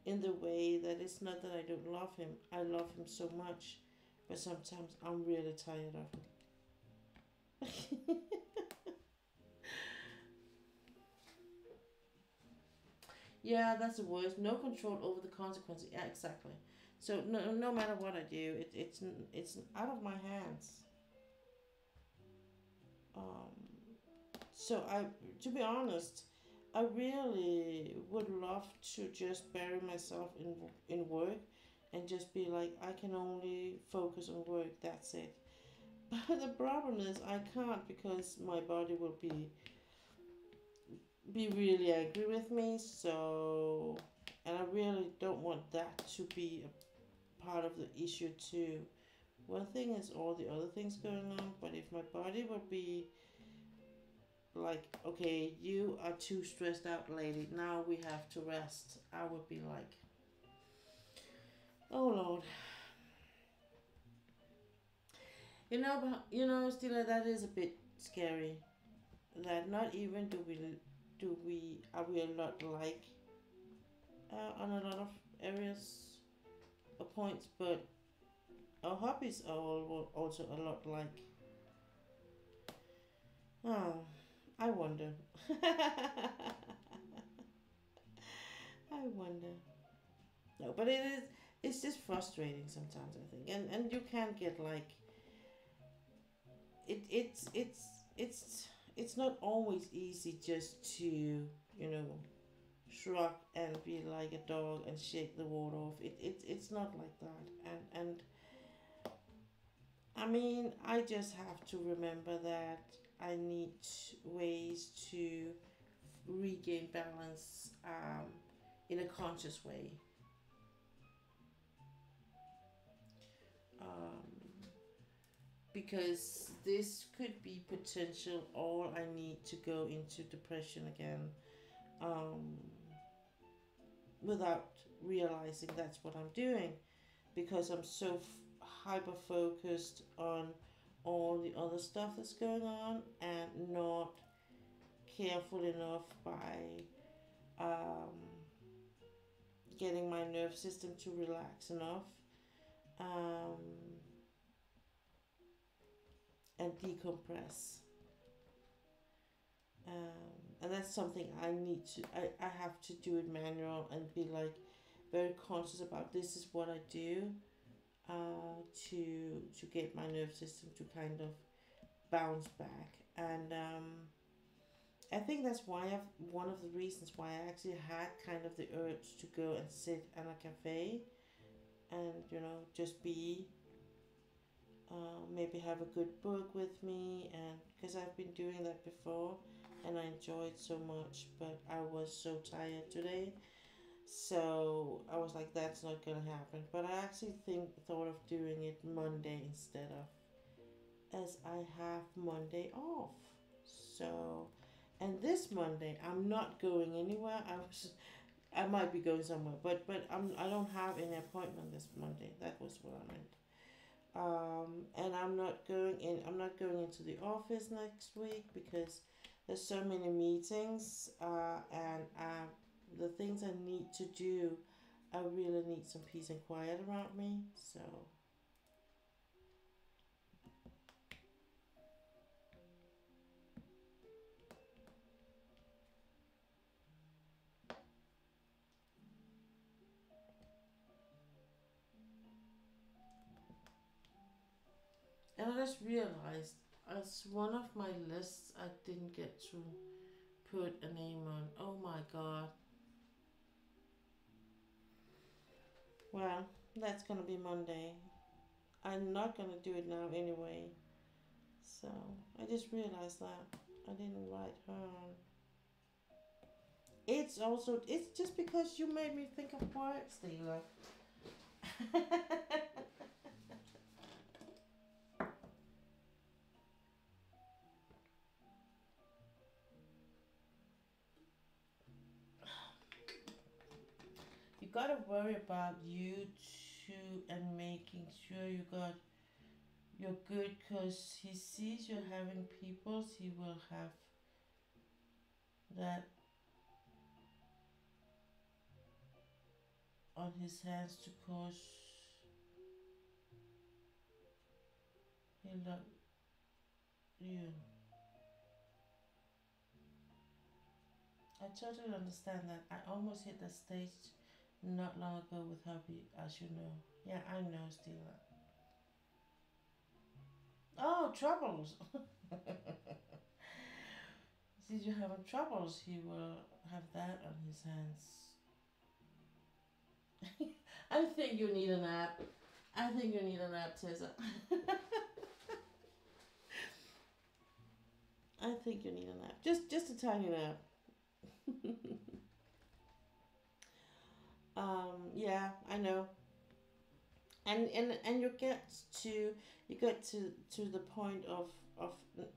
In the way that it's not that I don't love him, I love him so much, but sometimes I'm really tired of him. Yeah, that's the worst. No control over the consequences. Yeah, exactly. So no matter what I do, it's out of my hands. Um, so to be honest, I really would love to just bury myself in work, and just be like, I can only focus on work. That's it. But the problem is I can't, because my body will be really angry with me. So, and I really don't want that to be a part of the issue too. One thing is all the other things going on, but if my body would be like, okay, you are too stressed out, lady, now we have to rest, I would be like, oh Lord. But still, that is a bit scary. That not even are we a lot like, on a lot of areas or points, but our hobbies are all also a lot like. Oh, I wonder. I wonder. No, but it is. It's just frustrating sometimes, I think, and you can get like it. It's not always easy just to shrug and be like a dog and shake the water off. It's not like that, and I mean, I just have to remember that I need ways to regain balance, in a conscious way. Um, because this could be potential all I need to go into depression again, um, without realizing that's what I'm doing, because I'm so hyper focused on all the other stuff that's going on, and not careful enough by, um, getting my nerve system to relax enough, um, and decompress. And that's something I have to do it manual, and be like very conscious about, this is what I do, to get my nerve system to kind of bounce back. And I think that's one of the reasons why I actually had kind of the urge to go and sit at a cafe, and just be, maybe have a good book with me, and because I've been doing that before and I enjoyed so much, but I was so tired today, so I was like, that's not gonna happen. But I actually thought of doing it Monday instead of, as I have Monday off. So, and this Monday I'm not going anywhere. I might be going somewhere, but I don't have any appointment this Monday. That was what I meant. And I'm not going into the office next week, because there's so many meetings, and the things I need to do, I really need some peace and quiet around me. So, and I just realized, as one of my lists I didn't get to put a name on. Oh my god. Well, that's gonna be Monday. I'm not gonna do it now anyway. So I just realized that I didn't write her. It's just because you made me think of words, Steela. You gotta worry about you too, and making sure you're good, because he sees you're having peoples, he will have that on his hands to push. He loved you. I totally understand that. I almost hit that stage not long ago with hubby, as you know. Yeah, I know, Stila. Oh, troubles. Since you're having troubles, he will have that on his hands. I think you need a nap. I think you need a nap, Tessa. I think you need a nap. Just a tiny nap. Yeah, I know. And you get to the point of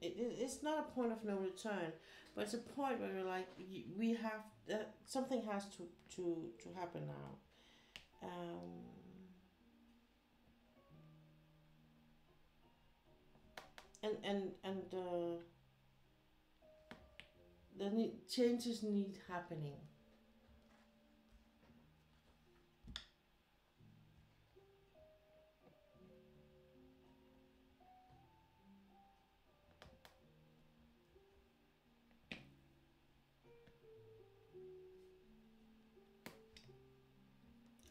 it's not a point of no return, but it's a point where you're like we have something has to happen now. And the changes need happening.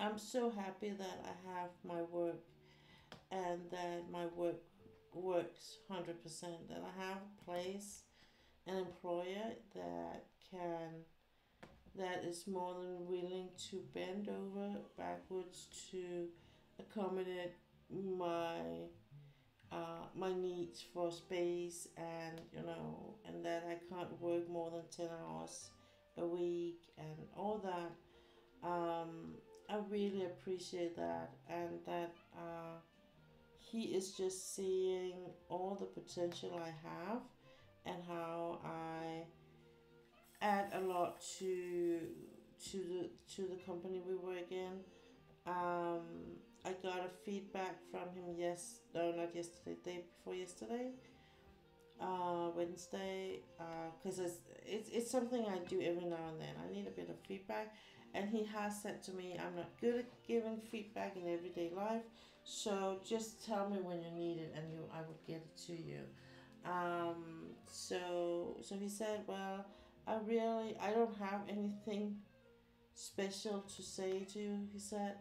I'm so happy that I have my work and that my work works 100%. That I have a place, an employer can that is more than willing to bend over backwards to accommodate my my needs for space, and and that I can't work more than 10 hours a week and all that. I really appreciate that, and that he is just seeing all the potential I have and how I add a lot to the company we work in. Um, I got a feedback from him no, not yesterday, day before yesterday, Wednesday, because it's something I do every now and then. I need a bit of feedback, and he has said to me, I'm not good at giving feedback in everyday life, so just tell me when you need it, and I will get it to you. So he said, well, I don't have anything special to say to you. He said,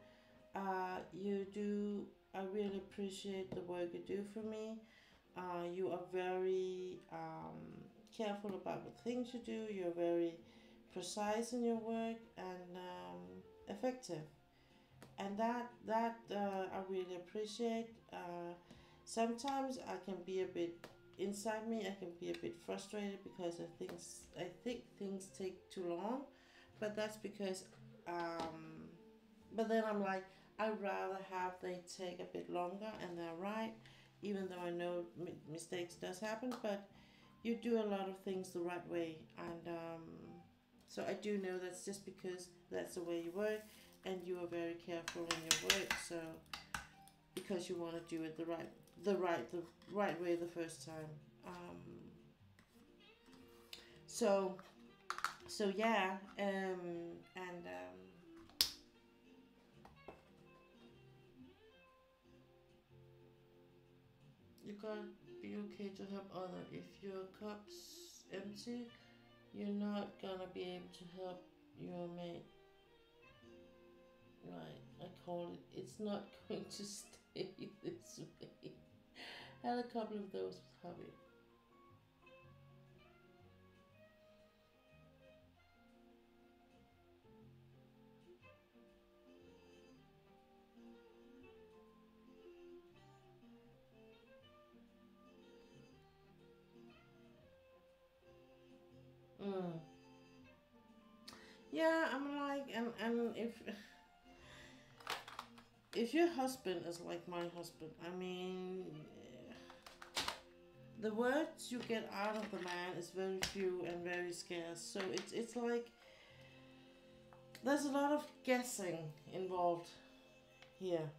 you do. I really appreciate the work you do for me. You are very careful about the things you do. You're very precise in your work and effective, and that I really appreciate. Sometimes I can be a bit inside me. I can be a bit frustrated because I think things take too long, but that's because. But then I'm like, I'd rather have they take a bit longer and they're right, even though I know mistakes does happen. But you do a lot of things the right way, and so I do know that's just because that's the way you work, and you are very careful in your work. So because you want to do it the right way the first time. So so yeah, and you gotta be okay to help other. If your cup's empty, you're not gonna be able to help your mate. Right, I call it. It's not going to stay this way. Had a couple of those with hubby. Mm. Yeah, I'm like, and if your husband is like my husband, I mean, the words you get out of the man is very few and very scarce. So it's like there's a lot of guessing involved here.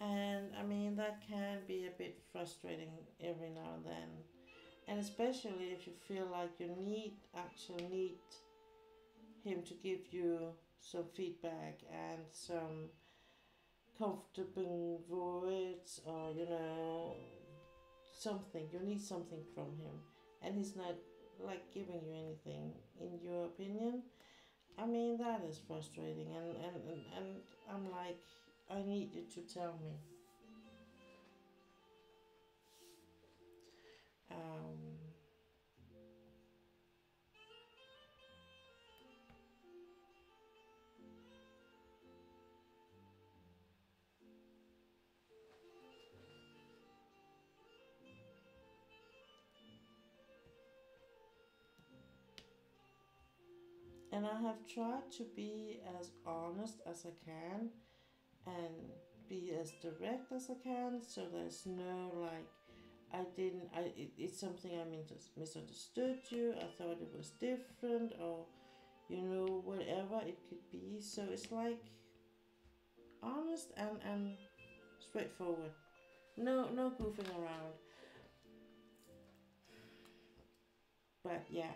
And I mean, that can be a bit frustrating every now and then. And especially if you feel like you actually need him to give you some feedback and some comfortable words, or something. You need something from him, and he's not like giving you anything in your opinion. I mean, that is frustrating, and I'm like, I need you to tell me. Um, and I have tried to be as honest as I can and be as direct as I can, so there's no like, it's something I misunderstood you, I thought it was different, or whatever it could be. So it's like honest and straightforward. No goofing around. But yeah.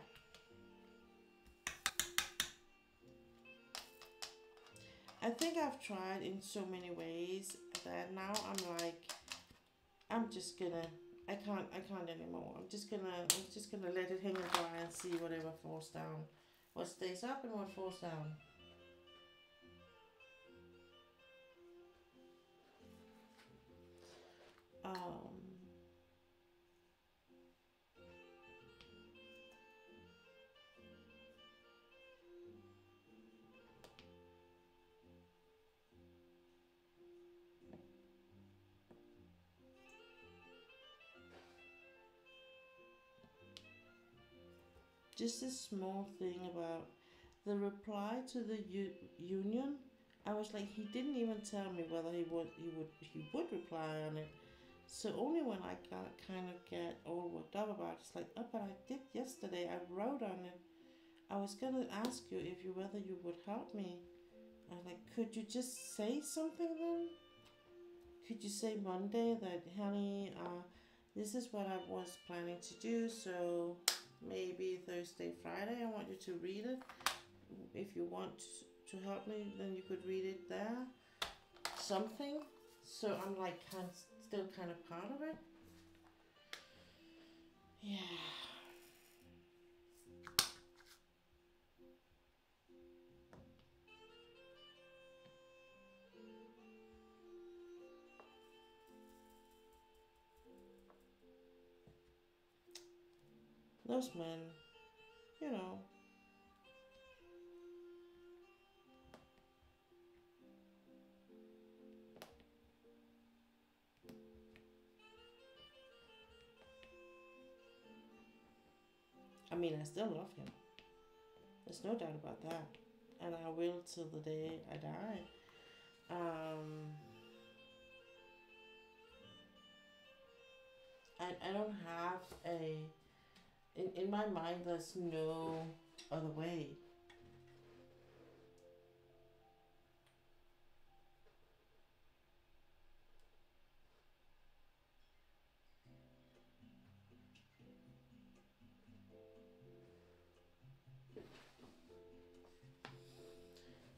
I think I've tried in so many ways that now I'm like, I'm just gonna I can't anymore. I'm just gonna let it hang and dry and see whatever falls down. What stays up and what falls down. Um just a small thing about the reply to the union. I was like, he didn't even tell me whether he would reply on it. So only when I got kind of get all worked up about it, it's like, oh, but I did yesterday. I wrote on it. I was gonna ask you if you whether you would help me. I was like, could you just say something then? Could you say Monday that, honey, this is what I was planning to do. So maybe Thursday, Friday, I want you to read it. If you want to help me, then you could read it there. Something. So I'm like still kind of part of it. Yeah. Those men, you know. I mean, I still love him. There's no doubt about that. And I will till the day I die. Um, I don't have in my mind, there's no other way.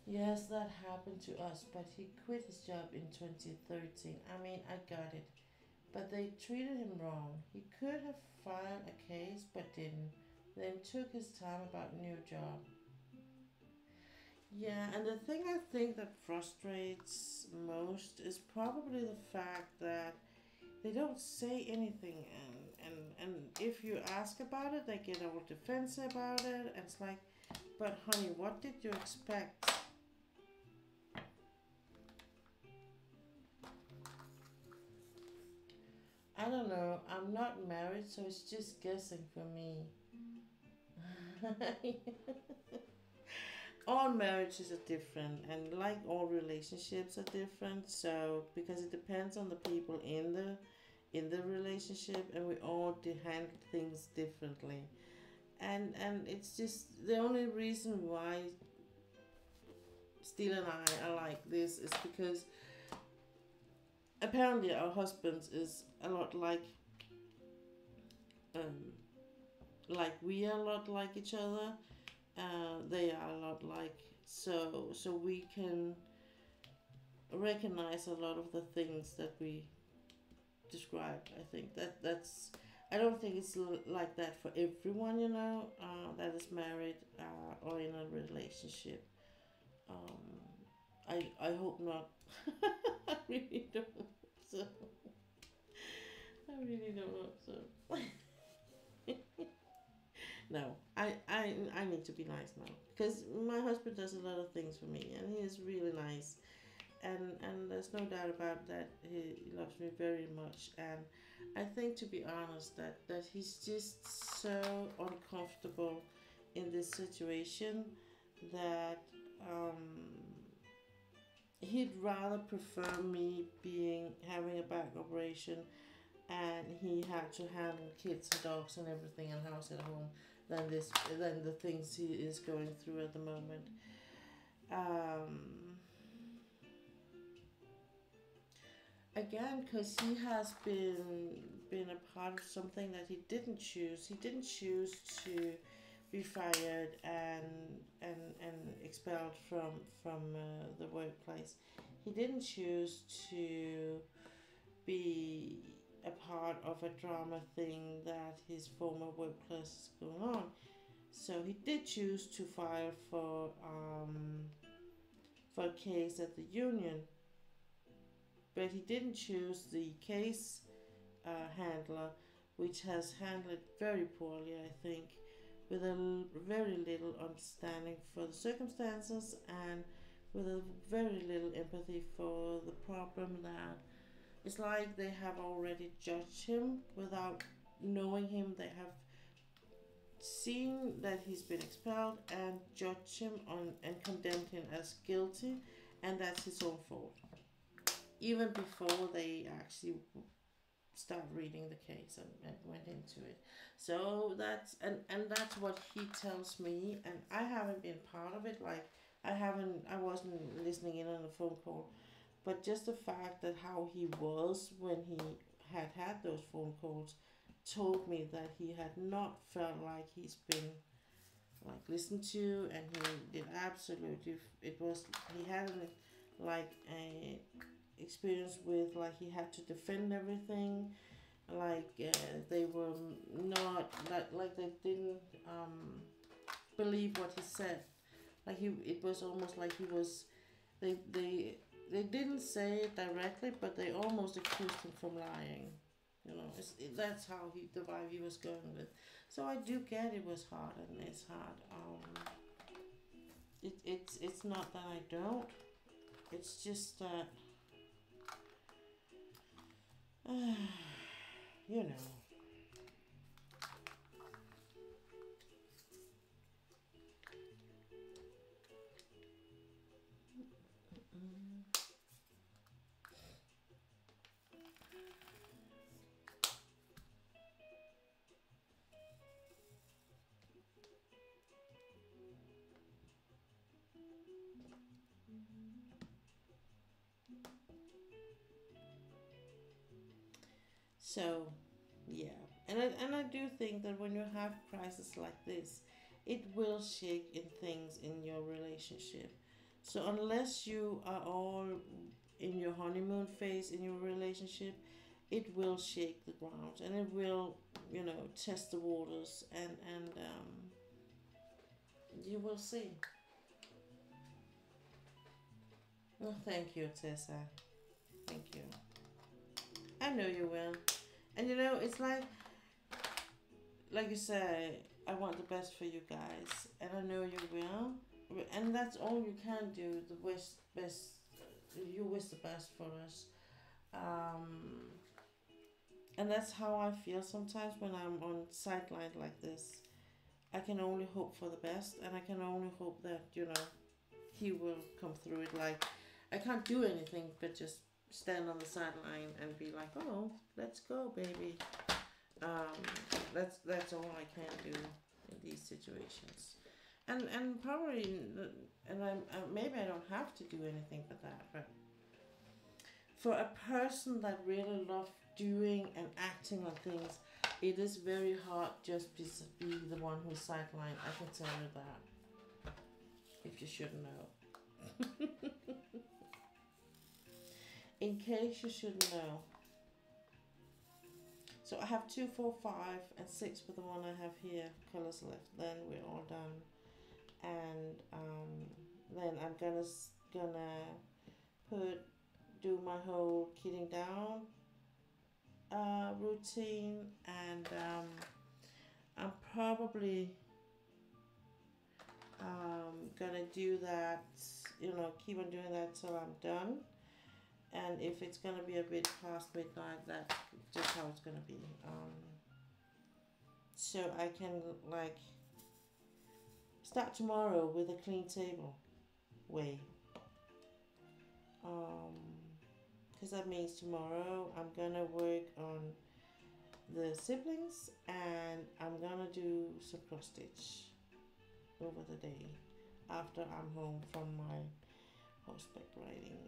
Yes, that happened to us, but he quit his job in 2013. I mean, I got it. But they treated him wrong. He could have filed a case but didn't. Then took his time about new job. Yeah, and the thing I think that frustrates most is probably the fact that they don't say anything, and if you ask about it, they get all defensive about it. And it's like, but honey, what did you expect? I don't know. I'm not married, so it's just guessing for me. All marriages are different, and like all relationships are different. So because it depends on the people in the relationship, and we all handle things differently. And it's just the only reason why Steele and I are like this is because apparently our husbands is a lot um, like we are a lot like each other. They are a lot like, so we can recognize a lot of the things that we described. I think that's. I don't think it's like that for everyone, that is married or in a relationship. I hope not. I really don't. So I really don't hope so. No, I need to be nice now because my husband does a lot of things for me, and he is really nice, and there's no doubt about that. He loves me very much, and I think, to be honest, that he's just so uncomfortable in this situation that he'd rather prefer me being having a back operation, and he had to handle kids and dogs and everything and house at home than the things he is going through at the moment. Um, Again, because he has been a part of something that he didn't choose. He didn't choose to be fired and expelled from the workplace. He didn't choose to be a part of a drama thing that his former workplace is going on. So he did choose to file for a case at the union, but he didn't choose the case handler, which has handled it very poorly, I think, with very little understanding for the circumstances and with a very little empathy for the problem. That it's like they have already judged him without knowing him. They have seen that he's been expelled and judged him on and condemned him as guilty, and that's his own fault. Even before they actually start reading the case and went into it. So and that's what he tells me, and I haven't been part of it. Like I wasn't listening in on the phone call, but just the fact that how he was when he had those phone calls told me that he had not felt like he's been like listened to, and he did absolutely. It was he had like a experience with, like, he had to defend everything, like they were not like they didn't believe what he said, like it was almost like he was they didn't say it directly, but they almost accused him from lying. That's how the vibe he was going with. So I do get it was hard, and it's hard. It's not that I don't. It's just that you know. So, yeah, and I do think that when you have crisis like this, it will shake in things in your relationship. So unless you are all in your honeymoon phase in your relationship, it will shake the ground, and it will, test the waters, and you will see. Well, thank you, Tessa. Thank you. I know you will. And it's like you say, I want the best for you guys, and I know you will. And that's all you can do. The best, you wish the best for us. Um, and that's how I feel sometimes when I'm on sideline like this. I can only hope for the best, and I can only hope that he will come through it. Like, I can't do anything but just stand on the sideline and be like, "Oh, let's go, baby." Um, that's all I can do in these situations, and probably, and maybe I don't have to do anything but that. But for a person that really loves doing and acting on things, it is very hard just to be the one who's sidelined. I can tell you that. If you shouldn't know. In case you shouldn't know. So I have 2, 4, 5, and 6 with the one I have here. Colors left. Then we're all done. And then I'm gonna do my whole kitting down routine, and I'm probably gonna do that, keep on doing that till I'm done. And if it's gonna be a bit past midnight, that's just how it's gonna be. So I can like start tomorrow with a clean table way. Because that means tomorrow I'm gonna work on the siblings, and I'm gonna do some cross stitch over the day after I'm home from my horseback riding.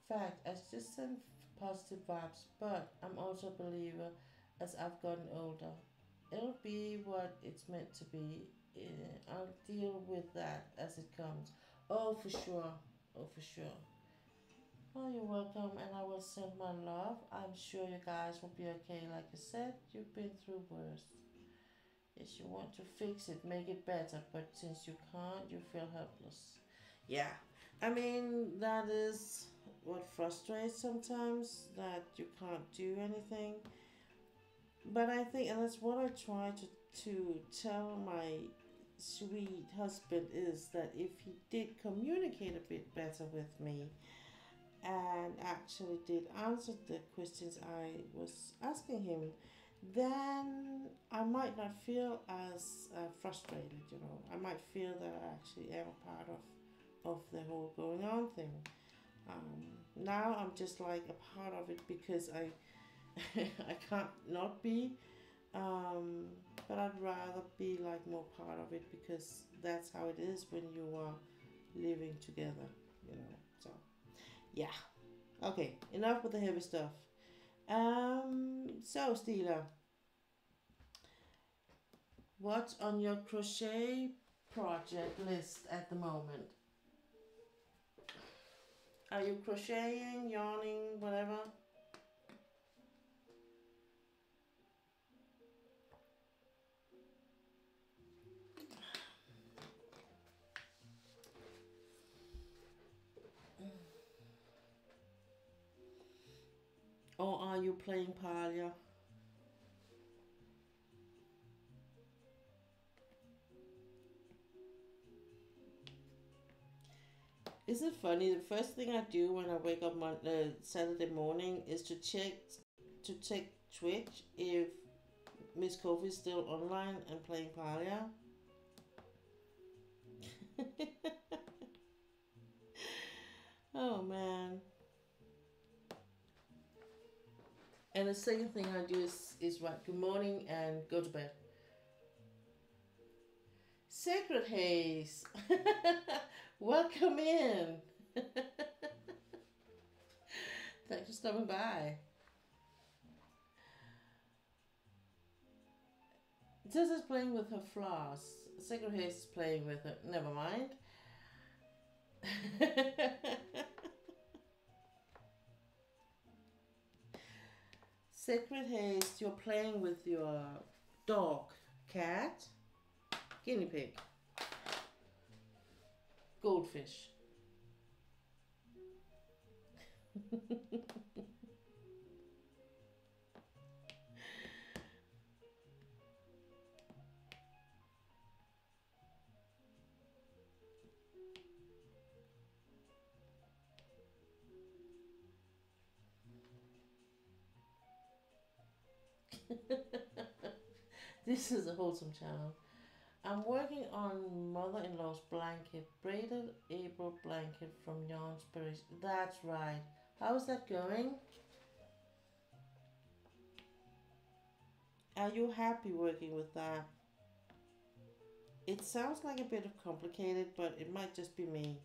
Fact, I just send positive vibes, but I'm also a believer as I've gotten older. It'll be what it's meant to be. I'll deal with that as it comes. Oh, for sure. Oh, for sure. Oh, you're welcome, and I will send my love. I'm sure you guys will be okay. Like I said, you've been through worse. If you want to fix it, make it better, but since you can't, you feel helpless. Yeah, I mean, that is what frustrates sometimes, that you can't do anything. But I think, and that's what I try to tell my sweet husband, is that if he did communicate a bit better with me and actually did answer the questions I was asking him, then I might not feel as frustrated, I might feel that I actually am a part of the whole going on thing. Now I'm just like a part of it because I I can't not be, but I'd rather be like more part of it, because that's how it is when you are living together, so yeah. Okay, enough with the heavy stuff. So Stila, what's on your crochet project list at the moment? Are you crocheting, yarning, whatever? Or are you playing Palia? Isn't it funny? The first thing I do when I wake up Saturday morning is to check Twitch if Miss Kofi is still online and playing Palia. Oh man. And the second thing I do is write good morning and go to bed. Sacred Haze, welcome in. Thanks for stopping by. This is playing with her floss. Sacred Haze is playing with her. Never mind. Sacred Haze, you're playing with your dog, cat, guinea pig, goldfish. This is a wholesome channel. I'm working on mother-in-law's blanket, braided April blanket from Yarn Inspiration. That's right. How's that going? Are you happy working with that? It sounds like a bit of complicated, but it might just be me.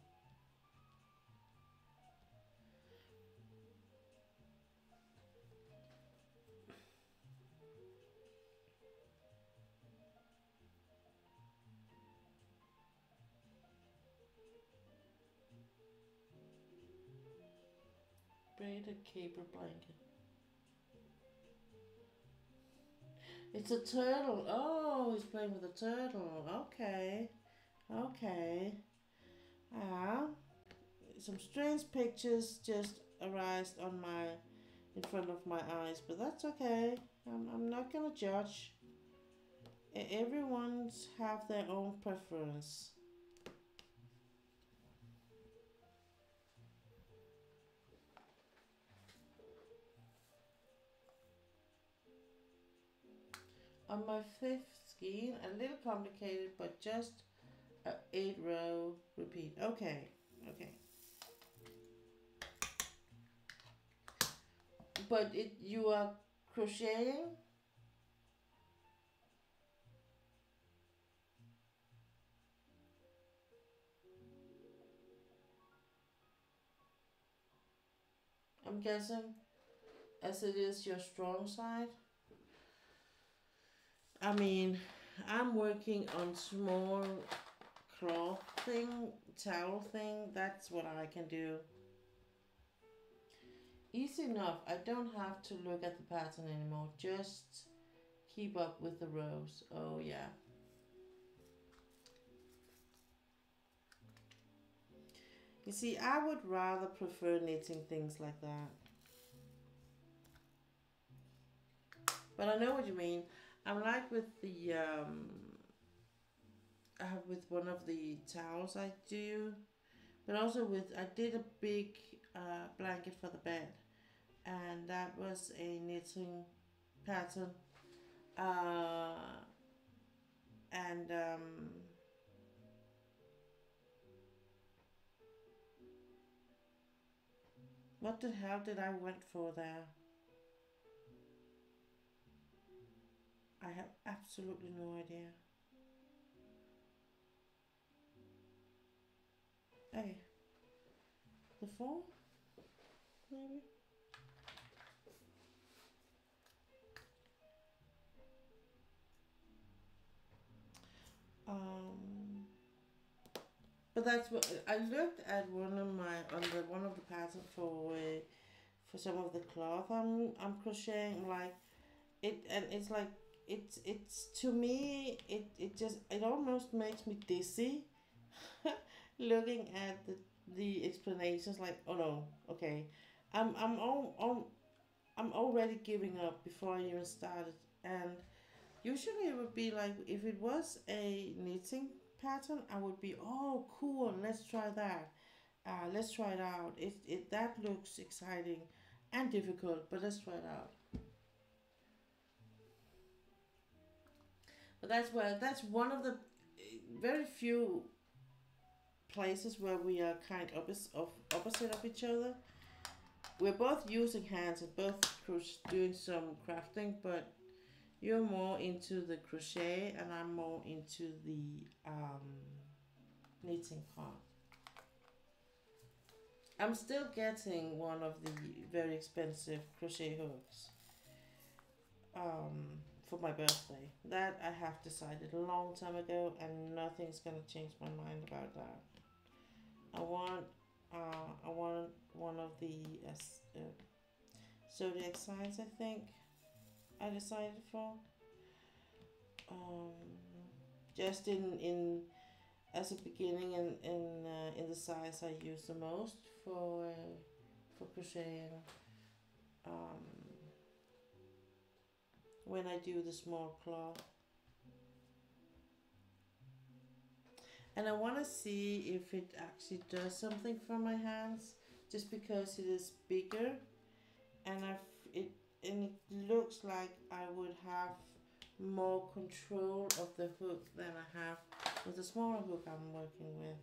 Braided caper blanket. It's a turtle. Oh, he's playing with a turtle. Okay. Okay. Ah. Some strange pictures just arised on my in front of my eyes, but that's okay. I'm not gonna judge. Everyone's have their own preference. On my fifth skein, a little complicated, but just a 8-row repeat. Okay, okay. But you are crocheting. I'm guessing, as it is your strong side. I mean, I'm working on small cloth thing, towel thing. That's what I can do. Easy enough. I don't have to look at the pattern anymore. Just keep up with the rows. Oh yeah. You see, I would rather prefer knitting things like that. But I know what you mean. I'm like with the with one of the towels I do, but also with I did a big blanket for the bed, and that was a knitting pattern, and what the hell did I went for there? I have absolutely no idea. Okay, the 4 maybe. But that's what I looked at one of the pattern for some of the cloth I'm crocheting, like it, and it's like it's to me it just it almost makes me dizzy looking at the explanations, like, oh no, okay, I'm already giving up before I even started. And usually it would be like, if it was a knitting pattern, I would be, oh cool, let's try that. Let's try it out. It that looks exciting and difficult, but let's try it out. But that's one of the very few places where we are kind of opposite of each other. We're both using hands and both doing some crafting, but you're more into the crochet and I'm more into the knitting part. I'm still getting one of the very expensive crochet hooks for my birthday. That I have decided a long time ago, and nothing's gonna change my mind about that. I want one of the zodiac signs, I think I decided for. Just in as a beginning, in the size I use the most for crocheting. When I do the small cloth, and I want to see if it actually does something for my hands, just because it is bigger, and it looks like I would have more control of the hook than I have with the smaller hook I'm working with,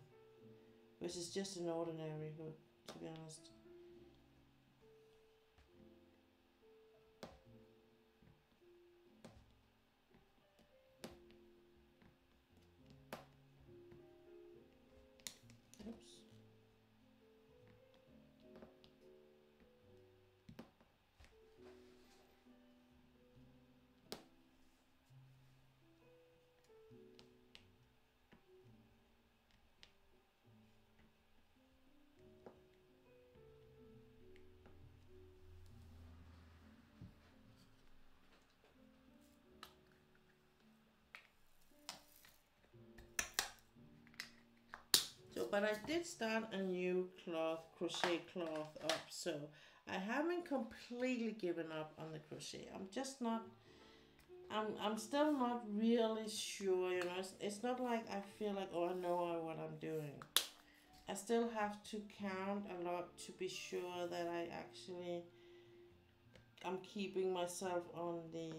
which is just an ordinary hook, to be honest. Oops. So, but I did start a new crochet cloth up, so I haven't completely given up on the crochet. I'm just not, I'm still not really sure, you know, it's not like I feel like, oh, I know what I'm doing. I still have to count a lot to be sure that I'm keeping myself on the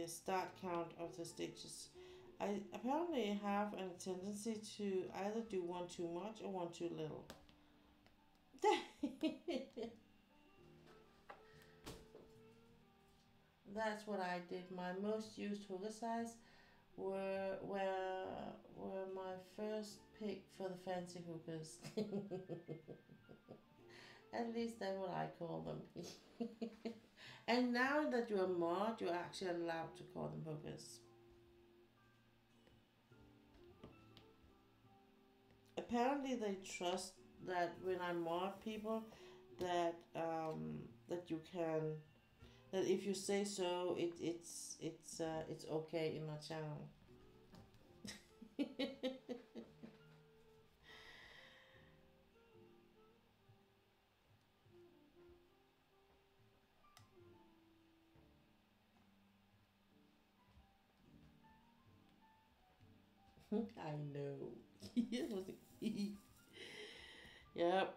start count of the stitches. I apparently have a tendency to either do one too much or one too little. That's what I did. My most used hooker size were my first pick for the fancy hookers. At least that's what I call them. And now that you're a mod, you're actually allowed to call them hookers. Apparently they trust that when I mod people that that you can, that if you say so, it's okay in my channel. I know. Yep.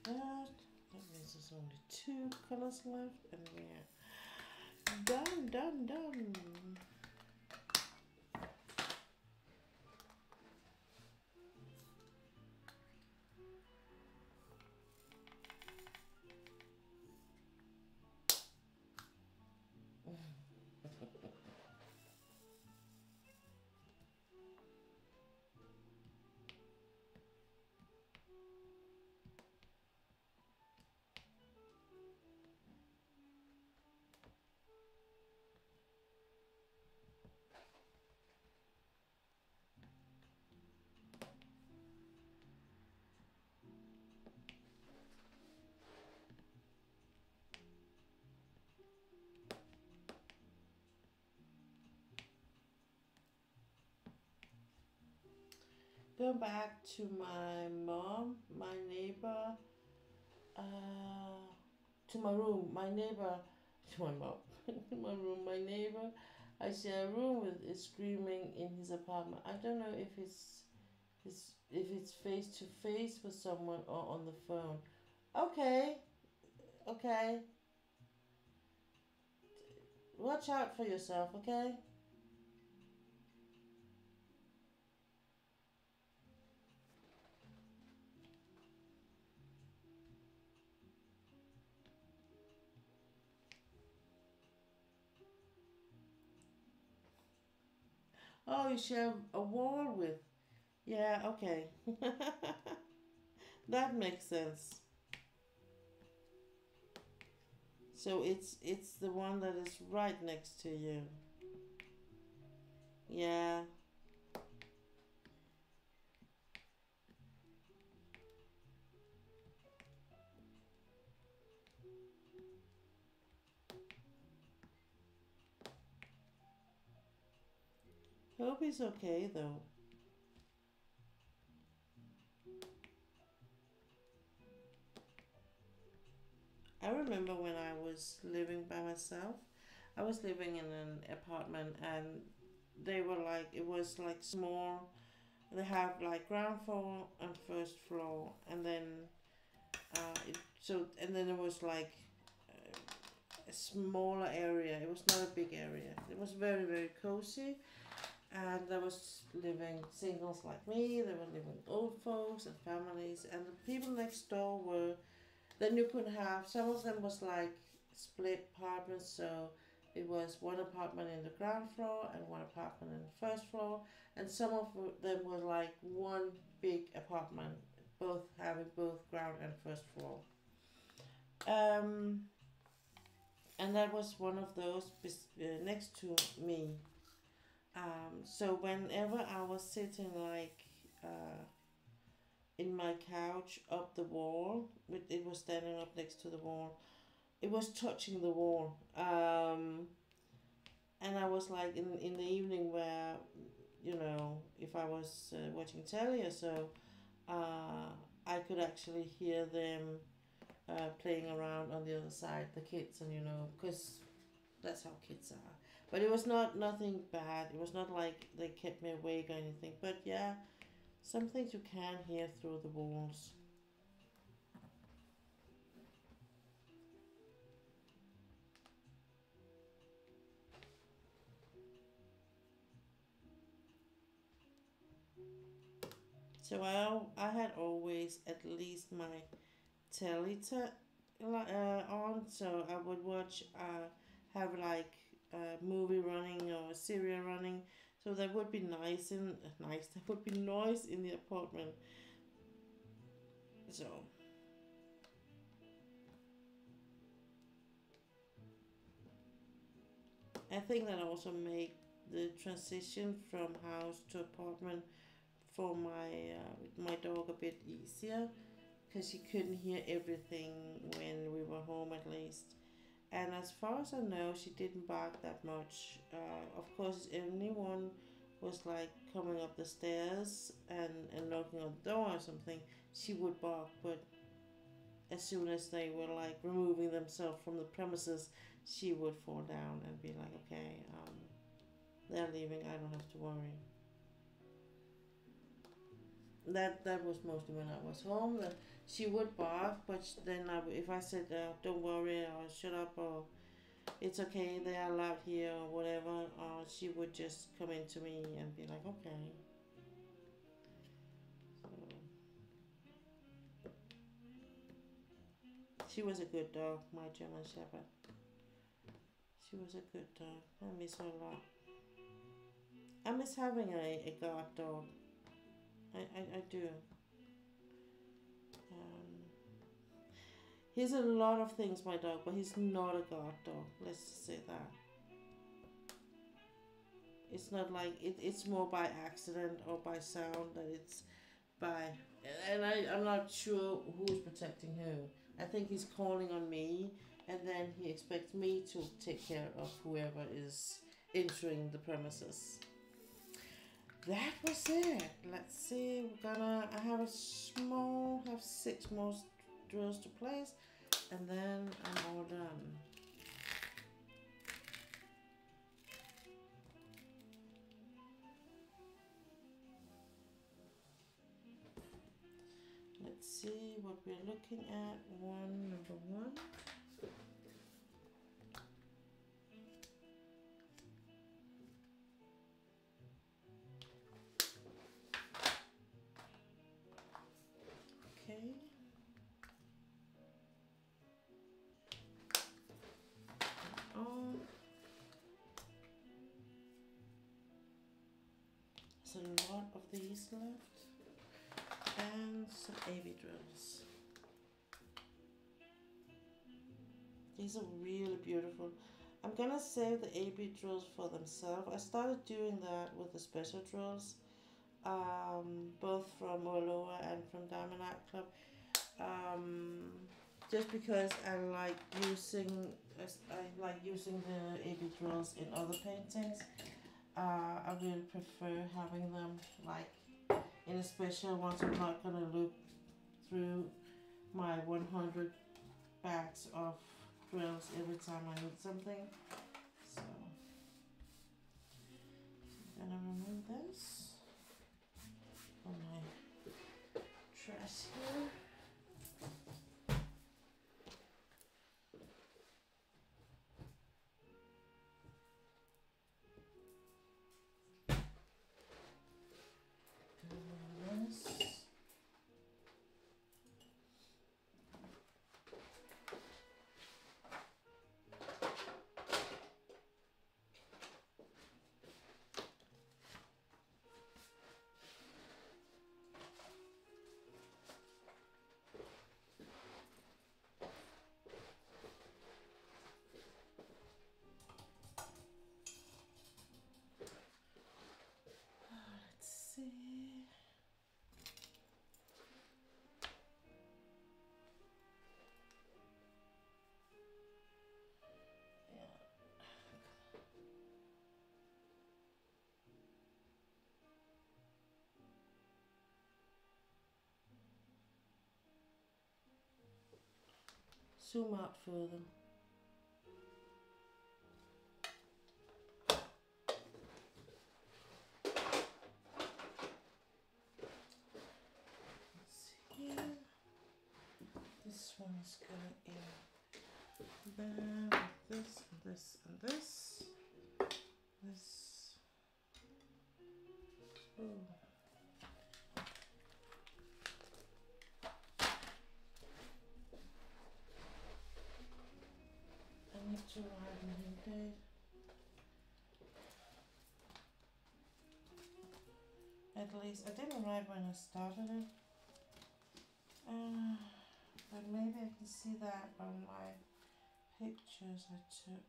That means there's only 2 colors left, and we're done. Going back to my mom, my neighbor, to my room, my neighbor, to my mom, my room, my neighbor, I share a room with, is screaming in his apartment. I don't know if it's face to face with someone or on the phone. Okay, okay. Watch out for yourself, okay? Oh, you share a wall with. Yeah, okay. That makes sense. So it's the one that is right next to you. Yeah. Hope he's okay though. I remember when I was living by myself. I was living in an apartment and they were like it was like small. They have like ground floor and first floor, and then and then it was like a smaller area. It was not a big area. It was very very cozy, and there was living singles like me. There were living old folks and families, and the people next door were. Then you could have some of them was like split apartments, so it was one apartment in the ground floor and one apartment in the first floor, and some of them were like one big apartment, both having both ground and first floor. Um, and that was one of those next to me. So whenever I was sitting like in my couch up the wall, it was standing up next to the wall. It was touching the wall. And I was like in the evening where, if I was watching telly or so, I could actually hear them playing around on the other side, the kids, and because that's how kids are. But it was not nothing bad. It was not like they kept me awake or anything. But yeah, some things you can hear through the walls. So I had always at least my telly on, so I would watch have like a movie running or a serial running, so there would be nice. There would be noise in the apartment. So I think that also made the transition from house to apartment for my dog a bit easier because she couldn't hear everything when we were home at least. And as far as I know, she didn't bark that much. Of course, if anyone was like coming up the stairs and knocking on the door or something, she would bark. But as soon as they were like removing themselves from the premises, she would fall down and be like, okay, they're leaving, I don't have to worry. That was mostly when I was home. That she would bark, but then if I said, "Don't worry," or "Shut up," or "It's okay, they are allowed here," or whatever, she would just come into me and be like, "Okay." So she was a good dog, my German Shepherd. She was a good dog. I miss her a lot. I miss having a guard dog. I do. Um, he's a lot of things, my dog, but he's not a guard dog. Let's just say that. It's not like it's more by accident or by sound that it's by. And I'm not sure who's protecting who. I think he's calling on me, and then he expects me to take care of whoever is entering the premises. That was it. Let's see. I have have 6 more drills to place, and then I'm all done. Let's see what we're looking at. Number one. Okay. Oh. left. And some AB drills. These are really beautiful. I'm gonna save the AB drills for themselves. I started doing that with the special drills, both from Oraloa and from Diamond Art Club. Just because I like using the AB drills in other paintings. I really prefer having them like in a special ones. I'm not gonna look through my 100 bags of drills every time I need something. So I'm gonna remove this from my trash here. Zoom out further. This one is going in there with this and this and this. This. Oh. I need to write my new date. At least I didn't write when I started it. But maybe I can see that on my pictures I took.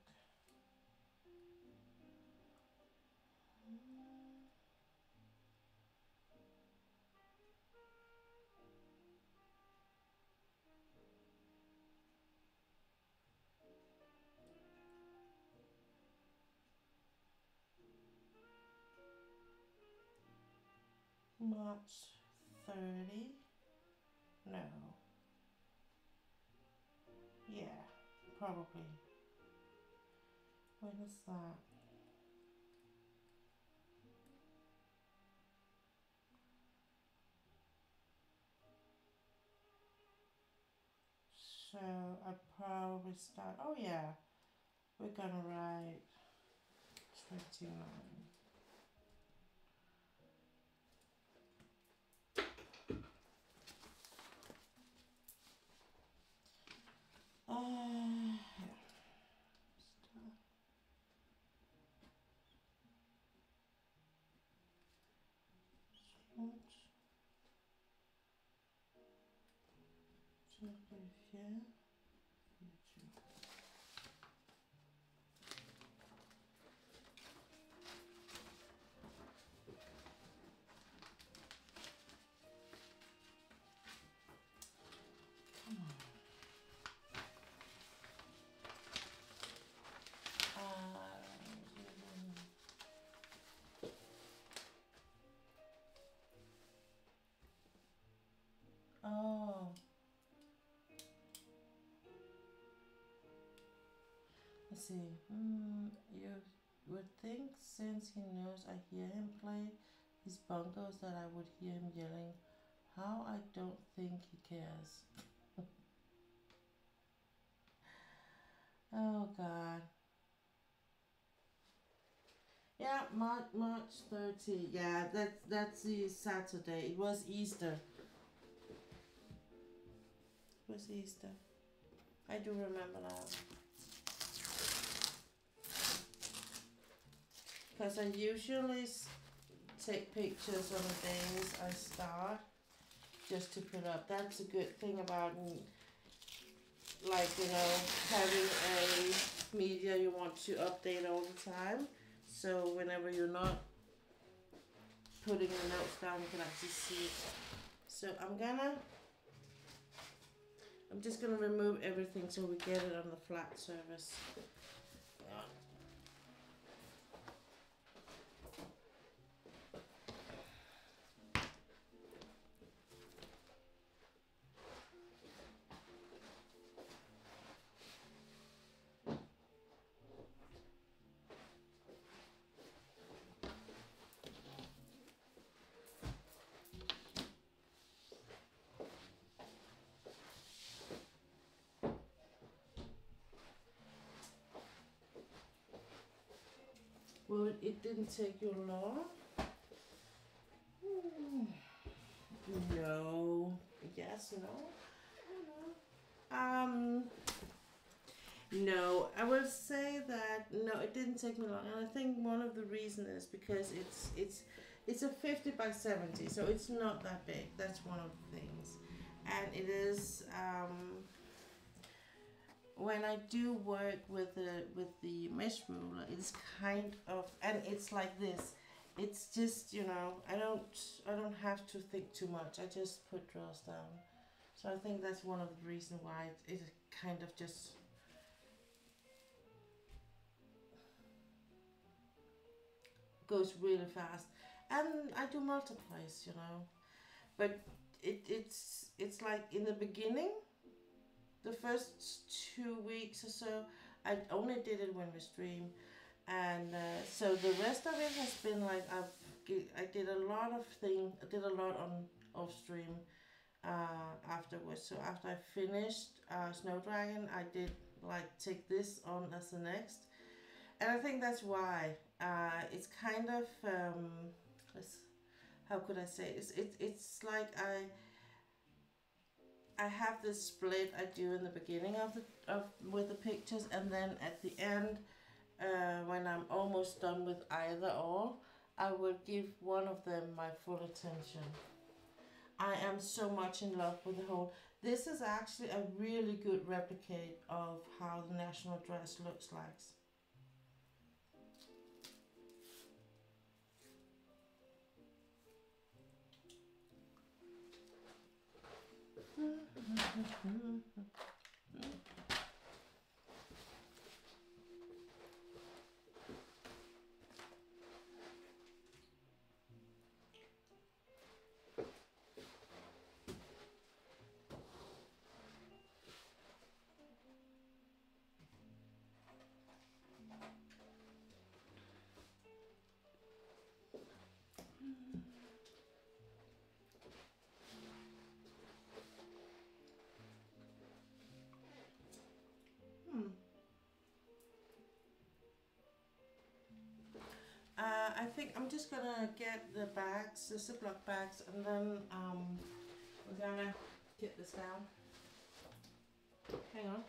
March 30. No. Yeah, probably. When is that? So I probably start. Oh yeah, we're gonna write 29. Yeah. Start. Here. Oh. Let's see. You would think since he knows I hear him play his bongos that I would hear him yelling. How I don't think he cares. Oh God. Yeah, March 30. Yeah, that's the Saturday. It was Easter. It was Easter. I do remember now. Because I usually take pictures on the days I start, just to put up. That's a good thing about, like, you know, having a media you want to update all the time. So whenever you're not putting the notes down, you can actually see it. So I'm just gonna remove everything so we get it on the flat surface. Well, it didn't take you long. No. Yes, no. I don't know. No, I will say that no, it didn't take me long, and I think one of the reasons is because it's a 50 by 70, so it's not that big. That's one of the things, and it is when I do work with the mesh ruler, it's kind of, and it's like this. It's just, you know, I don't have to think too much. I just put draws down. So I think that's one of the reasons why it kind of just goes really fast. And I do multiplies, you know. But it's like in the beginning, the first 2 weeks or so, I only did it when we stream, and so the rest of it has been like I did a lot on off stream afterwards. So after I finished Snow Dragon, I did like take this on as the next, and I think that's why it's kind of how could I say it? It's like I have this split I do in the beginning of with the pictures, and then at the end, when I'm almost done with either or, I will give one of them my full attention. I am so much in love with the whole. This is actually a really good replicate of how the national dress looks like. I think I'm just gonna get the bags, the Ziploc bags, and then we're gonna get this down. Hang on.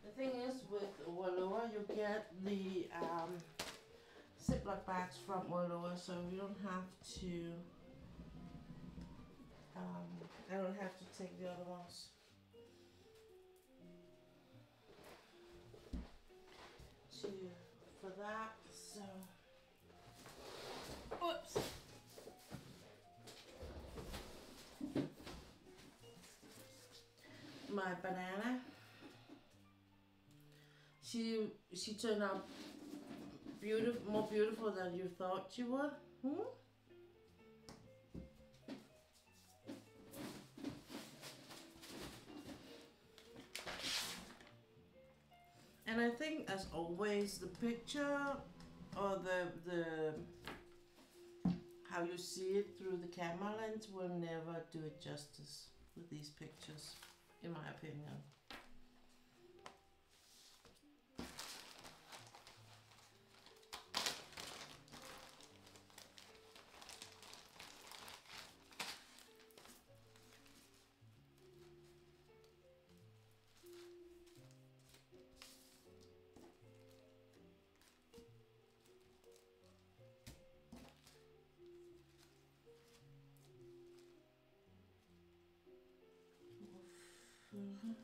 The thing is, with Oraloa, you get the Ziploc bags from Oraloa, so you don't have to. I don't have to take the other ones. For that, so. Oops. My banana. she turned out beautiful, more beautiful than you thought she would. Hmm? And I think, as always, the picture or the how you see it through the camera lens will never do it justice with these pictures, in my opinion. Mhm.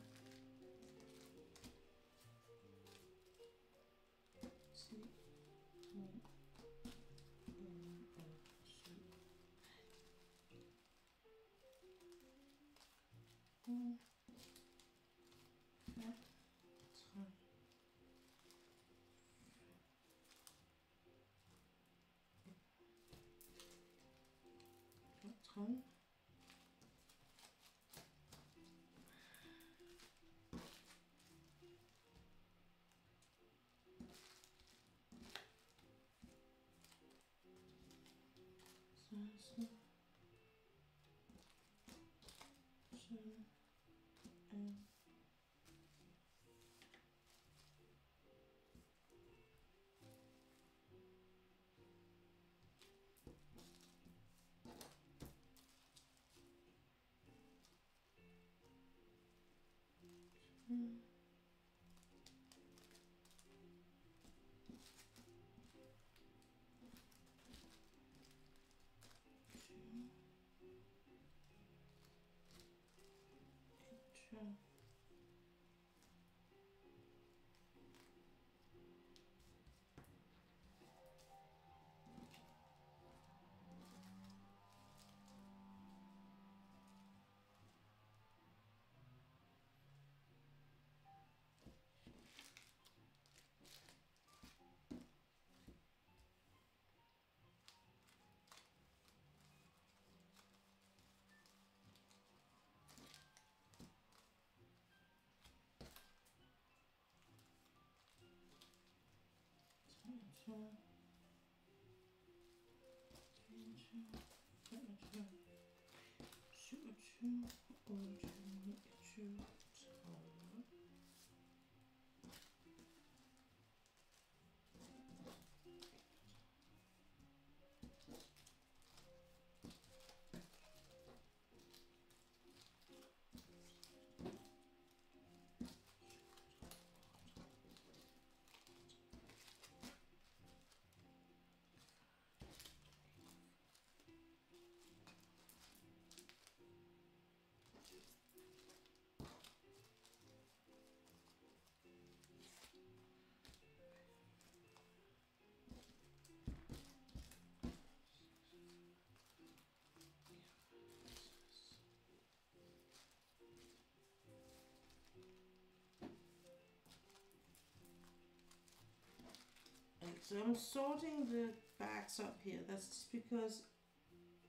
So I'm sorting the bags up here. That's just because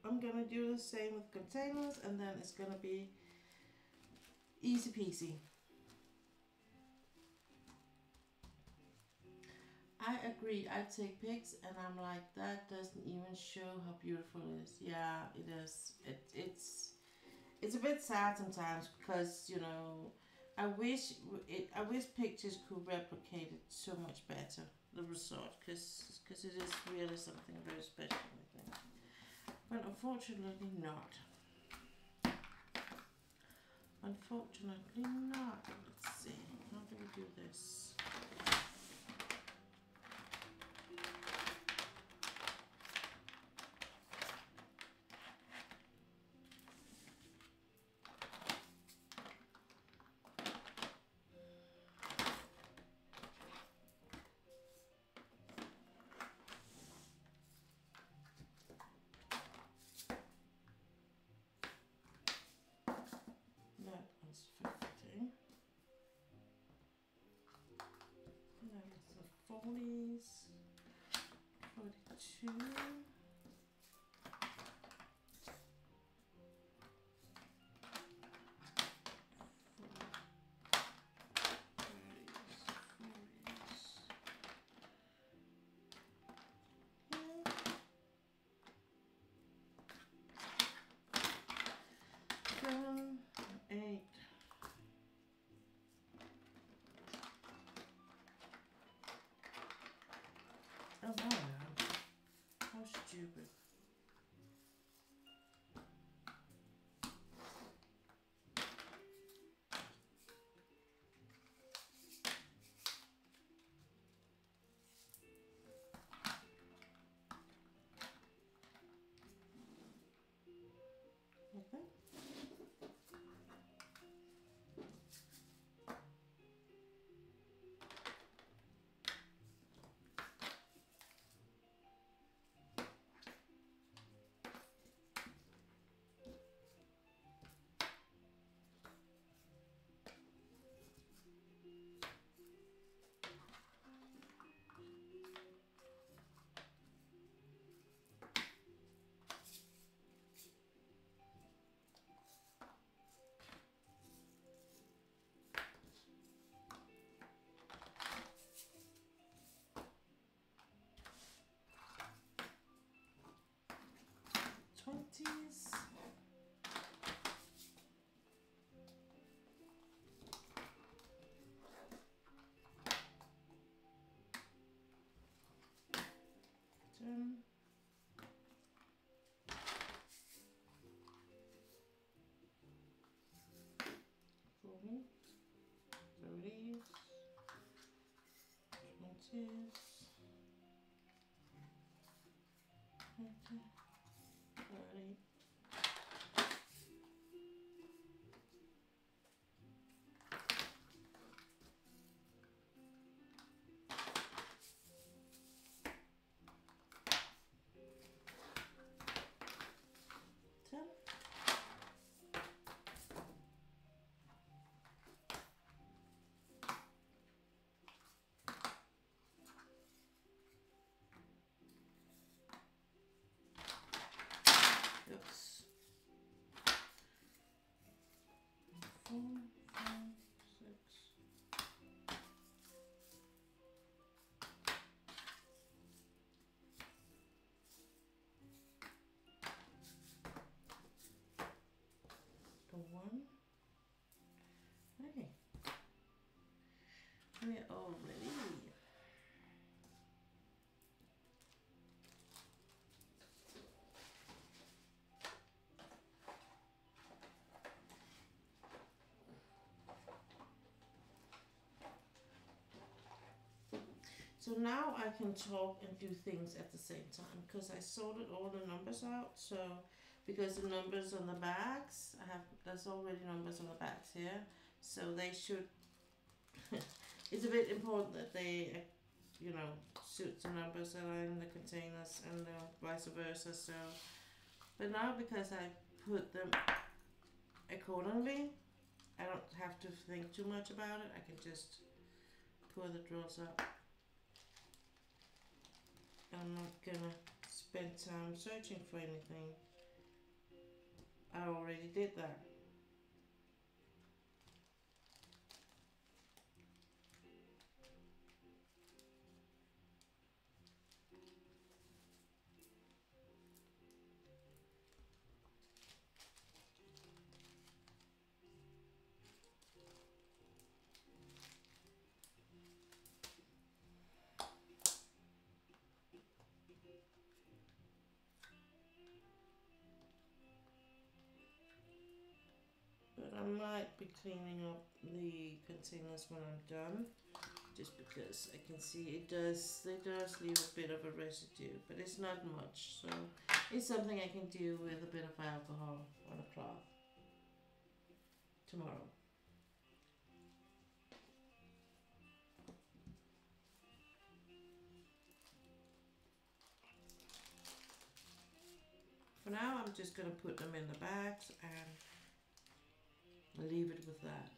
I'm gonna do the same with containers, and then it's gonna be easy peasy. I agree. I take pics and I'm like, that doesn't even show how beautiful it is. Yeah, it is. It's a bit sad sometimes because, you know, I wish I wish pictures could replicate it so much better, the result, because it is really something very special, I think. But unfortunately not. Unfortunately not. Let's see. How do we do this? That was 50. 40s, 42. 7, 8. Oh wow, how stupid. Okay. Twenties. Ten. 40. 30s. 20s. 20. 30. 10. Oops. 4, 5, 6. The 1. Okay. We're all ready. So now I can talk and do things at the same time because I sorted all the numbers out. So because the numbers on the bags, there's already numbers on the bags here. So they should, it's a bit important that they, suit the numbers that are in the containers and vice versa. So, but now because I put them accordingly, I don't have to think too much about it. I can just pour the drills up. I'm not gonna spend time searching for anything. I already did that. But I might be cleaning up the containers when I'm done, just because I can see it does leave a bit of a residue, but it's not much, so it's something I can do with a bit of alcohol on a cloth tomorrow. For now, I'm just going to put them in the bags and leave it with that.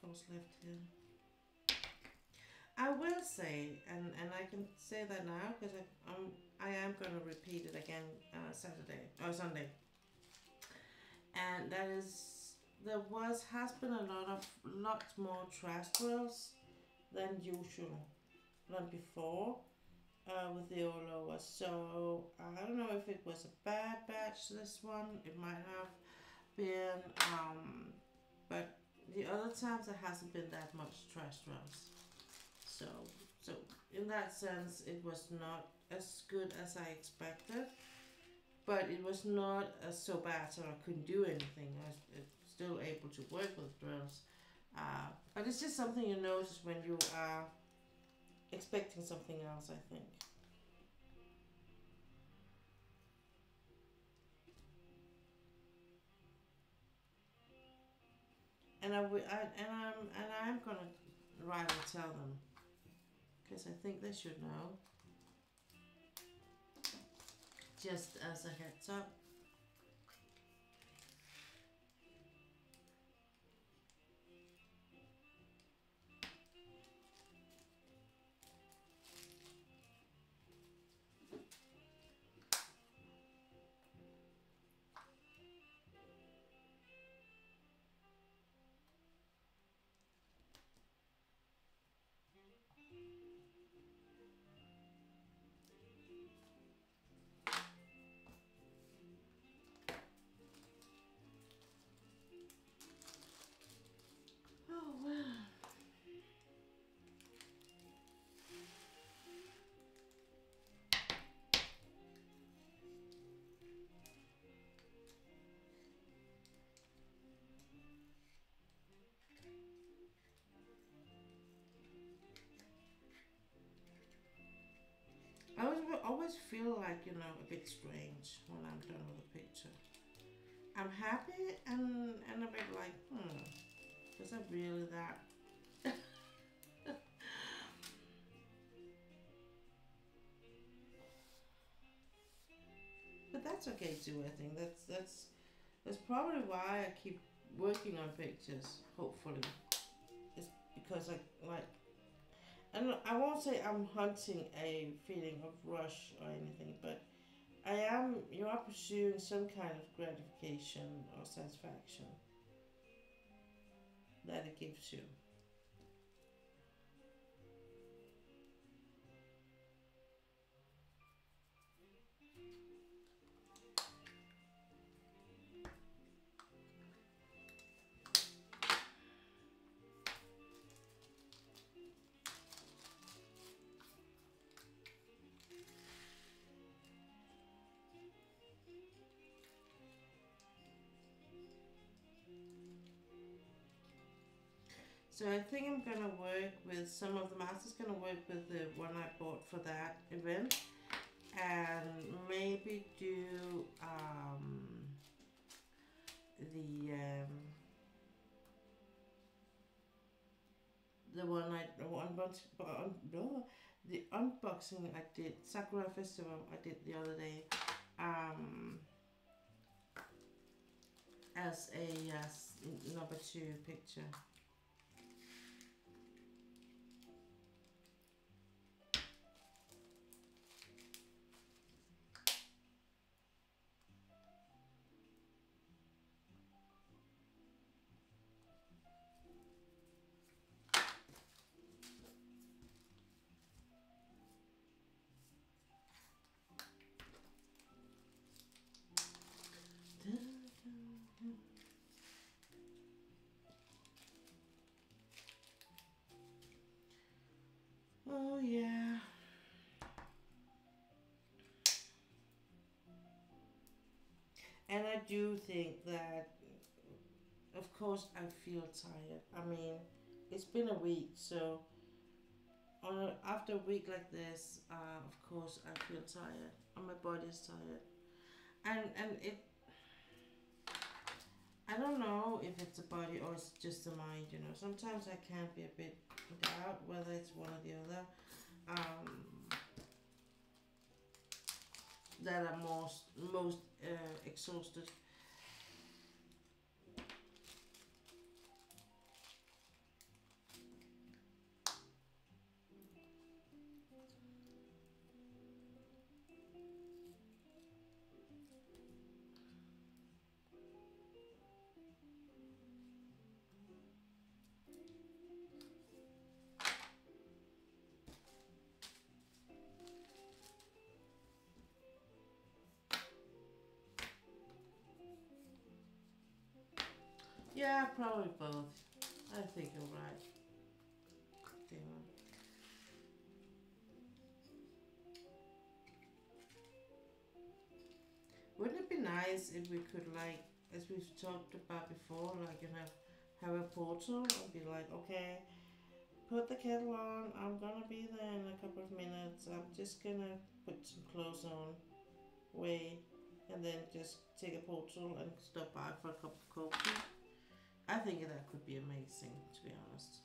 course left here. I will say, and I can say that now because I am gonna repeat it again Saturday or Sunday, and that is has been a lot more trash drills than usual than before with the Oraloa. So I don't know if it was a bad batch. This one it might have been, but the other times there hasn't been that much trash drills. So, so in that sense, it was not as good as I expected, but it was not so bad that I couldn't do anything. I was still able to work with drills, but it's just something you notice when you are expecting something else, I think. And I'm gonna rather tell them because I think they should know. Just as a heads up. Oh well. I always feel like, a bit strange when I'm done with a picture. I'm happy and a bit like, was that really that? But that's okay too, I think. That's probably why I keep working on pictures, hopefully. It's because and I won't say I'm hunting a feeling of rush or anything, but you are pursuing some kind of gratification or satisfaction that it gives you. So I think I'm gonna work with some of the masters. Gonna work with the one I bought for that event, and maybe do the one the unboxing I did Sakura Festival I did the other day as a number 2 picture. Oh yeah. And I do think that, of course, I feel tired. I mean, it's been a week, so after a week like this, of course, I feel tired, and my body's tired, and it. I don't know if it's a body or it's just the mind. Sometimes I can be a bit in doubt whether it's one or the other. That I'm most exhausted. Yeah, probably both. I think you're right. Damn. Wouldn't it be nice if we could, like, as we've talked about before, like, you know, have a portal and be like, okay, put the kettle on, I'm gonna be there in a couple of minutes, I'm just gonna put some clothes on, wait, and then just take a portal and stop by for a cup of coffee. I think that could be amazing, to be honest.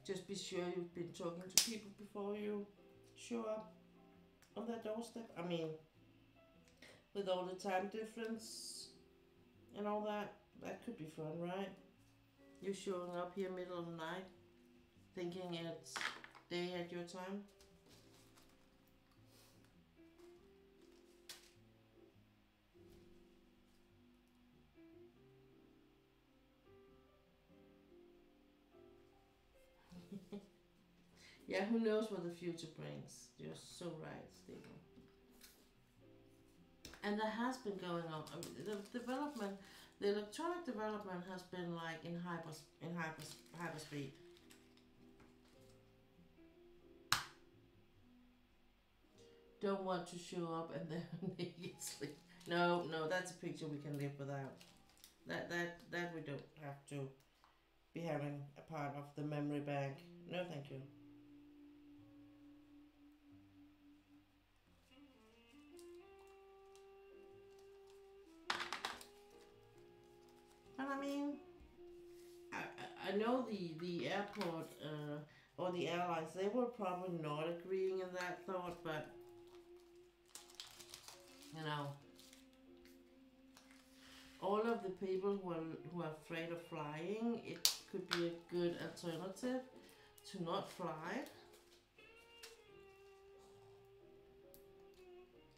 Just be sure you've been talking to people before you show up on their doorstep. I mean, with all the time difference and all that, that could be fun, right? You showing up here middle of the night, thinking it's day at your time. Yeah, who knows what the future brings? You're so right, Stephen. And that has been going on. I mean, the development, the electronic development has been like in hyper speed. Don't want to show up and then naked sleep. No, no, that's a picture we can live without. That we don't have to be having a part of the memory bank. No, thank you. But I mean, I know the airport or the airlines, they were probably not agreeing in that thought, but you know, all of the people who are afraid of flying, it could be a good alternative to not fly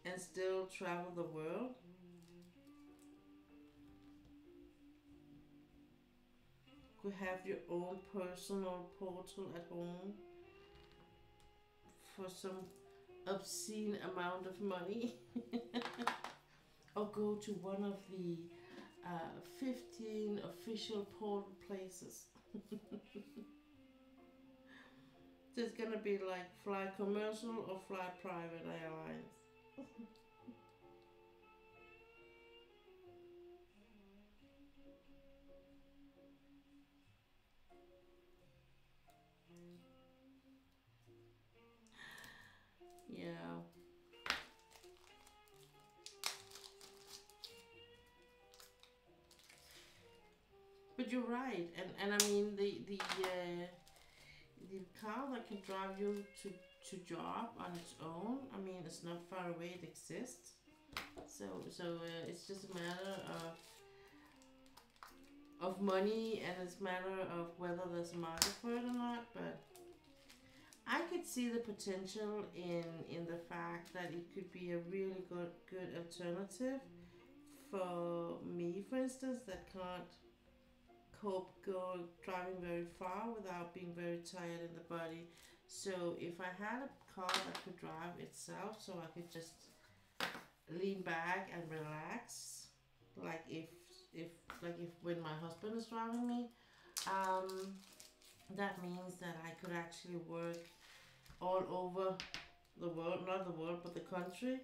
and still travel the world. Could have your own personal portal at home for some obscene amount of money. Or go to one of the 15 official portal places. So it's gonna be like fly commercial or fly private airlines. Yeah. But you're right, and I mean the car that can drive you to job on its own. I mean, it's not far away. It exists. So it's just a matter of money, and it's a matter of whether there's a market for it or not. But I could see the potential in the fact that it could be a really good alternative for me, for instance, that can't cope go driving very far without being very tired in the body. So if I had a car that could drive itself, so I could just lean back and relax, like if when my husband is driving me, um, that means that I could actually work all over the world, not the world, but the country,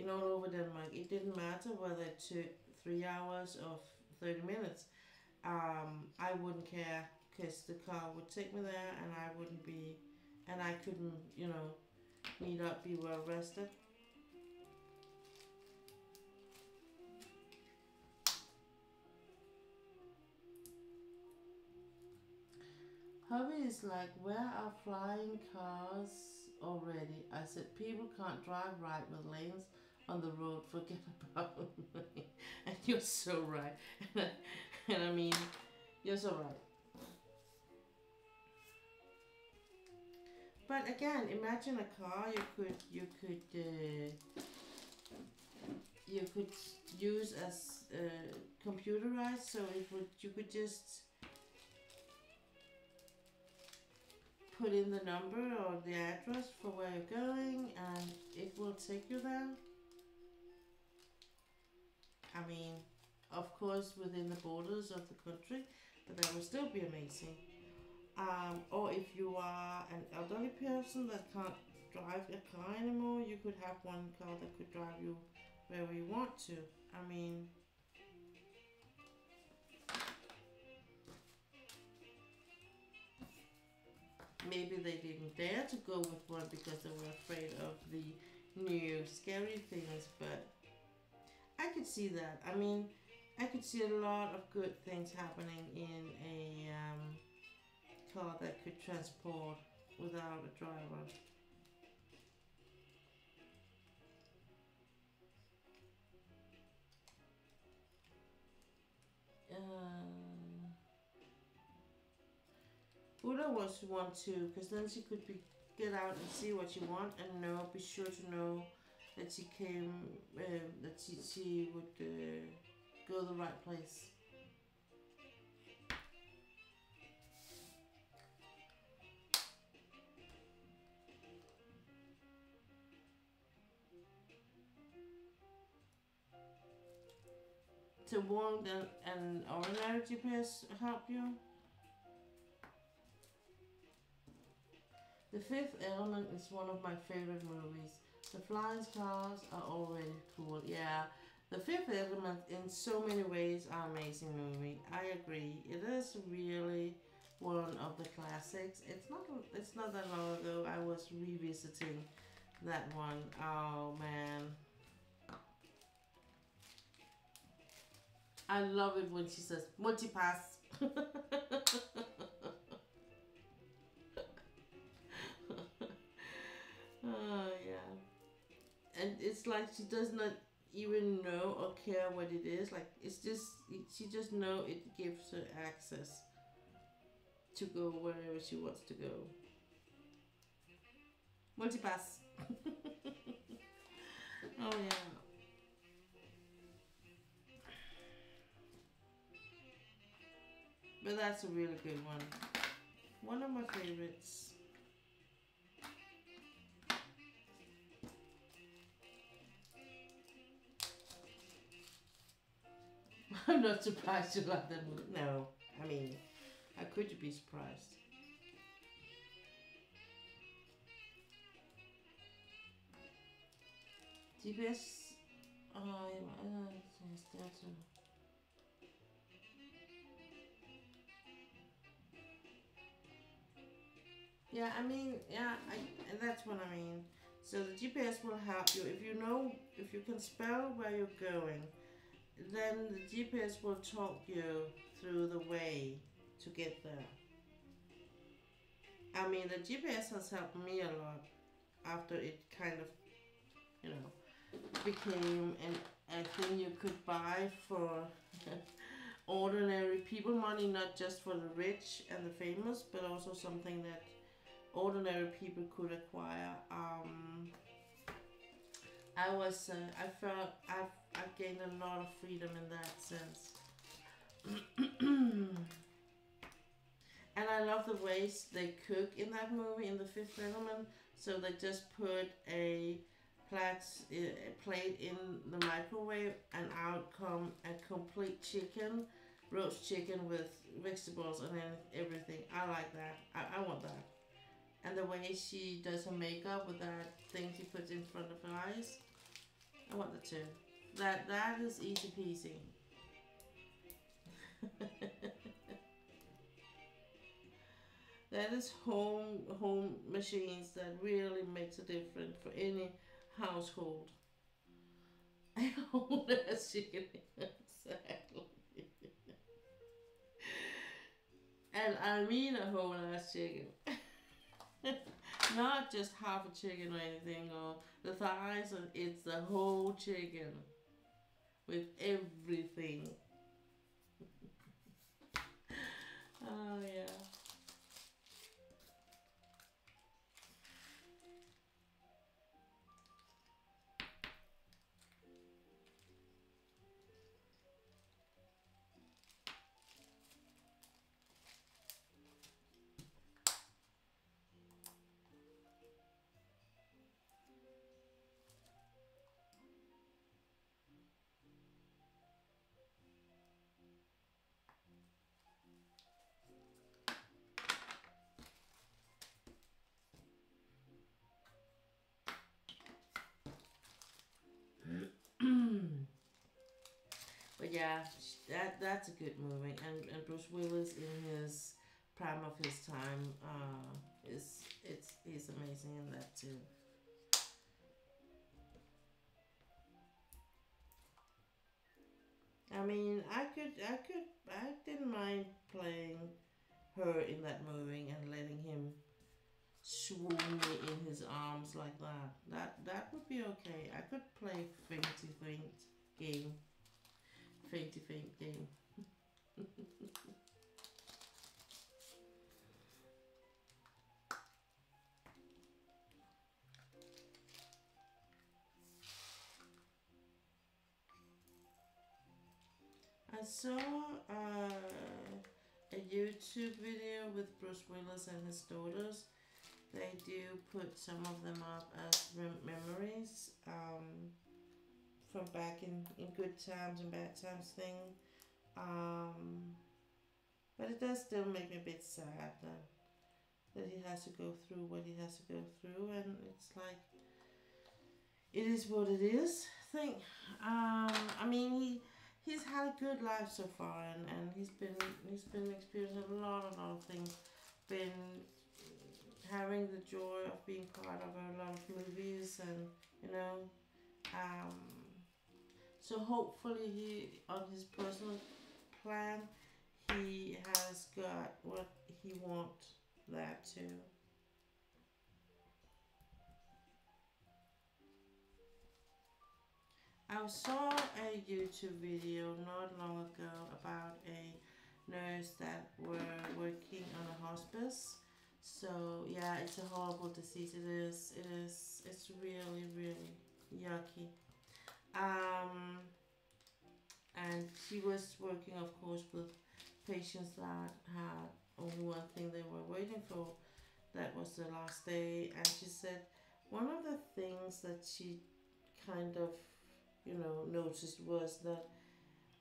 all over Denmark. It didn't matter whether it took 3 hours or 30 minutes. I wouldn't care because the car would take me there and I wouldn't be, and I couldn't, need not be well rested. Hobby is like, where are flying cars already? I said, people can't drive right with lanes on the road, forget about me. And you're so right. And I mean, you're so right. But again, imagine a car you could use as computerized, so you could just put in the number or the address for where you're going, and it will take you there. I mean, of course, within the borders of the country, but that will still be amazing. Or if you are an elderly person that can't drive a car anymore, you could have one car that could drive you wherever you want to. I mean, maybe they didn't dare to go with one because they were afraid of the new scary things, but I could see that. I mean, I could see a lot of good things happening in a car that could transport without a driver. Uda was one too, because then she could get out and see what she want and be sure to know that she came, that she would go the right place. So won't an ordinary GPS help you? The Fifth Element is one of my favorite movies. The flying cars are already cool. Yeah, The Fifth Element in so many ways are an amazing movie. I agree. It is really one of the classics. It's not that long ago I was revisiting that one. Oh man. I love it when she says multipass. Oh yeah. And it's like she does not even know or care what it is. Like she just know it gives her access to go wherever she wants to go. Multipass. Oh yeah. But that's a really good one. One of my favorites. I'm not surprised you love that movie. No, I mean, how could you be surprised? TBS. Oh, that's a. Yeah, I mean, and that's what I mean. So the GPS will help you if you can spell where you're going. Then the GPS will talk you through the way to get there. I mean, the GPS has helped me a lot after it kind of, became a thing you could buy for ordinary people money, not just for the rich and the famous, but also something that ordinary people could acquire. I felt I've gained a lot of freedom in that sense. And I love the ways they cook in that movie, in The Fifth Element. So they just put a plate in the microwave, and out come a complete roast chicken with vegetables and everything. I like that. I want that. And the way she does her makeup with that thing she puts in front of her eyes, I want that too. That is easy peasy. That is home machines that really makes a difference for any household. I own a chicken. Exactly. And I mean a whole ass chicken. Not just half a chicken or anything, or the thighs, or it's the whole chicken with everything. Oh yeah. But yeah, that's a good movie, and Bruce Willis in his prime of his time is he's amazing in that too. I mean, I didn't mind playing her in that movie and letting him swoon me in his arms like that. That would be okay. I could play fainty faint game, fainty faint game. I saw a YouTube video with Bruce Willis and his daughters. They do put some of them up as memories from back in good times and bad times thing. Um, but it does still make me a bit sad that he has to go through what he has to go through, and it's like it is what it is. I think. I mean, he's had a good life so far, and he's been experiencing a lot of things. Been having the joy of being part of a lot of movies, and you know, um, so hopefully he on his personal plan he has got what he wants that too. I saw a YouTube video not long ago about a nurse that were working on a hospice. So yeah, it's a horrible disease. It is. It is. It's really, really yucky. Um, and she was working, of course, with patients that had only one thing they were waiting for. That was the last day, and she said one of the things that she kind of, noticed was that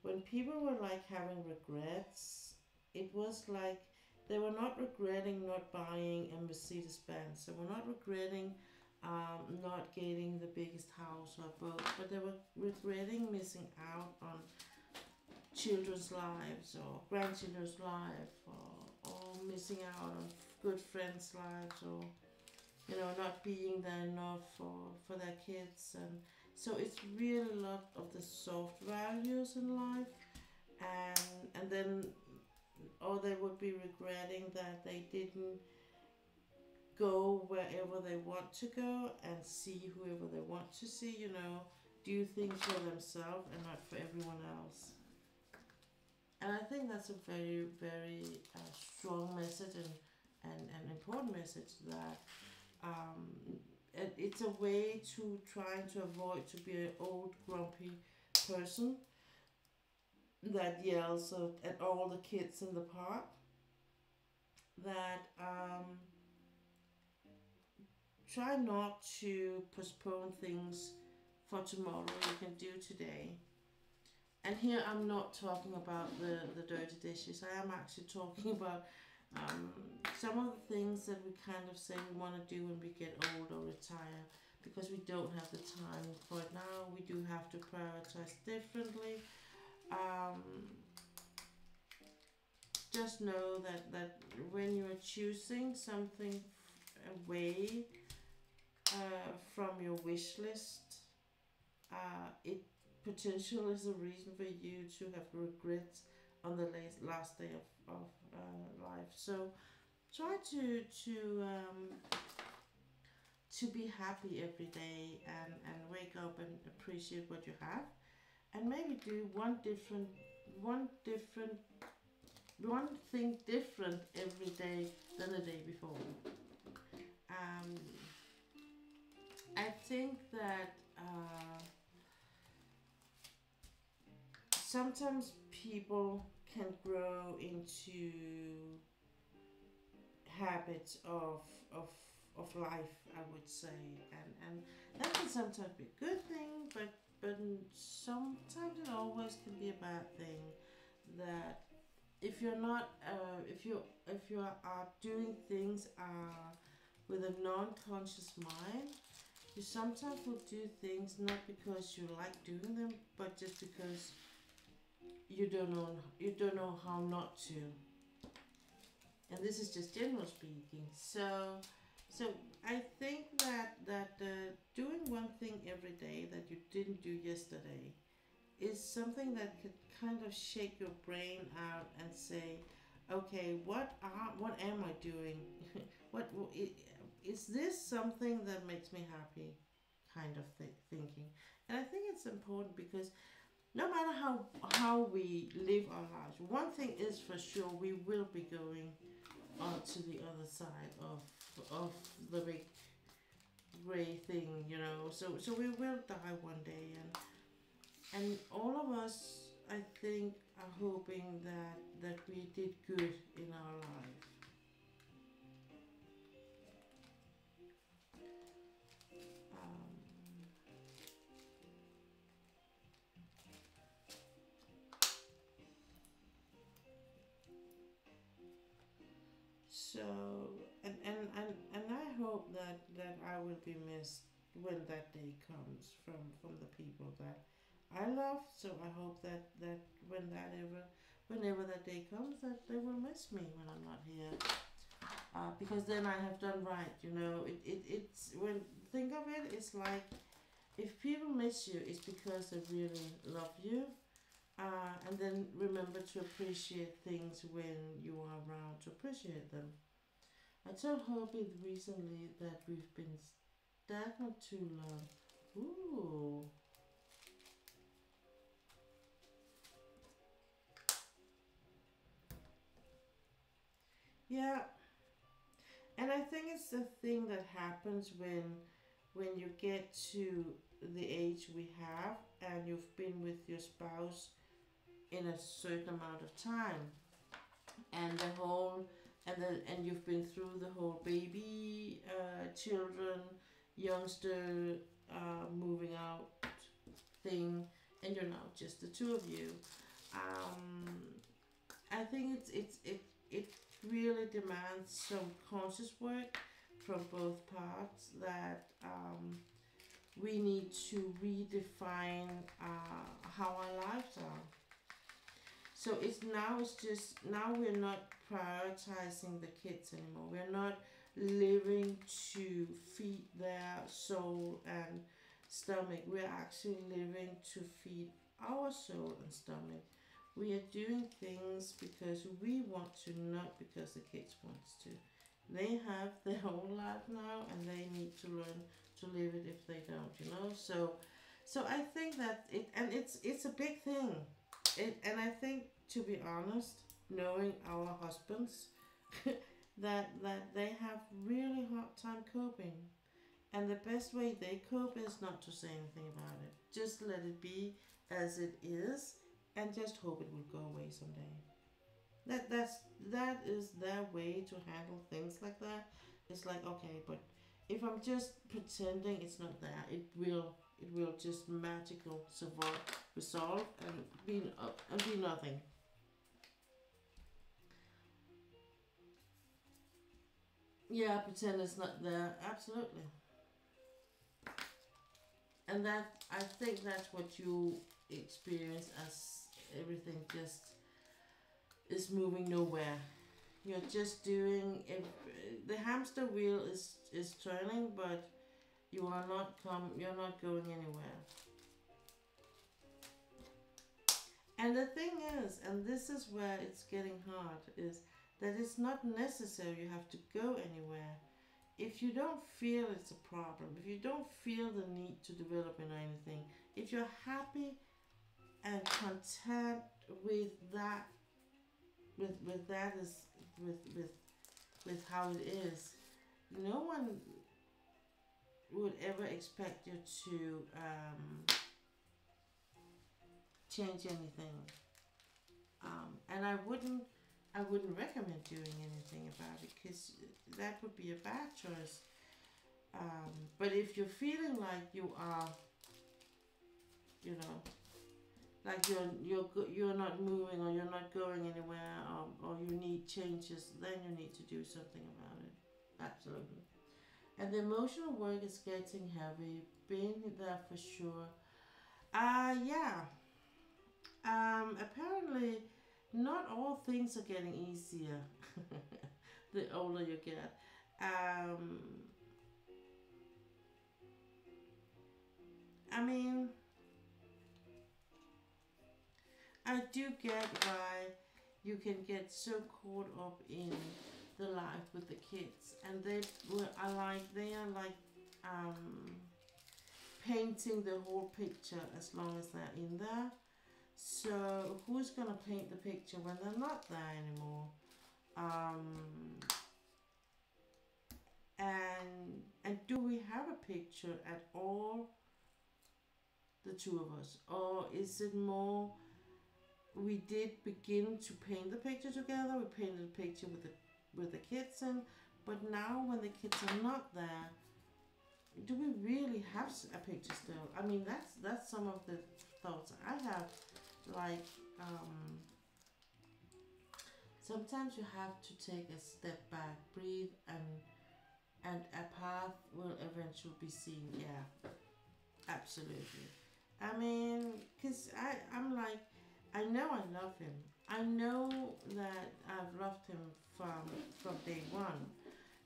when people were like having regrets, it was like they were not regretting not buying a Mercedes Benz. They were not regretting not getting the biggest house or boat, but they were regretting missing out on children's lives or grandchildren's life, or missing out on good friends' lives, or not being there enough for their kids. And so it's really a lot of the soft values in life, and then or they would be regretting that they didn't go wherever they want to go and see whoever they want to see, do things for themselves and not for everyone else. And I think that's a very, very strong message, and an important message that um, it's a way to trying to avoid to be an old grumpy person that yells at all the kids in the park, that try not to postpone things for tomorrow. You can do today. And here I'm not talking about the dirty dishes. I am actually talking about some of the things that we kind of say we want to do when we get old or retire, because we don't have the time for it now. We do have to prioritize differently. Um, just know that when you're choosing something away from your wish list, it potential is a reason for you to have regrets on the last day of life. So try to to be happy every day and wake up and appreciate what you have, and maybe do one different one thing different every day than the day before. Um, I think that sometimes people can grow into habits of life, I would say, and that can sometimes be a good thing, but sometimes it always can be a bad thing. That if you're not if you are doing things with a non-conscious mind, you sometimes will do things not because you like doing them, but just because you don't know how not to. And this is just general speaking. So I think that doing one thing every day that you didn't do yesterday is something that could kind of shake your brain out and say, okay, what am I doing? what is this something that makes me happy? Kind of thinking. And I think it's important because no matter how we live our lives, one thing is for sure: we will be going on to the other side of the big gray thing, you know. So we will die one day, and all of us, I think, are hoping that we did good in our life. Um, so and I hope that I will be missed when that day comes from the people that I love. So I hope that whenever that day comes, that they will miss me when I'm not here. Because then I have done right, you know. It's when think of it, it's like if people miss you, it's because they really love you. And then remember to appreciate things when you are around to appreciate them. I told Hobie recently that we've been stagnant too long. Ooh. Yeah, and I think it's the thing that happens when you get to the age we have and you've been with your spouse in a certain amount of time, and the whole and you've been through the whole baby, children, youngster, moving out thing, and you're now just the two of you. Um, I think it really demands some conscious work from both parts, that we need to redefine how our lives are. So it's just now we're not prioritizing the kids anymore. We're not living to feed their soul and stomach. We're actually living to feed our soul and stomach. We are doing things because we want to, not because the kids want to. They have their own life now, and they need to learn to live it if they don't, you know. So I think that it's a big thing. And I think, to be honest, knowing our husbands, that they have really hard time coping, and the best way they cope is not to say anything about it. Just let it be as it is, and just hope it will go away someday. That is their way to handle things like that. It's like, okay, but if I'm just pretending it's not there, it will just magical resolve and be nothing. Yeah, pretend it's not there. Absolutely. And that, I think that's what you experience, as everything just is moving nowhere. You're just doing the hamster wheel is turning, but you're not going anywhere. And the thing is, and this is where it's getting hard, is that it's not necessary you have to go anywhere. if you don't feel it's a problem, if you don't feel the need to develop in anything, if you're happy and content with that, with that is with how it is, no one would ever expect you to change anything. And I wouldn't recommend doing anything about it, because that would be a bad choice. But if you're feeling like you are, you know, like you're not moving, or you're not going anywhere, or you need changes, then you need to do something about it. Absolutely. And the emotional work is getting heavy. Been there for sure. Yeah. Apparently, not all things are getting easier the older you get. I mean, I do get why you can get so caught up in the life with the kids, and they are like painting the whole picture as long as they're in there. So who's gonna paint the picture when they're not there anymore? And do we have a picture at all, the two of us, or is it more we did begin to paint the picture together? We painted a picture with the kids in, but now when the kids are not there, do we really have a picture still? I mean, that's some of the thoughts I have. Like, sometimes you have to take a step back, breathe, and a path will eventually be seen. Yeah, absolutely. I mean, cause I'm like, I know I love him. I know that I've loved him from day one,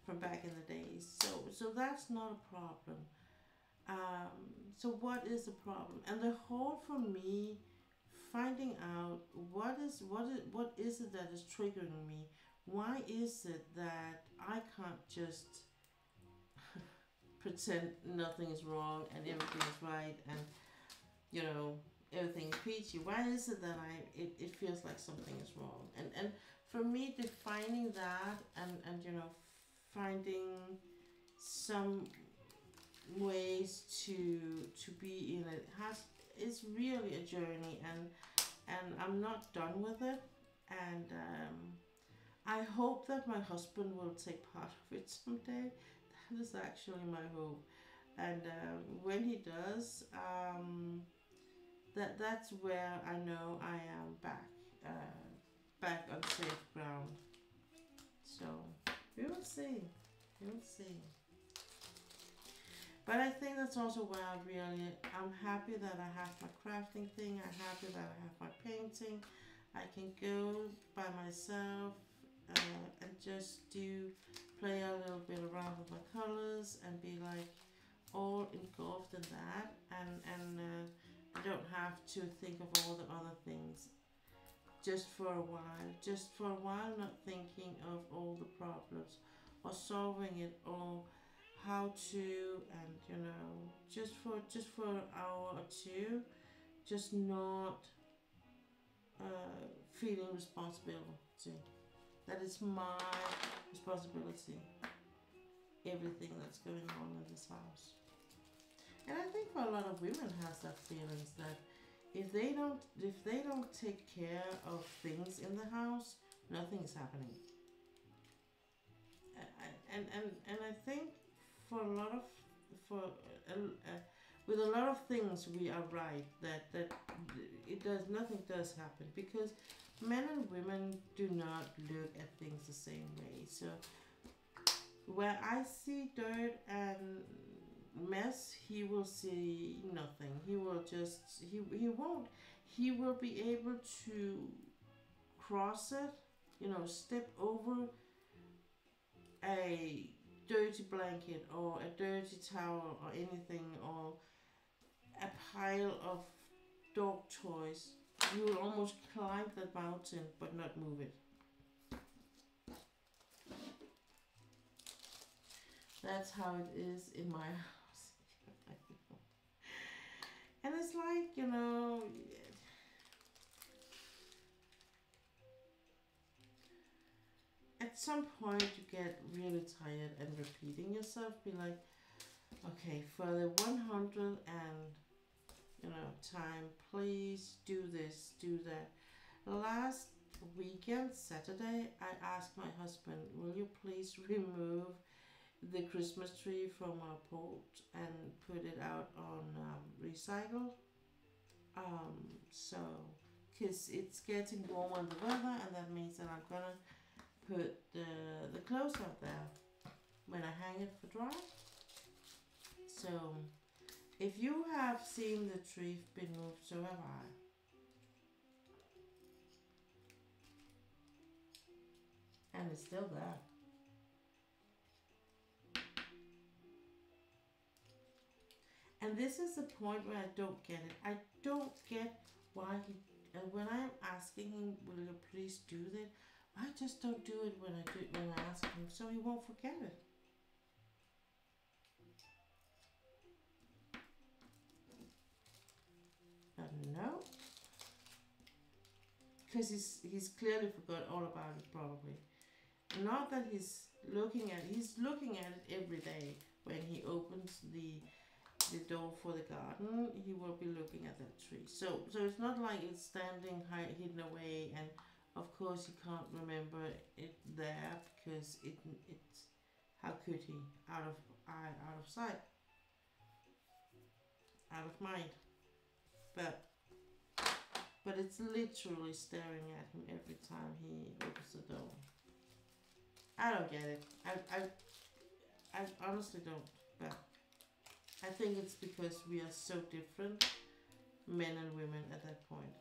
from back in the days. So that's not a problem. So what is the problem? And the whole, for me, finding out what is it that is triggering me. Why is it that I can't just pretend nothing is wrong and everything is right, and you know, everything is peachy? Why is it that it feels like something is wrong? And for me, defining that, and you know, finding some ways to be in it is really a journey, and I'm not done with it. And I hope that my husband will take part of it someday. That is actually my hope. And when he does, that's where I know I am back on safe ground. So we will see. We will see. But I think that's also why I'm happy that I have my crafting thing. I'm happy that I have my painting. I can go by myself and just play a little bit around with my colors and be like all engulfed in that. And I don't have to think of all the other things. Just for a while, not thinking of all the problems or solving it, or how to, and you know, just for an hour or two, just not feeling responsibility. That is my responsibility. Everything that's going on in this house. And I think for a lot of women has that feelings that if they don't take care of things in the house, nothing is happening. And I think for a lot of for with a lot of things we are right that nothing does happen, because men and women do not look at things the same way. So where I see dirt and mess, he will see nothing. He will just he will be able to cross it, you know, step over a dirty blanket or a dirty towel or anything, or a pile of dog toys. You will almost climb that mountain but not move it. That's how it is in my house. And it's like, you know, at some point you get really tired and repeating yourself. Be like, okay, for the 100 and time, please do this, do that. Last weekend, Saturday, I asked my husband, will you please remove the Christmas tree from our porch and put it out on recycle? So, because it's getting warmer in the weather, and that means that I'm gonna put the clothes out there when I hang it for dry. So, if you have seen the tree been moved, so have I. And it's still there. And this is the point where I don't get it. I don't get why he. And when I'm asking him, will you please do that? I just don't do it when I ask him, so he won't forget it. But no, because he's clearly forgot all about it probably. Not that he's looking at it. He's looking at it every day when he opens the door for the garden. He will be looking at that tree. So it's not like it's standing hidden away, and of course he can't remember it there because it's how could he, out of eye, out of sight, out of mind. But it's literally staring at him every time he opens the door. I don't get it. I honestly don't. But I think it's because we are so different, men and women, at that point.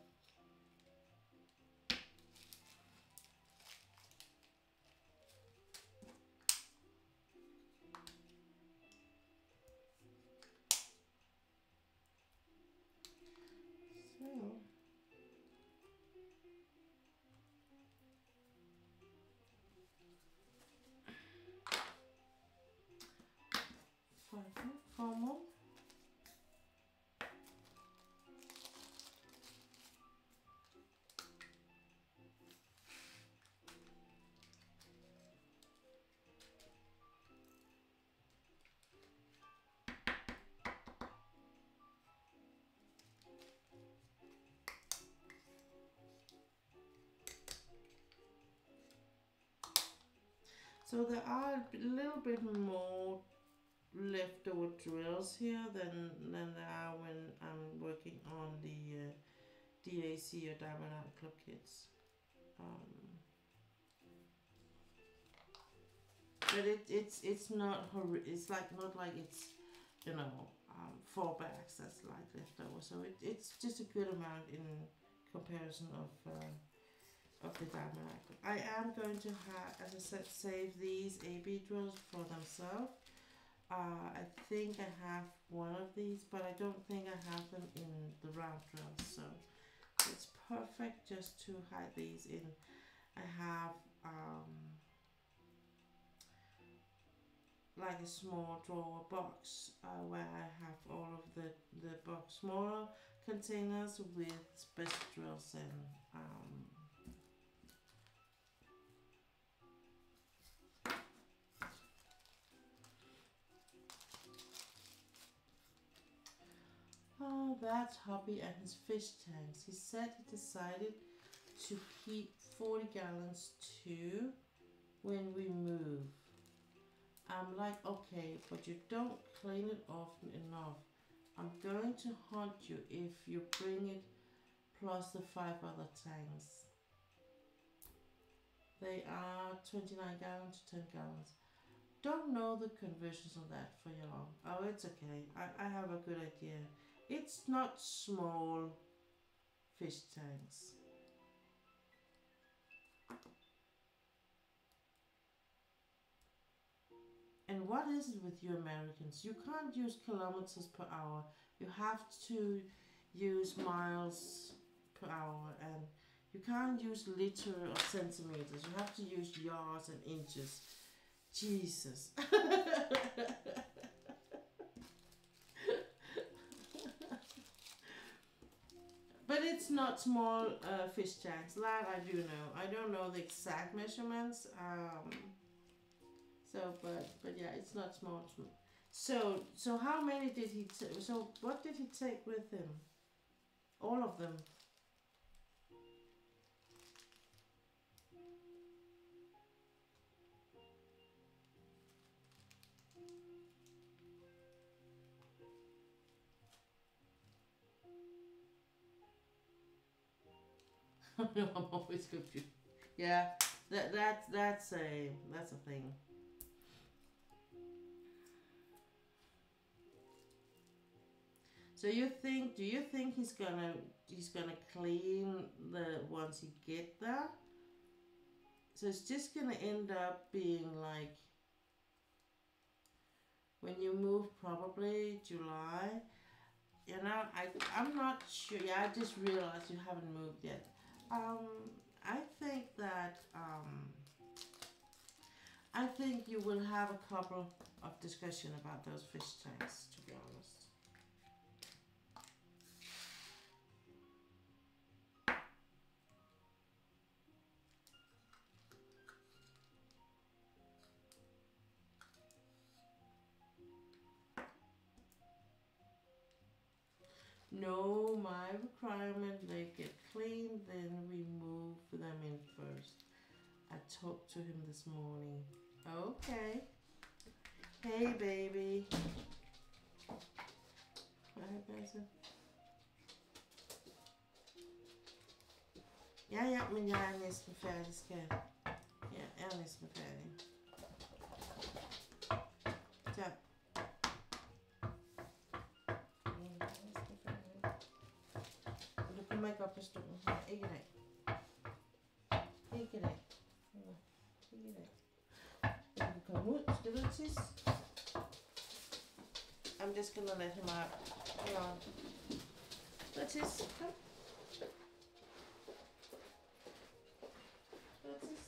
So, four more. So there are a little bit more leftover drills here than there are when I'm working on the DAC or Diamond Art Club kits. But it's not it's like not like it's 4 bags that's like leftover. So it's just a good amount in comparison of the Diamond Art Club. I am going to have, as I said, save these AB drills for themselves. I think I have one of these, but I don't think I have them in the round drills, so it's perfect just to hide these in. I have like a small drawer box where I have all of the box smaller containers with special drills and oh, that's Hobby and his fish tanks. He said he decided to keep 40 gallons too when we move. I'm like, okay, but you don't clean it often enough. I'm going to haunt you if you bring it plus the 5 other tanks. They are 29 gallons to 10 gallons. Don't know the conversions on that for y'all. Oh, it's okay. I have a good idea. It's not small fish tanks. And what is it with you Americans? You can't use kilometers per hour. You have to use miles per hour, and you can't use liter or centimeters. You have to use yards and inches. Jesus. But it's not small fish tanks. That I do know. I don't know the exact measurements. But yeah, it's not small. So how many did he take? So what did he take with him? All of them. I'm always confused. Yeah, that's a thing. So do you think he's gonna clean the once he get there? So it's just gonna end up being like when you move, probably July. You know, I'm not sure. Yeah, I just realized you haven't moved yet. I think that I think you will have a couple of discussion about those fish tanks. To be honest. No, my requirement, they get cleaned, then we move them in first. I talked to him this morning. Okay. Hey, baby. Hej, Basse. Ja, men jeg er næsten færdig, skat. Ja, jeg er næsten færdig. Så. Du kommer ikke op på stolen. Nej, ikke i dag. Ikke i dag. Ikke i dag. Du kan komme ud. Skal du tisse? I'm just gonna let him out. Hold on. Go tisse. Kom. Go tisse.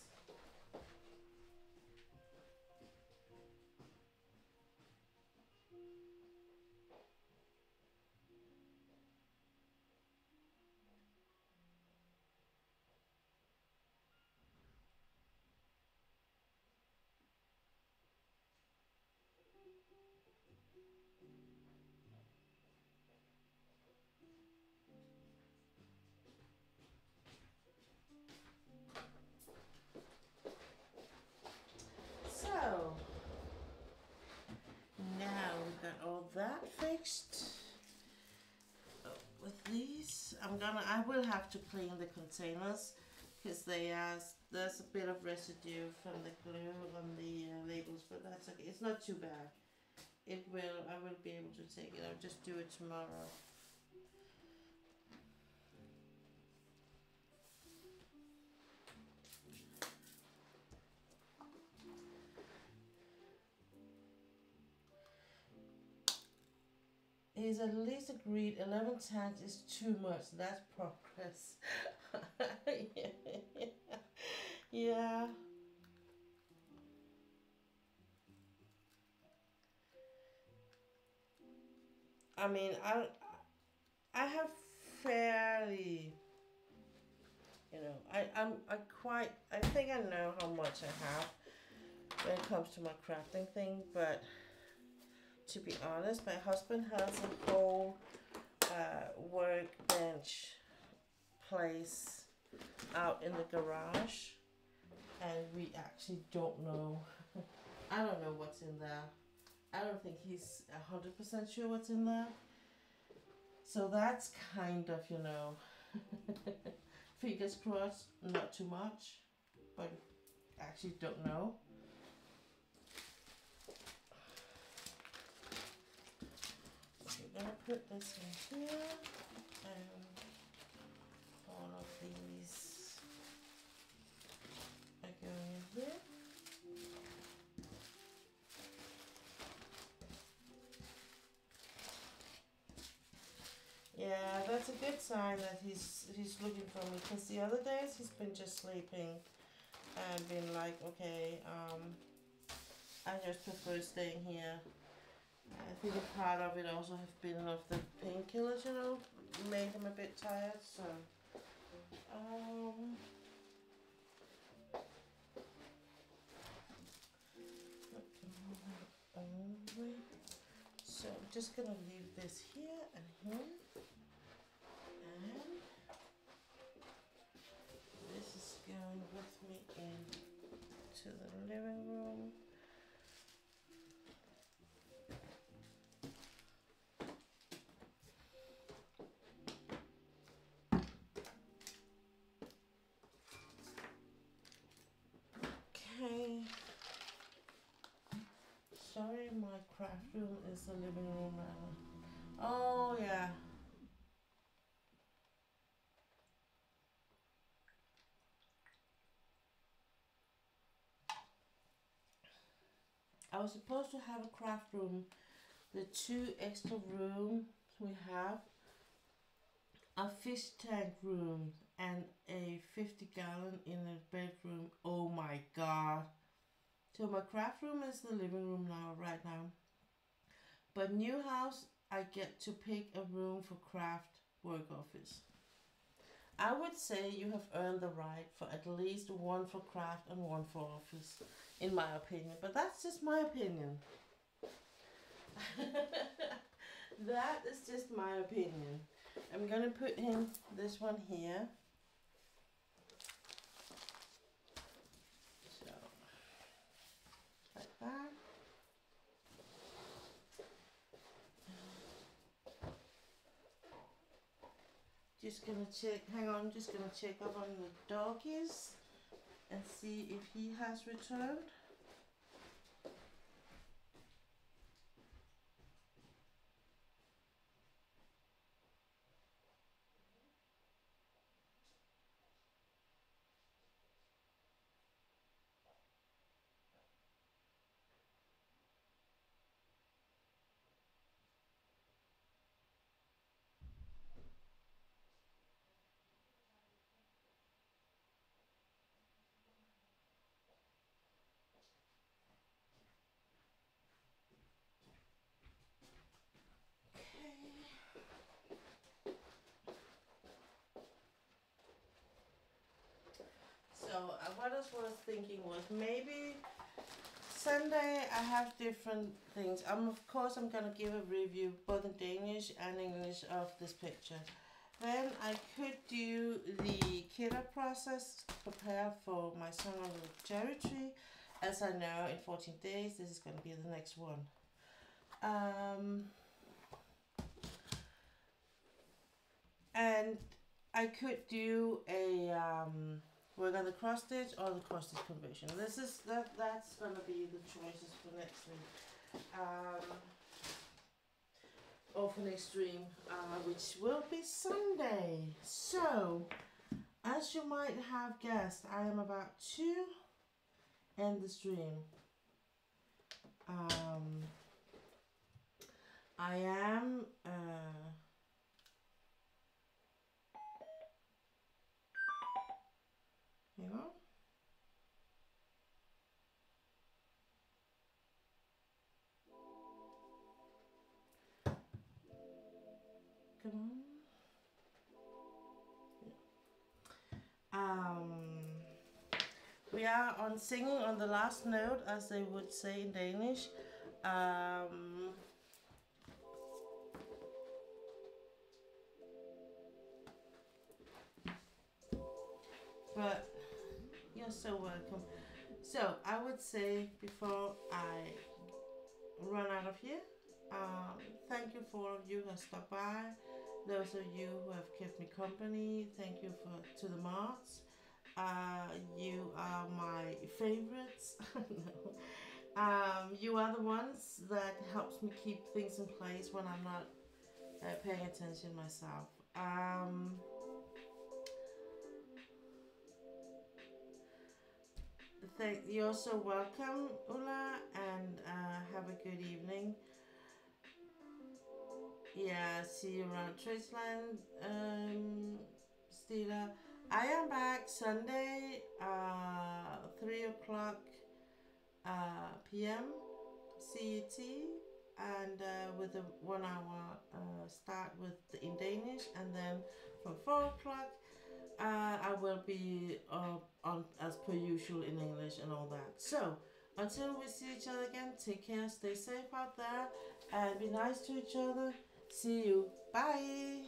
So, now we've got all that fixed. With these, I will have to clean the containers because there's a bit of residue from the glue on the labels, but that's okay. It's not too bad. I will be able to take it. I'll just do it tomorrow. He's at least agreed 11 tanks is too much. That's progress. Yeah. I mean, I have fairly, I think I know how much I have when it comes to my crafting thing, but to be honest, my husband has a whole workbench place out in the garage, and we actually don't know. I don't know what's in there. I don't think he's 100% sure what's in there. So that's kind of, fingers crossed, not too much, but actually don't know. I'm gonna put this in here, and all of these are going in here. Yeah, that's a good sign that he's looking for me, because the other days he's been just sleeping and been like, okay, I just prefer staying here. I think a part of it also have been of the painkillers, you know, made him a bit tired, so so I'm just gonna leave this here and here, and this is going with me in to the living room. Okay. Sorry, my craft room is the living room rather. Oh yeah. I was supposed to have a craft room. The 2 extra rooms we have a fish tank room and a 50-gallon in a bedroom. Oh my god. So my craft room is the living room now, right now. But new house, I get to pick a room for craft work office. I would say you have earned the right for at least one for craft and one for office, in my opinion. But that's just my opinion. That is just my opinion. I'm gonna put in this one here. So, like that. Just gonna check, hang on, just gonna check up on the doggies and see if he has returned. So what I was thinking was maybe Sunday I have different things. Of course I'm gonna give a review both in Danish and English of this picture. Then I could do the kidder process, prepare for my son on the cherry tree. As I know, in 14 days this is gonna be the next one. And I could do a work on the cross stitch or the cross stitch conversion. That's gonna be the choices for next week. Or for next stream, which will be Sunday. So, as you might have guessed, I am about to end the stream. I am hang on. Come on. We are on singing on the last note, as they would say in Danish. But you're so welcome. So I would say before I run out of here, thank you for all of you who have stopped by. Those of you who have kept me company, thank you to the mods. You are my favorites. You are the ones that helps me keep things in place when I'm not paying attention myself. You're so welcome, Ulla, and have a good evening. Yeah, see you around Traceland, Stila. I am back Sunday, 3 o'clock p.m. CET, and with a 1 hour start in Danish, and then from 4 o'clock I will be on as per usual in English and all that. So until we see each other again, take care, stay safe out there, and be nice to each other. See you. Bye.